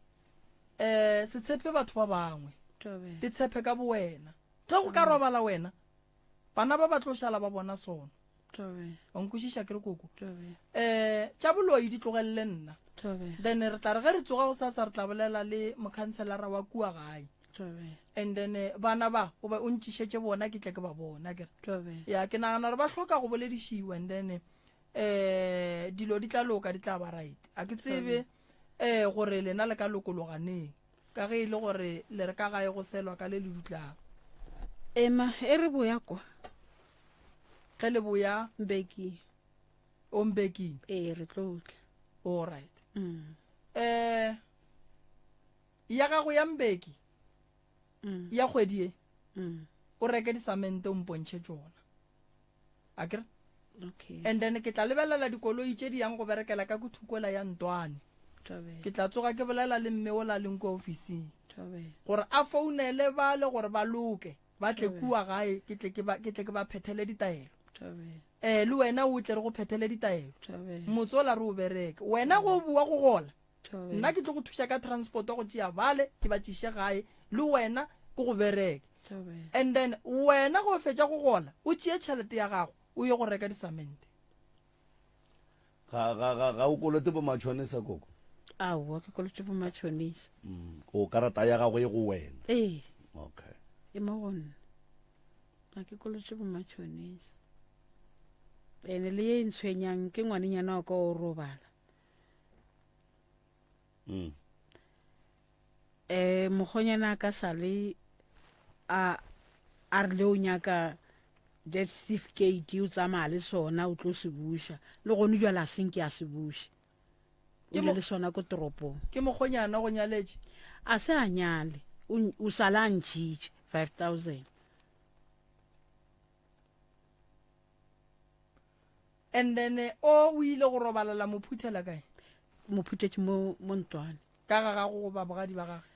se tshepe batho ba bangwe di tshepe ka bo wena ge go ka robala wena bana ba tlo šala ba bona sona wa nkwešiša ke re koko tša boloi di tlogelele nna then re tla re ge re tsoga go sasa re tla bolela le mokhanselara wa kua gae and then bana ba o ba o ntšišetše bona ke tle ke ba bona kere ya ke nagana gore ba hloka go boledišiwa and then dilo di tla loka di tla ba right a ke tsebe gore lena le ka lokologaneng ka ge e le gore le re ka gae go selwa ka le le dutlang ema e re boya kwa ge le boya mbeki o mbeking re tlotle all right ya gago ya mbeki ya kgwedi e o reke disamente o mpontšhe tsona a kere and then ke tla lebelela dikoloi tše di yang go berekela ka kuthukola ya Ntwane ke tla tsoga ke bolela le mme o la leng ko ofising gore a founele bale gore ba loke ba tle kua gae ke tle ke ba phethele ditaelo le wena o tle re go phethele ditaelo motse o la re o bereke wena go bua go gola nna ke tlo go thuša ka transport go tšea bale ke ba tšiše gae le wena ke go bereke and then wena go fetša go gola o tšee tšhelete ya gago o ye go reka disamente ga o kolote bo matšhonisa koko aowa ke kolote bo matšhonisa o karata ya gago e go wena okay e mo go nna ga ke kolote bo matšhonisa ene le ye ntshwenyang ke ngwanenyana wa ka o robala mokgonyana ka sale a re le o nyaka death certificate o tsamaya le sona o tlo se buša le gone jwale a senke a se buše o le sona ko toropong ke mokgonyana go nyaletše a se a nyale o sala a ntšhitše 5,000 and then o ile go robalela mophuthela kae mophuthetše mo Ntwane ka ga gago go ba bogadi ba gage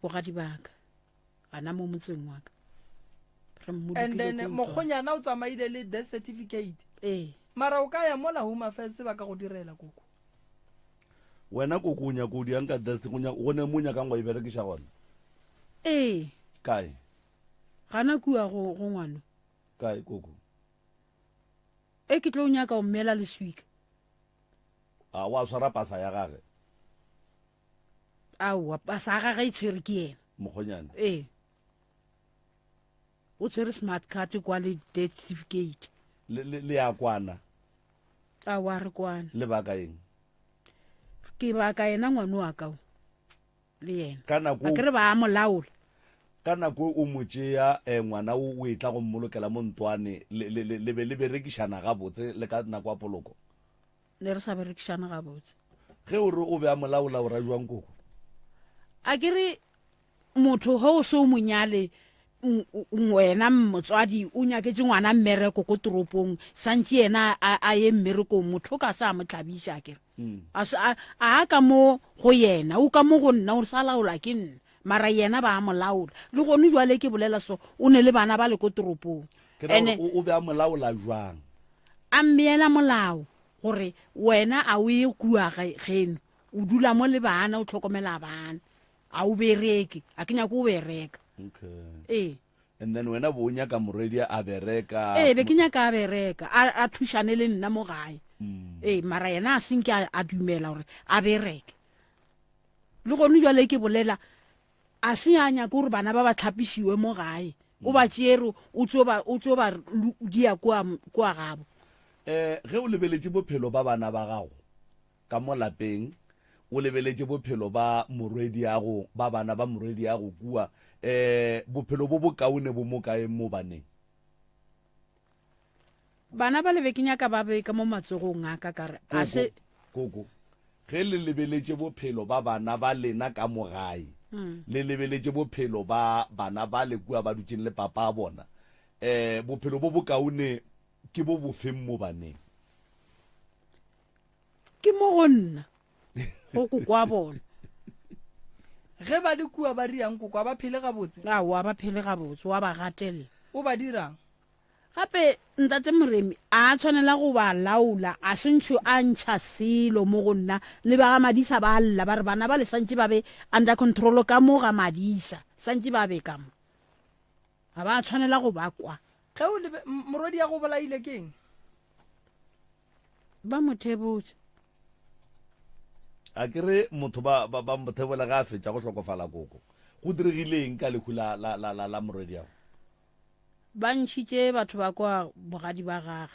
bogadi baka ana mo motseng wa ka and then mokgonyana o tsamaile le death certificate mara o ka ya mola Home Affairs ba ka go direla koko wena koko o nyako di anka death go ne mo nyakang go e berekiša gona kae gana kua go ngwana kae koko ke tlo nyaka o mmela leswika a wa swara pasa ya gage aowa pasa ya gage e tshwere ke yena mokgonyana o tshwere smart card kwa le death certificate le ya kwana aowa re kwana le baka eng ke baka yena ngwane wa ka le yena a ke re ba a molaola ka nako o motšea ngwana o e tla go mmolokela mo Ntwane le be le berekišana gabotse le ka nako ya poloko ne re sa berekišana gabotse ge o re o be a molaola o ra jwang koko a ke re motho ge o se o monyale wena motswadi o nyaketse ngwana mmereko ko toropong santse yena a ye mmerekong motho ka sa mo tlhabiša kere a ka mo go yena o ka mo go nna o sa laola ke nna mara yena ba a molaola le gone jwale ke bolela so o ne le bana ba le ko toropong o be a molaola jwang a mmeela molao gore wena a o ye kua geno o dula mo le bana o tlhokomela bana a o bereke a ke nyako o bereka and then wena bo o nyaka moredi a bereka be ke nyaka a bereka a thušane le nna mo gae mara yena a senke a dumela gore a bereke le gone jwale ke bolela a se a nyaka gore bana ba tlhapišiwe mo gae o ba tšere o tso ba dia kua gabo ge o lebeletse bophelo ba bana ba gago ka mo lapeng o lebeletse bophelo ba morwedi yago ba bana ba morwedi yago kua bophelo bo bokaone bo mo kae mo baneng bana ba lebe ke nyaka ba be ka mo matsogong a ka kare a se koko ge le lebeletse bophelo ba bana ba lena ka mogae le lebeletse bophelo ba bana ba le kua ba dutseng le papa a bona bophelo bo bokaone ke bo bofeng mo baneng ke mo go nna go koko a bona ge ba di kua ba riang koko a ba phele gabotse a wa ba phele gabotse wa ba gatelela o ba dirang gape ntate moremi a tshwanela go ba laula a sentšho a ntšha selo mo go nna le ba ga madisa ba lla ba re bana ba le santse ba be under control ka mo ga madisa santse ba be ka mo ga ba tshwanela go ba kwa ge o morwedi ya go bolaile keng ba mothebotse a kere motho ba mothebola ga a fetša go hlokofala koko go diregileng ka lekhu la morwedi yago ba ntšhitše batho ba kwa bogadi ba gage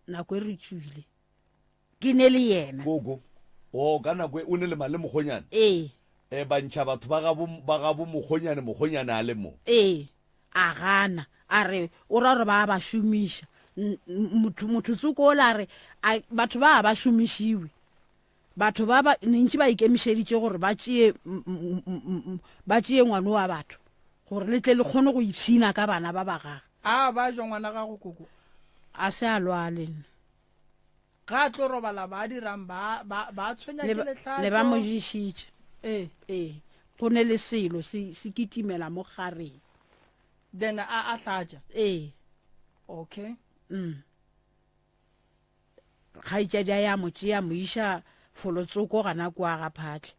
nako e re tswile ke ne le yena koko o ka nako o ne le male mogonyane ba ntšha batho ba gabo mogonyane a le mo a gana a re o ra gore ba ba šomiša motho tsoko o la re batho ba ba šomišiwe batho ba ntši ba ikemišeditše gore ba tšee ngwane wa batho gore le tle le kgone go ipshina ka bana ba ba gage a ba jwa ngwana gago koko a se a lwale ga a tlo robala ba dirang ba tshwenya ke letlhatso le ba mo jišitše go ne le selo se kitimela mo gareng then a tlatša okay kgaitšadi a ya mo tšea mo iša folotsoko gana kwa ga phatlhe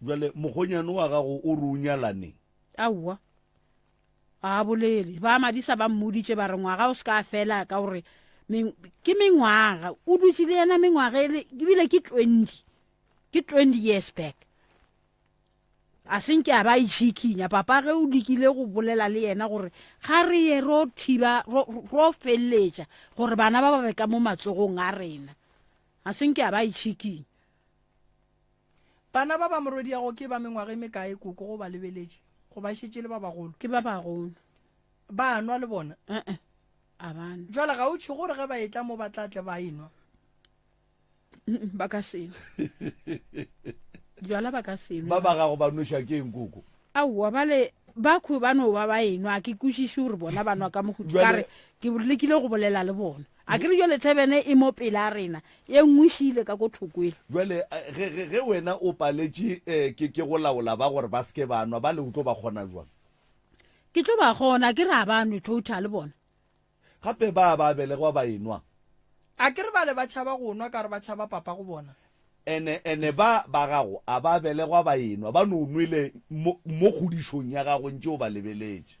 jale mogonyane wa gago o re o nyalaneng aowa a bolele ba madisa ba mmoditše ba re ngwaga o se ka fela ka gore ke mengwaga o dutse le yena mengwaga ebile ke 20 years back a senke a ba itšhikinya papa ge o dikile go bolela le yena gore ga re ye ro thiba ro feleletša gore bana ba be ka mo matsogong a rena a senke a ba itšhikinya bana ba ba morwedi yago ke ba mengwaga e mekae koko go ba lebeletše go ba šetše le ba bagolo ke ba bagolo ba nwa le bona a bana jwale ga o tšhe gore ge ba etla mo ba tlatle ba enwa ba ka seno jwala ba ka seno ba ba gago ba noša ke eng koko aowa bale ba khwe ba no ba ba enwa a ke kwešiše gore bona ba nwa ka mohutu kare ke lekile go bolela le bona a ke re jwale thebene e mo pele a rena e ngwešile ka ko thokwele jwale ge wena o paletše ke go laola ba gore ba seke ba nwa ba le o tlo ba kgona jwang ke tlo ba kgona ke re a ba nwe total bona gape ba belegwa ba enwa a ke re ba le ba tšhaba go nwa ka re ba tšhaba papa go bona ene ba gago a ba belegwa ba enwa ba no nwele mo kgodišong ya gago ntše o ba lebeletše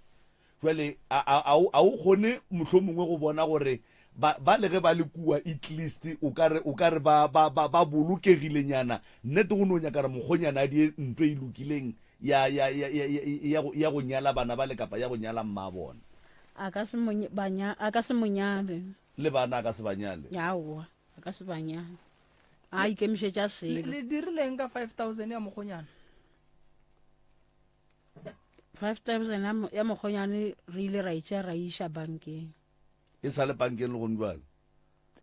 jwale a o kgone mohlho mongwe go bona gore ba le ge ba le kua at least o ka re ba bolokegilenyana nnete go no nyaka re mogonyana a die ntlo e lokileng ya go nyala bana ba le kapa ya go nyala mma bona a ka se monyale le bana a ka se banyale yaowa a ka se banyale a ikemišetša selo le dirileng ka 5,000 ya mogonyana 5,000 ya mogonyane re ile ra itša ra iša bankeng e sa le bankeng le gone jwale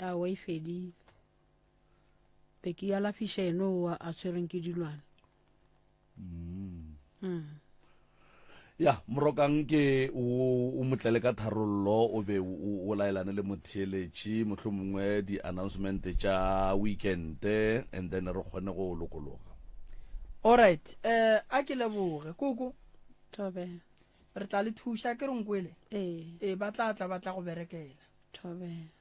aowa e fedile peki ya lafiša eno a tshwereng ke dilwana ya morokang ke o motlele ka tharollo o be o laelane le motheeletši mohlho mongwe di-announcement tša weekend and then re kgone go lokologa alright a ke leboge koko thobe re tla le thuša ke re nkwele ba tla go berekela thobe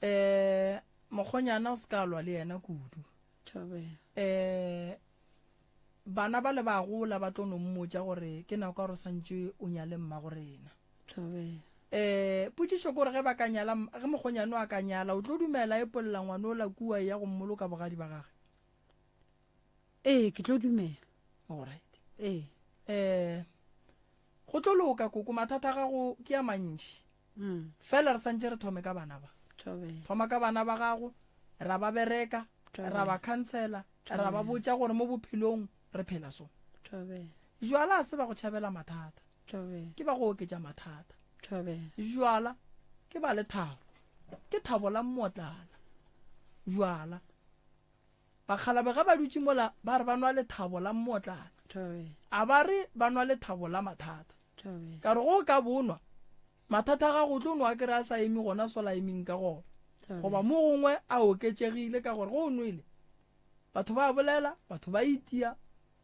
mokgonyana o se ka lwa le yena kudu thobe bana ba le ba gola ba tlo no mmotša gore ke nako gore santše o nyale mma go rena potšišo ke gore ge mokgonyane a ka nyala o tlo dumela e polola ngwane o la kua ya go mmoloka bogadi ba gage ke tlo dumela alright go tlo loka koko mathata a gago ke a mantši fela re santse re thome ka bana ba thoma ka bana ba gago ra ba bereka ra ba cancela ra ba botsa gore mo bophelong re phela so jwala se ba go tšhabela mathata ke ba go oketša mathata jwala ke ba le thabo ke thabo la mmotlana jwala bakgalabe ga ba dutse mola ba re ba nwa lethabo la mmotlana a ba re ba nwa lethabo la mathata ka re go ka bonwa mathata ga go tlo nwa ke re a sa eme gona sola emeng ka gona goba mo gongwe a oketsegile ka gore go o nwele batho ba bolela batho ba itia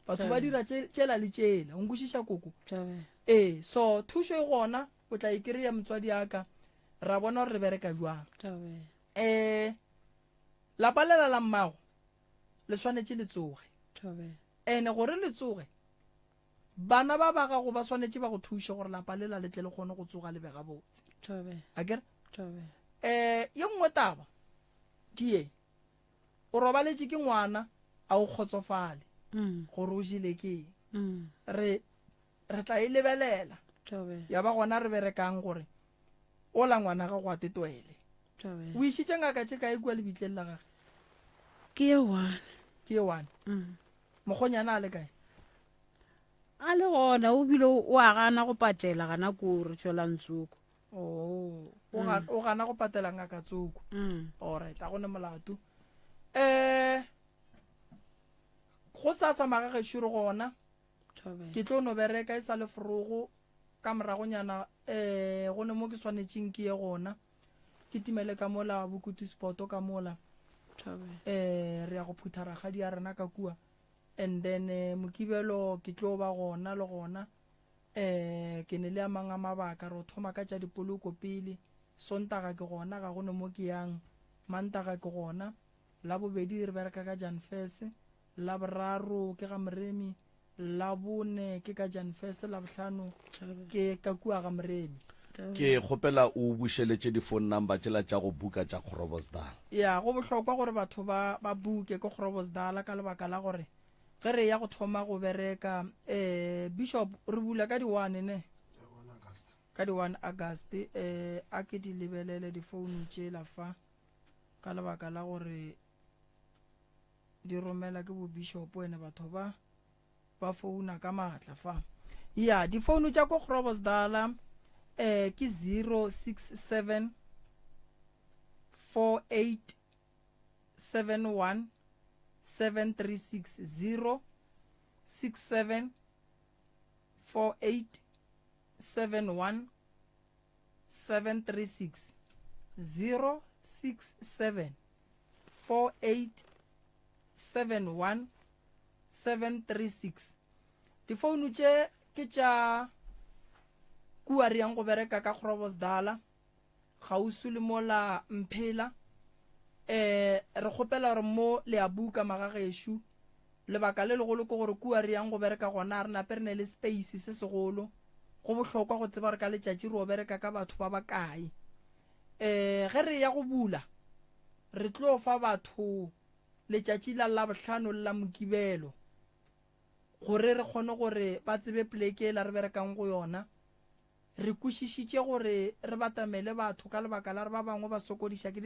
batho ba dira tšela le tšela o nkwešiša koko so thušo e gona o tla ikry-a motswadi aka ra bona gore re bereka jwang lapa lela la mmago le swanetše le tsoge ene gore le tsoge bana ba ba gago ba swanetše ba go thuše gore lapa lela le tle le kgone go tsoga le bega botse akere ye nngwe taba ke ye o robaletše ke ngwana a o kgotsofale gore o jile ke re tla e lebelela ya ba gona re berekang gore o la ngwana ga go a tetwele o išitše ngaka tše kae kua lebitleng la gage ke ye one mokgonyana a le kae a le gona o bile o a gana go patela gana kore tšwelang tsoko o gana go patela ngaka tsoko alright a gone molato go sasa magagešo re gona ke tlo no bereka e sa le forogo ka moragonyana gone mo ke swanetšeng ke ye gona ke timele ka mola bokutu sporto ka mola re ya go phutharaga di a rena ka kua and then mokibelo ke tlo ba gona le gona ke ne le a mang a mabaka re o thoma ka tša dipoloko pele sontaga ke gona ga gone mo ke yang mantaga ke gona la bobedi re bereka ka janfes la boraro ke ga moremi la bone ke ka janfes la bohlano ke ka kua ga moremi ke kgopela o bušeletše di-phone number tšela tša go buka tša Groblersdal ya go bohlokwa gore batho ba buke ko Groblersdal ka lebaka la gore ge re ya go thoma go bereka bishop re bula ka di-1 ne ka di-1 August a ke di lebelele di-phone tšela fa ka lebaka la gore di romela ke bo bishop ene batho ba founa ka maatla fa ya di-phone tša ko Groblersdal ke 067 48 71 736 067 48 71 736 067 48 71 736 difounu tše ke tša kua re yang go bereka ka Groblersdal gausu le mola mphela re kgopela gore mo le a buka magagešo lebaka le legolo ke gore kua re yang go bereka gona re nape re ne le space se segolo go bohlokwa go tseba re ka letšatši re o bereka ka batho ba bakae ge re ya go bula re tlo fa batho letšatši la bohlano la mokibelo gore re kgone gore ba tsebe pleke la re berekang go yona re kwešišitše gore re batamele batho ka lebaka la re ba bangwe ba sokodiša ke